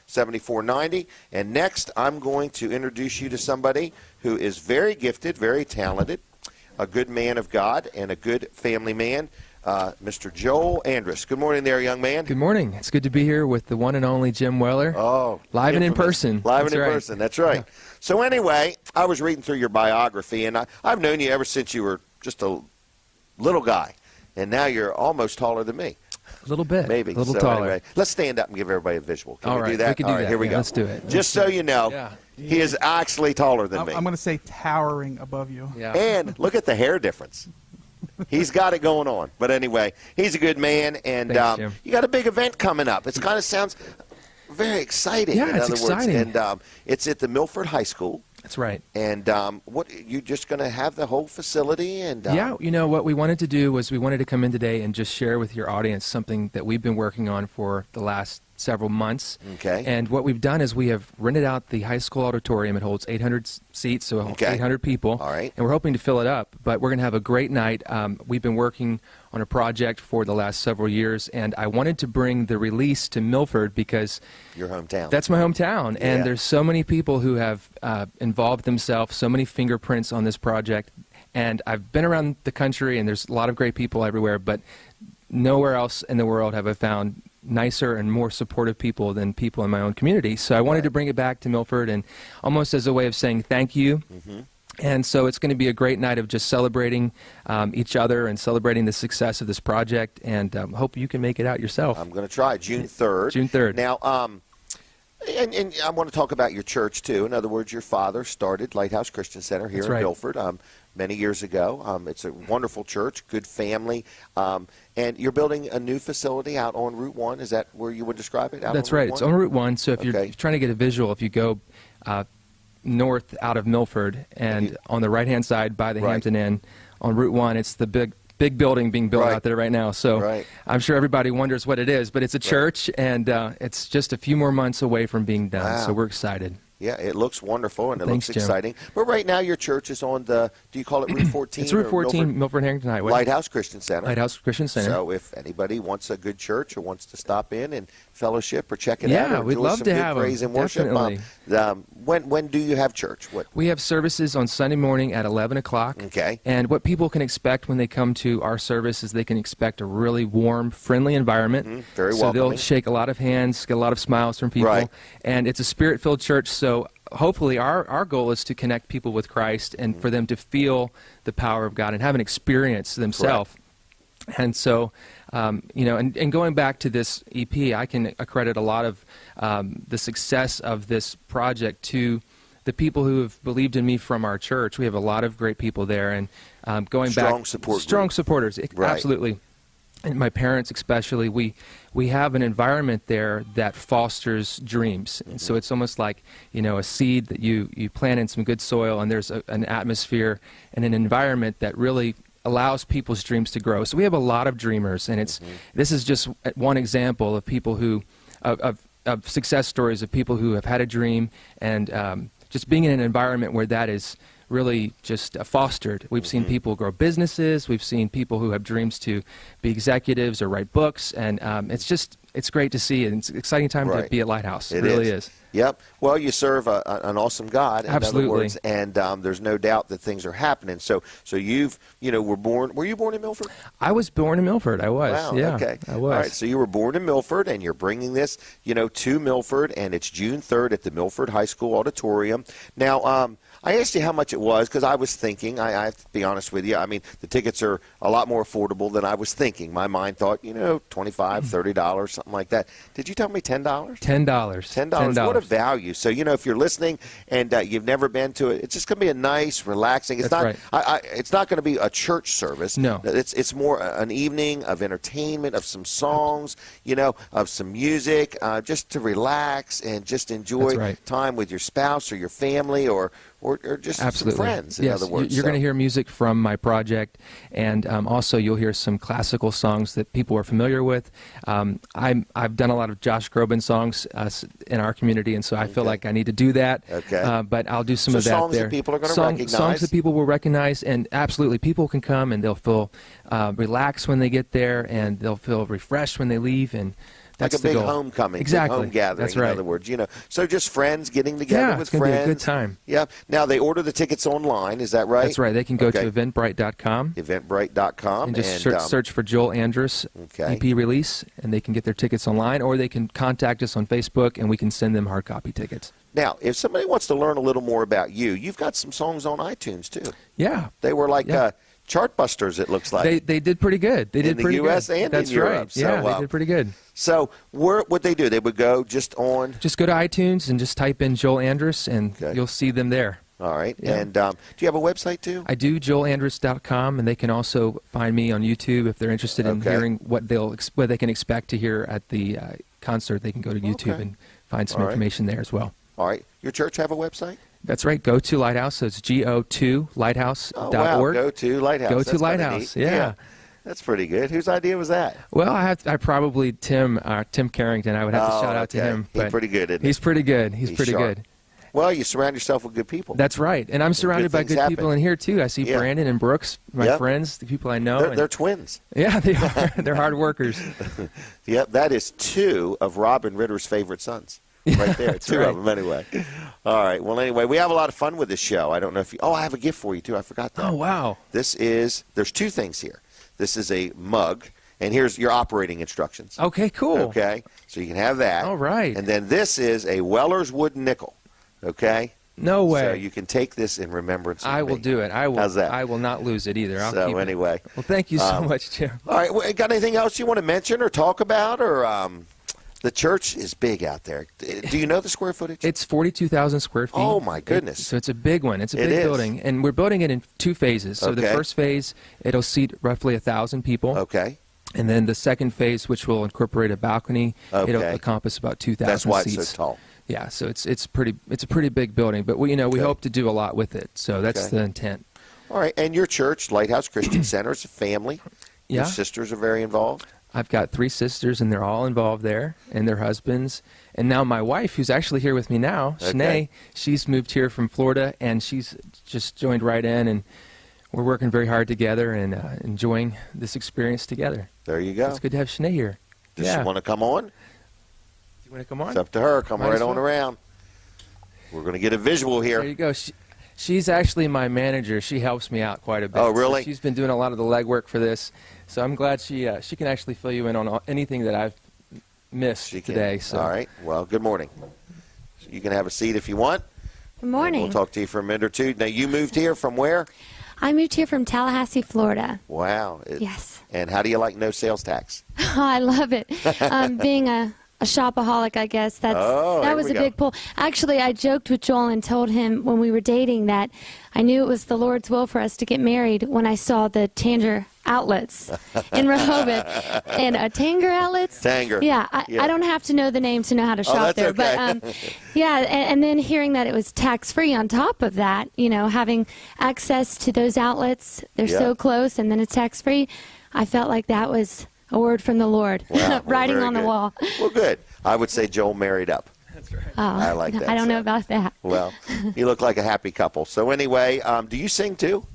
337-7490. And next, I'm going to introduce you to somebody who is very gifted, very talented, a good man of God, and a good family man. Mr. Joel Andrus. Good morning there, young man. Good morning. It's good to be here with the one and only Jim Weller. Oh, live and in infamous. person. Live That's and in right. person. That's right. Yeah. So anyway, I was reading through your biography, and I've known you ever since you were just a little guy, and now you're almost taller than me. A little bit. Maybe. A little So taller. Anyway, let's stand up and give everybody a visual. Can All we right, do that? we can do All right, that. here we Yeah, go. let's do it. Just so you know, Yeah. he is actually taller than me. I'm going to say towering above you. Yeah. And look at the hair difference. He's got it going on. But anyway, he's a good man, and Thanks, Jim. you got a big event coming up. It kind of sounds very exciting. Yeah, in it's other exciting. words. And it's at the Milford High School. That's right. And what you just going to have the whole facility? And Yeah, you know, what we wanted to do was we wanted to come in today and just share with your audience something that we've been working on for the last several months. Okay. And what we've done is we have rented out the high school auditorium. It holds 800 seats, so it holds Okay. 800 people. All right. And we're hoping to fill it up. But we're going to have a great night. We've been working on a project for the last several years, and I wanted to bring the release to Milford because your hometown. that's my hometown. Yeah. And there's so many people who have involved themselves, so many fingerprints on this project. And I've been around the country, and there's a lot of great people everywhere, but nowhere else in the world have I found nicer and more supportive people than people in my own community. So I wanted to bring it back to Milford, and almost as a way of saying thank you. Mm-hmm. And so it's going to be a great night of just celebrating each other and celebrating the success of this project, and hope you can make it out yourself. I'm going to try June 3rd. June 3rd. Now, and I want to talk about your church, too. In other words, your father started Lighthouse Christian Center here That's in right. Milford many years ago. It's a wonderful church, good family. And you're building a new facility out on Route 1. Is that where you would describe it? Out That's on Route right. It's 1? on Route 1. So if Okay. you're trying to get a visual, if you go north out of Milford and on the right-hand side by the Right. Hampton Inn on Route 1, it's the big building being built Right. out there right now. So Right. I'm sure everybody wonders what it is, but it's a church, and it's just a few more months away from being done. Wow. So we're excited. Yeah, it looks wonderful and it Thanks, looks Jim. exciting. But right now your church is on the, do you call it Route 14? It's Route or 14, Milford Harrington Highway. Lighthouse Christian Center. Lighthouse Christian Center. So if anybody wants a good church or wants to stop in and fellowship or check it Yeah, out or we'd enjoy love some to good have 'em. praise and worship, Definitely. when do you have church? What? We have services on Sunday morning at 11 o'clock. Okay. And what people can expect when they come to our service is they can expect a really warm, friendly environment. Very So they'll welcoming. shake a lot of hands, get a lot of smiles from people. Right. And it's a spirit-filled church, so hopefully our goal is to connect people with Christ and for them to feel the power of God and have an experience themselves. And so, and going back to this EP, I can accredit a lot of the success of this project to the people who have believed in me from our church. We have a lot of great people there, and going Strong back, support strong group. supporters, Right. absolutely. And my parents especially, we have an environment there that fosters dreams. And so it's almost like, a seed that you plant in some good soil, and there's an atmosphere and an environment that really allows people's dreams to grow. So we have a lot of dreamers, and this is just one example of people who, of success stories of people who have had a dream, and just being in an environment where that is really just fostered. We've seen people grow businesses. We've seen people who have dreams to be executives or write books, and it's great to see, and it's an exciting time Right. to be at Lighthouse. It It really is. Yep. Well, you serve an awesome God, in Absolutely. other words, and there's no doubt that things are happening. So you've, were you born in Milford? I was born in Milford. I was. Wow, Yeah, okay. I was. All right, so you were born in Milford, and you're bringing this, to Milford, and it's June 3rd at the Milford High School Auditorium. Now, I asked you how much it was because I was thinking, I have to be honest with you, I mean, the tickets are a lot more affordable than I was thinking. My mind thought, $25, $30, something like that. Did you tell me $10? $10. $10. What a value. So, if you're listening and you've never been to it, it's just going to be a nice, relaxing. It's That's not it's not going to be a church service. No. It's more an evening of entertainment, of some songs, of some music, just to relax and just enjoy That's right. time with your spouse or your family or just Absolutely. some friends, in yes, other words. You're going to hear music from my project, and also you'll hear some classical songs that people are familiar with. I've done a lot of Josh Groban songs in our community, and so I feel like I need to do that. Okay. But I'll do some So of that songs that there. people are gonna recognize. Songs that people will recognize, and absolutely, people can come and they'll feel relaxed when they get there, and they'll feel refreshed when they leave, and That's like a the big goal. homecoming, Exactly. big home gathering. That's right. In other words, so just friends getting together Yeah, with it's gonna friends. be a good time. Yeah. Now they order the tickets online. Is that right? That's right. They can go Okay. to eventbrite.com Eventbrite.com and just search for Joel Andrus Okay. EP release, and they can get their tickets online, or they can contact us on Facebook, and we can send them hard copy tickets. Now, if somebody wants to learn a little more about you, you've got some songs on iTunes too. Yeah. They were like Yeah. chart busters. It looks like They did pretty good. They In did the pretty US good. and in That's Europe, right. so, Yeah, they did pretty good. So, what they do? They would go just on. Just go to iTunes and just type in Joel Andrus, and Okay. you'll see them there. All right. Yeah. And do you have a website too? I do, joelandrus.com, and they can also find me on YouTube if they're interested in Okay. hearing what they can expect to hear at the concert. They can go to YouTube Okay. and find some All right. information there as well. All right. Your church have a website? That's right. Go to Lighthouse. So it's go2lighthouse.org. Oh, wow. Go to Lighthouse. Go That's to kinda Lighthouse. neat. Yeah. That's pretty good. Whose idea was that? Well, I probably Tim Carrington. I would have to shout out to okay. him. He's but pretty good, isn't he? He's pretty good. He's pretty sharp. good. Well, you surround yourself with good people. That's right. And I'm surrounded by things good people happen. in here too. I see Yeah. Brandon and Brooks, my Yep. friends, the people I know. and- They're twins. yeah, they are. They're hard workers. Yep, that is two of Robin Ritter's favorite sons. Right there, two right. of them anyway. All right, well, anyway, we have a lot of fun with this show. I don't know if you... Oh, I have a gift for you, too. I forgot that. Oh, wow. There's two things here. This is a mug, and here's your operating instructions. Okay, cool. Okay, so you can have that. All right. And then this is a Weller's wooden nickel, okay? No way. So you can take this in remembrance of I will me. do it. I will. How's that? I will not lose it either. I'll So keep anyway. It. Well, thank you so much, Jim. All right, well, got anything else you want to mention or talk about? Or the church is big out there. Do you know the square footage? It's 42,000 square feet. Oh, my goodness. So it's a big one. It's a It big is. building. And we're building it in 2 phases. So the Okay. first phase, it'll seat roughly 1,000 people. Okay. And then the second phase, which will incorporate a balcony, it'll Okay. encompass about 2,000 That's why seats. it's so tall. Yeah, so it's a pretty big building, but we Okay. hope to do a lot with it. So that's Okay. the intent. All right, and your church, Lighthouse Christian Center, is a family. Yeah. Your sisters are very involved. I've got 3 sisters, and they're all involved there, and their husbands. And now my wife, who's actually here with me now, Okay. Shanae, she's moved here from Florida, and she's just joined right in, and we're working very hard together and enjoying this experience together. There you go. It's good to have Shanae here. Does yeah. she want to come on? Do you want to come on? It's up to her. Come Might right as on well. around. We're going to get a visual There here. you go. She's actually my manager. She helps me out quite a bit. Oh, really? So she's been doing a lot of the legwork for this. So I'm glad she can actually fill you in on anything that I've missed She can. today. So. All right. Well, good morning. You can have a seat if you want. Good morning. And we'll talk to you for a minute or two. Now, you moved here from where? I moved here from Tallahassee, Florida. Wow. Yes. And how do you like no sales tax? I love it. Being a shopaholic, I guess that here was we a go. big pull. Actually, I joked with Joel and told him when we were dating that I knew it was the Lord's will for us to get married when I saw the Tanger outlets in Rehoboth. And Tanger outlets? Tanger. Yeah, Yeah. I don't have to know the name to know how to shop that's there. okay. But yeah, and then hearing that it was tax-free on top of that, having access to those outlets, they're Yeah. so close, and then it's tax-free, I felt like that was a word from the Lord, Wow. Well, writing very on the good. wall. Well, good. I would say Joel married up. Oh, I like that. I don't know so. about that. Well, you look like a happy couple. So anyway, do you sing too?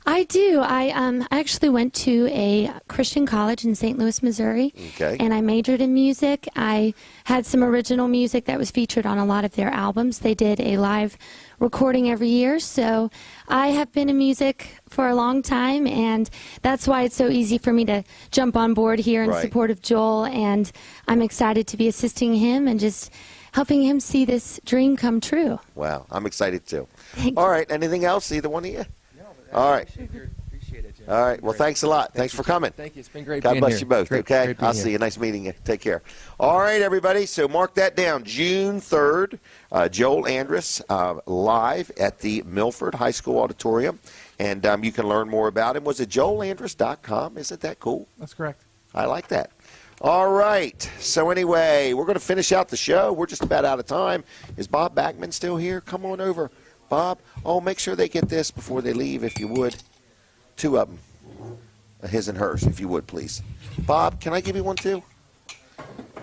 I do. I actually went to a Christian college in St. Louis, Missouri, Okay. and I majored in music. I had some original music that was featured on a lot of their albums. They did a live recording every year, so I have been in music for a long time, and that's why it's so easy for me to jump on board here in Right. support of Joel, and I'm excited to be assisting him and just helping him see this dream come true. Wow, I'm excited too. Thank All you. right, anything else, either one of you? All right. Appreciate it, Jim. All right, well, thanks a lot. Thanks for coming. Thank you. It's been great God being bless here. you both, Great- okay? great being I'll here. see you. Nice meeting you. Take care. All right, everybody, so mark that down. June 3rd, Joel Andrus live at the Milford High School Auditorium, and you can learn more about him. Was it joelandrus.com? Isn't that cool? That's correct. I like that. All right, so anyway, we're going to finish out the show. We're just about out of time. Is Bob Backman still here? Come on over. Bob, make sure they get this before they leave, if you would. 2 of them. His and hers, if you would, please. Bob, can I give you one, too?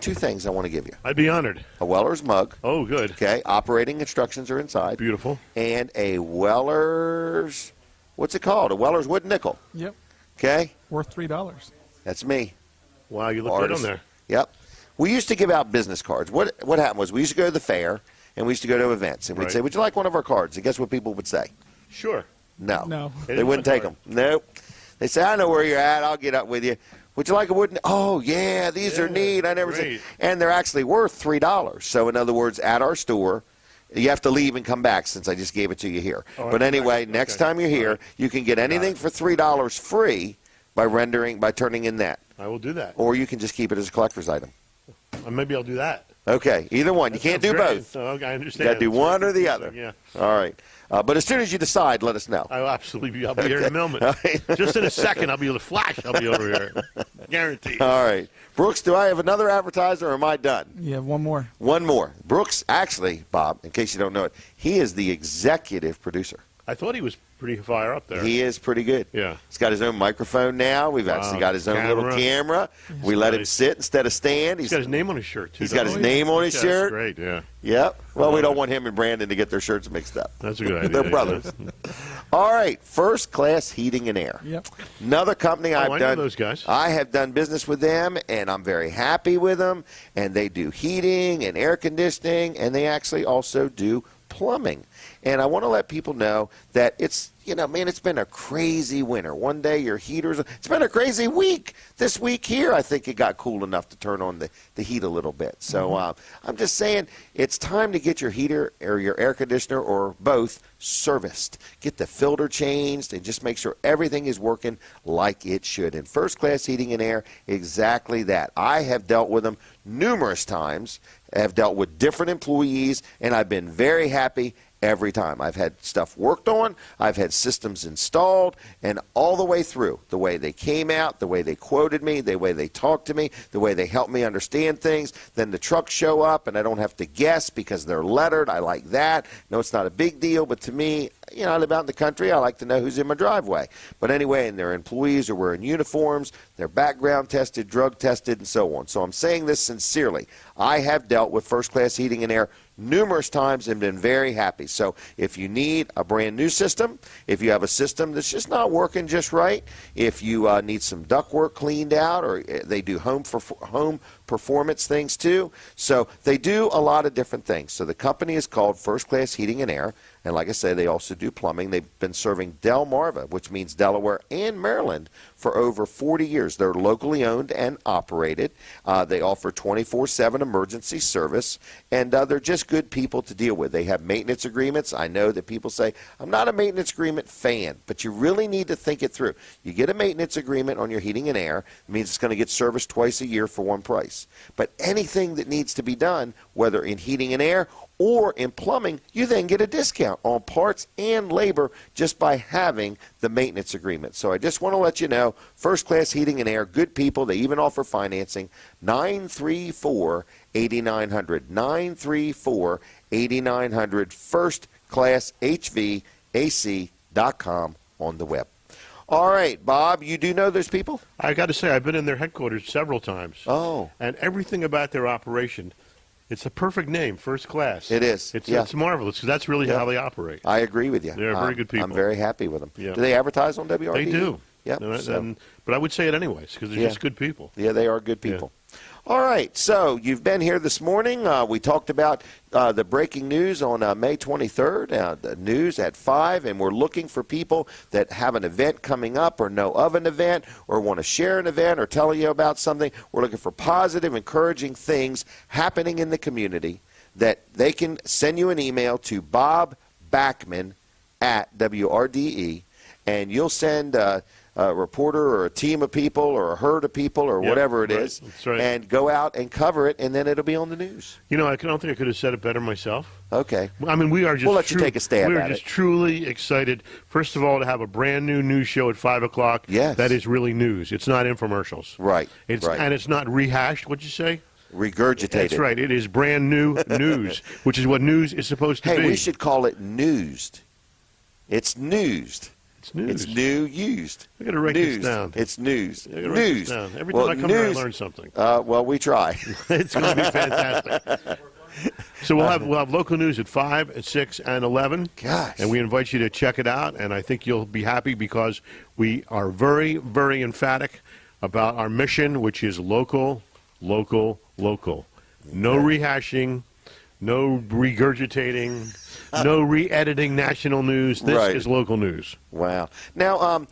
2 things I want to give you. I'd be honored. A Weller's mug. Oh, good. Okay, operating instructions are inside. Beautiful. And a Weller's, what's it called? A Weller's wooden nickel. Yep. Okay, Worth $3. that's me. Wow, you look good on Artist. there. Yep. we used to give out business cards. What happened was we used to go to the fair and we used to go to events and we'd say, "Would you like one of our cards?" And guess what people would say? Sure. No. They wouldn't take them. Nope. They say, "I know where you're at. I'll get up with you. Would you like a wooden?" "Oh yeah, these are neat. I never great. seen." And they're actually worth $3. So in other words, at our store, you have to leave and come back since I just gave it to you here. But anyway, next time you're here, you can get anything for $3 free by turning in that. I will do that. Or you can just keep it as a collector's item. Maybe I'll do that. Okay, either one. You can't do both. I understand. You got to do one or the other. Yeah. All right. But as soon as you decide, let us know. I'll absolutely. I'll be here in a moment. Just in a second, I'll be able to flash. I'll be over here. Guaranteed. All right. Brooks, do I have another advertiser or am I done? You have one more. One more. Brooks, actually, Bob, in case you don't know it, he is the executive producer. I thought he was pretty far up there. He is pretty good. Yeah. He's got his own microphone now. We've actually got his own little camera. We let him sit instead of stand. He's got his name on his shirt, too. He's got his name on his shirt. That's great, yeah. Yep. Well, we don't want him and Brandon to get their shirts mixed up. That's a good idea. They're brothers. All right. First Class Heating and Air. Yep. Another company I know those guys. I have done business with them, and I'm very happy with them. And they do heating and air conditioning, and they actually also do plumbing. And I want to let people know that it's been a crazy winter. One day your heaters, it's been a crazy week. This week here, I think it got cool enough to turn on the heat a little bit. So I'm just saying it's time to get your heater or your air conditioner or both serviced. Get the filter changed and just make sure everything is working like it should. And First Class Heating and Air, exactly that. I have dealt with them numerous times. I have dealt with different employees, and I've been very happy every time. I've had stuff worked on, I've had systems installed, and all the way through, the way they came out, the way they quoted me, the way they talked to me, the way they helped me understand things. Then the trucks show up, and I don't have to guess because they're lettered. I like that. No, it's not a big deal, but to me, I live out in the country. I like to know who's in my driveway. But anyway, and their employees are wearing uniforms, they're background tested, drug tested, and so on. So I'm saying this sincerely. I have dealt with First Class Heating and Air numerous times and been very happy. So if you need a brand new system, if you have a system that's just not working just right, if you need some ductwork cleaned out, or they do home performance things too. So they do a lot of different things. So the company is called First Class Heating and Air. And like I say, they also do plumbing. They've been serving Delmarva, which means Delaware and Maryland, for over 40 years. They're locally owned and operated. They offer 24/7 emergency service, and they're just good people to deal with. They have maintenance agreements. I know that people say, I'm not a maintenance agreement fan, but you really need to think it through. You get a maintenance agreement on your heating and air. It means it's going to get serviced twice a year for one price. But anything that needs to be done, whether in heating and air or in plumbing, you then get a discount on parts and labor just by having the maintenance agreement. So I just want to let you know, First Class Heating and Air, good people. They even offer financing. 934-8900. 934-8900. FirstClassHVAC.com on the web. All right, Bob, you do know those people? I got to say, I've been in their headquarters several times. Oh. And everything about their operation, it's a perfect name, First Class. It is. It's marvelous, because that's really how they operate. I agree with you. They're very good people. I'm very happy with them. Yeah. Do they advertise on WRD? They do. Yeah. But I would say it anyways, because they're just good people. Yeah, they are good people. All right, so you've been here this morning. We talked about the breaking news on May 23rd, the news at 5, and we're looking for people that have an event coming up or know of an event or want to share an event or tell you about something. We're looking for positive, encouraging things happening in the community that they can send you an email to Bob Backman at WRDE, and you'll send a reporter or a team of people or a herd of people or whatever it is, and go out and cover it, and then it'll be on the news. You know, I don't think I could have said it better myself. Okay. I mean, we are just. We'll let you take a stab at it. We are just truly excited. First of all, to have a brand new news show at 5 o'clock. Yes. That is really news. It's not infomercials. Right. And it's not rehashed. What'd you say? Regurgitated. That's right. It is brand new news, which is what news is supposed to be. Hey, we should call it newsed. It's newsed. It's news. It's new used. I got to write this down. It's news. I gotta write this down. Every time I come here, I learn something. Well, we try. It's going to be fantastic. So we'll have local news at 5, at 6, and 11. Gosh. And we invite you to check it out. And I think you'll be happy because we are very, very emphatic about our mission, which is local, Local, local. No rehashing, no regurgitating, no re-editing national news. This is local news. Wow. Now,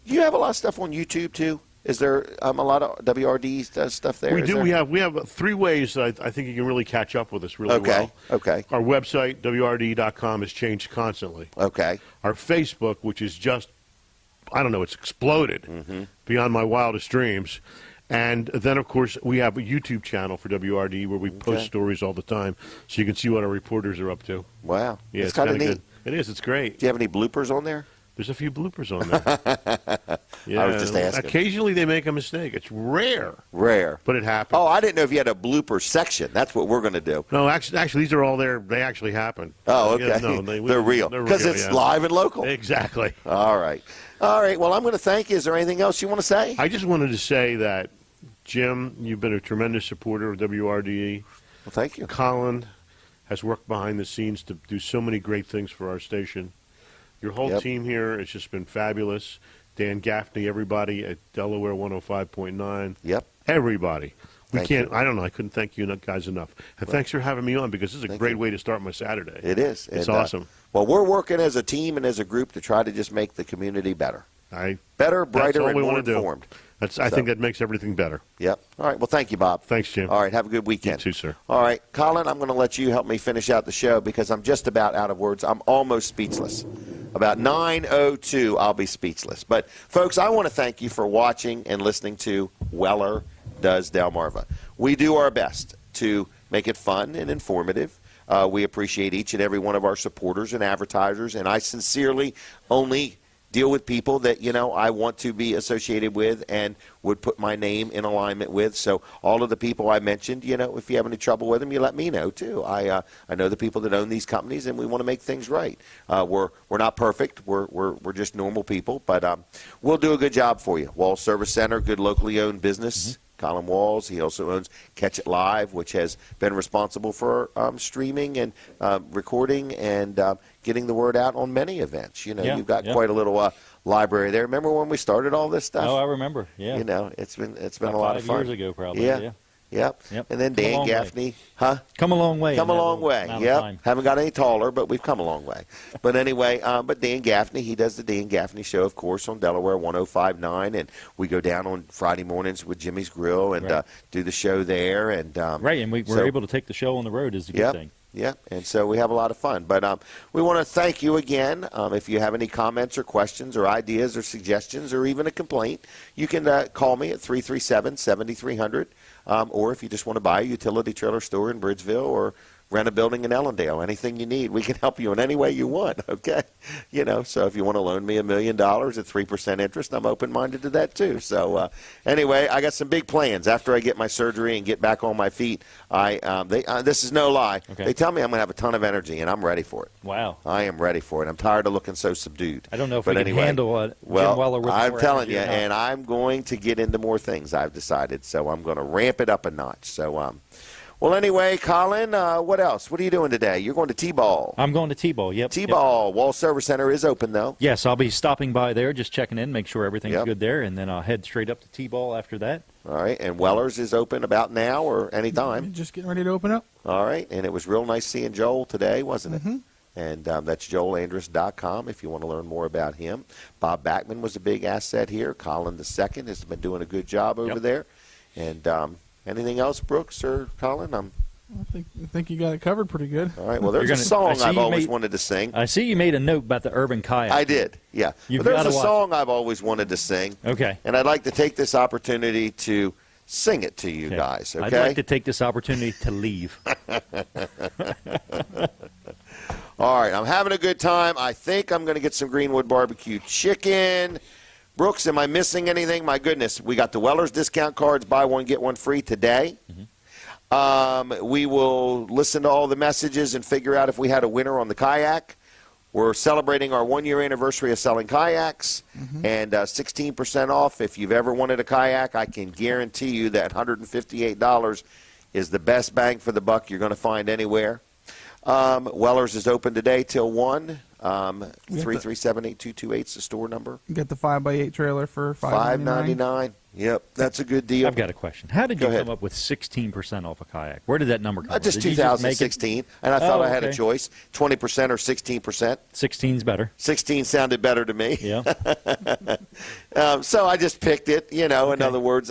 you have a lot of stuff on YouTube, too? Is there a lot of WRD stuff there? We do. We have 3 ways that I think you can really catch up with us really well. Okay. Our website, WRD.com, has changed constantly. Okay. Our Facebook, which is just, I don't know, it's exploded beyond my wildest dreams. And then, of course, we have a YouTube channel for WRD where we post stories all the time, so you can see what our reporters are up to. Wow. Yeah, it's kind of neat. Good. It is. It's great. Do you have any bloopers on there? There's a few bloopers on there. Yeah, I was just asking. Occasionally they make a mistake. It's rare. Rare. But it happens. Oh, I didn't know if you had a blooper section. That's what we're going to do. No, actually, these are all there. They actually happen. Oh, okay. Yeah, no, they're real. Because it's live and local. Exactly. All right. All right. Well, I'm going to thank you. Is there anything else you want to say? I just wanted to say that, Jim, you've been a tremendous supporter of WRDE. Well, thank you. Colin has worked behind the scenes to do so many great things for our station. Your whole team here has just been fabulous. Dan Gaffney, everybody at Delaware 105.9. Yep. Everybody. I don't know. I couldn't thank you guys enough. And thanks for having me on, because this is a great way to start my Saturday. It is. It's awesome. Well, we're working as a team and as a group to try to just make the community better. Better, brighter, and more informed. I think that makes everything better. Yep. All right. Well, thank you, Bob. Thanks, Jim. All right. Have a good weekend. You too, sir. All right. Colin, I'm going to let you help me finish out the show because I'm just about out of words. I'm almost speechless. About 9:02, I'll be speechless. But, folks, I want to thank you for watching and listening to Weller Does Delmarva. We do our best to make it fun and informative. We appreciate each and every one of our supporters and advertisers, and I sincerely only deal with people that, I want to be associated with and would put my name in alignment with. So all of the people I mentioned, if you have any trouble with them, you let me know, too. I know the people that own these companies, and we want to make things right. We're not perfect. We're just normal people, but we'll do a good job for you. Wall Service Center, good locally owned business. Colin Walls. He also owns Catch It Live, which has been responsible for streaming and recording and getting the word out on many events. You've got quite a little library there. Remember when we started all this stuff? Oh, I remember. Yeah. It's been a lot of fun. 5 years ago, probably. Yeah. Yep. And then Dan Gaffney. Huh? Come a long way. Come a long way. Yep. Haven't got any taller, but we've come a long way. But anyway, but Dan Gaffney, he does the Dan Gaffney Show, of course, on Delaware 105.9, and we go down on Friday mornings with Jimmy's Grill and do the show there. And and we're able to take the show on the road is a good thing. Yeah, and so we have a lot of fun. But we want to thank you again. If you have any comments or questions or ideas or suggestions or even a complaint, you can call me at 337-7300. Or if you just want to buy a utility trailer store in Bridgeville or rent a building in Ellendale, anything you need, we can help you in any way you want, okay? So if you want to loan me $1 million at 3% interest, I'm open-minded to that too. So anyway, I got some big plans. After I get my surgery and get back on my feet, this is no lie. Okay. They tell me I'm going to have a ton of energy, and I'm ready for it. Wow. I am ready for it. I'm tired of looking so subdued. I don't know if we can handle it. Well, I'm telling you, and I'm going to get into more things, I've decided. So I'm going to ramp it up a notch. So, well, anyway, Colin, what else? What are you doing today? You're going to T-Ball. I'm going to T-Ball, yep. T-Ball. Wall Service Center is open, though. Yes, I'll be stopping by there, just checking in, make sure everything's good there, and then I'll head straight up to T-Ball after that. All right, and Weller's is open about now or any time? Just getting ready to open up. All right, and it was real nice seeing Joel today, wasn't it? And that's joelandrus.com if you want to learn more about him. Bob Backman was a big asset here. Colin II has been doing a good job over there. And anything else, Brooks or Colin? I think you got it covered pretty good. All right. Well, there's a song I've always wanted to sing. I see you made a note about the urban kayak. I did, yeah. But there's a song I've always wanted to sing. Okay. And I'd like to take this opportunity to sing it to you guys, okay? I'd like to take this opportunity to leave. All right. I'm having a good time. I think I'm going to get some Greenwood barbecue chicken. Brooks, am I missing anything? My goodness, we got the Weller's discount cards, buy one, get one free today. We will listen to all the messages and figure out if we had a winner on the kayak. We're celebrating our 1-year anniversary of selling kayaks, and 16% off. If you've ever wanted a kayak, I can guarantee you that $158 is the best bang for the buck you're going to find anywhere. Weller's is open today till 1. 337-8228 is the store number. You get the 5x8 trailer for $5.99. Yep, that's a good deal. I've got a question. How did you ahead. come up with 16% off a kayak? Where did that number come from? Just Did you 2016, and I thought I had a okay. choice, 20% or 16%. 16's better. 16 sounded better to me. Yeah. So I just picked it, in other words.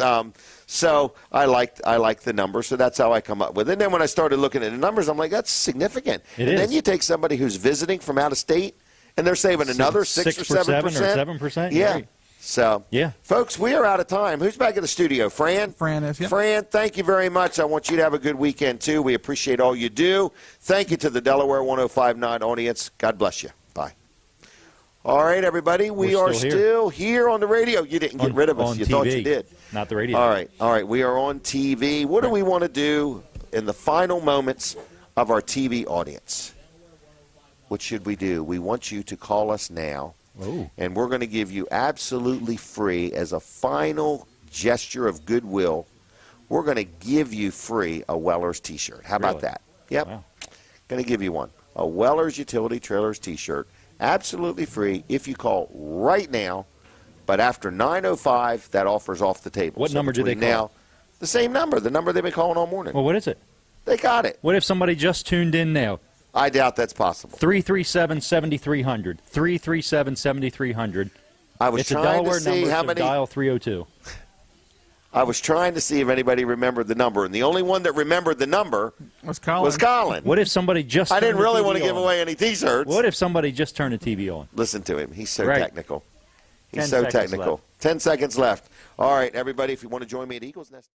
So I liked the number, so that's how I come up with it. And then when I started looking at the numbers, I'm like, that's significant. It and is. then you take somebody who's visiting from out of state, and they're saving another 6 or 7%. 7%? Yeah. Right. So, Yeah. folks, we are out of time. Who's back in the studio? Fran? Fran is, yeah. Fran, thank you very much. I want you to have a good weekend, too. We appreciate all you do. Thank you to the Delaware 105.9 audience. God bless you. Bye. All right, everybody, we We're are still here on the radio. You didn't get rid of us. You TV. thought you did. Not the radio. All right. We are on TV. What do we want to do in the final moments of our TV audience? What should we do? We want you to call us now. Oh. And we're going to give you absolutely free, as a final gesture of goodwill, we're going to give you free a Weller's T-shirt. How about Really? that? Yep. Wow. Going to give you one. A Weller's Utility Trailers T-shirt. Absolutely free if you call right now. But after 9:05, that offer's off the table. What number do they between call? now, the same number, the number they've been calling all morning. Well, what is it? They got it. What if somebody just tuned in now? I doubt that's possible. 337-7300. 337-7300. I was It's a trying Delaware to see number, how so many. dial 302. I was trying to see if anybody remembered the number, and the only one that remembered the number Was Colin. was Colin. What if somebody just I didn't turned the really TV want to give on? away any T-shirts. What if somebody just turned the TV on? Listen to him. He's so Right. technical. He's 10 so seconds technical. left. 10 seconds left. All right, everybody, if you want to join me at Eagles Nest.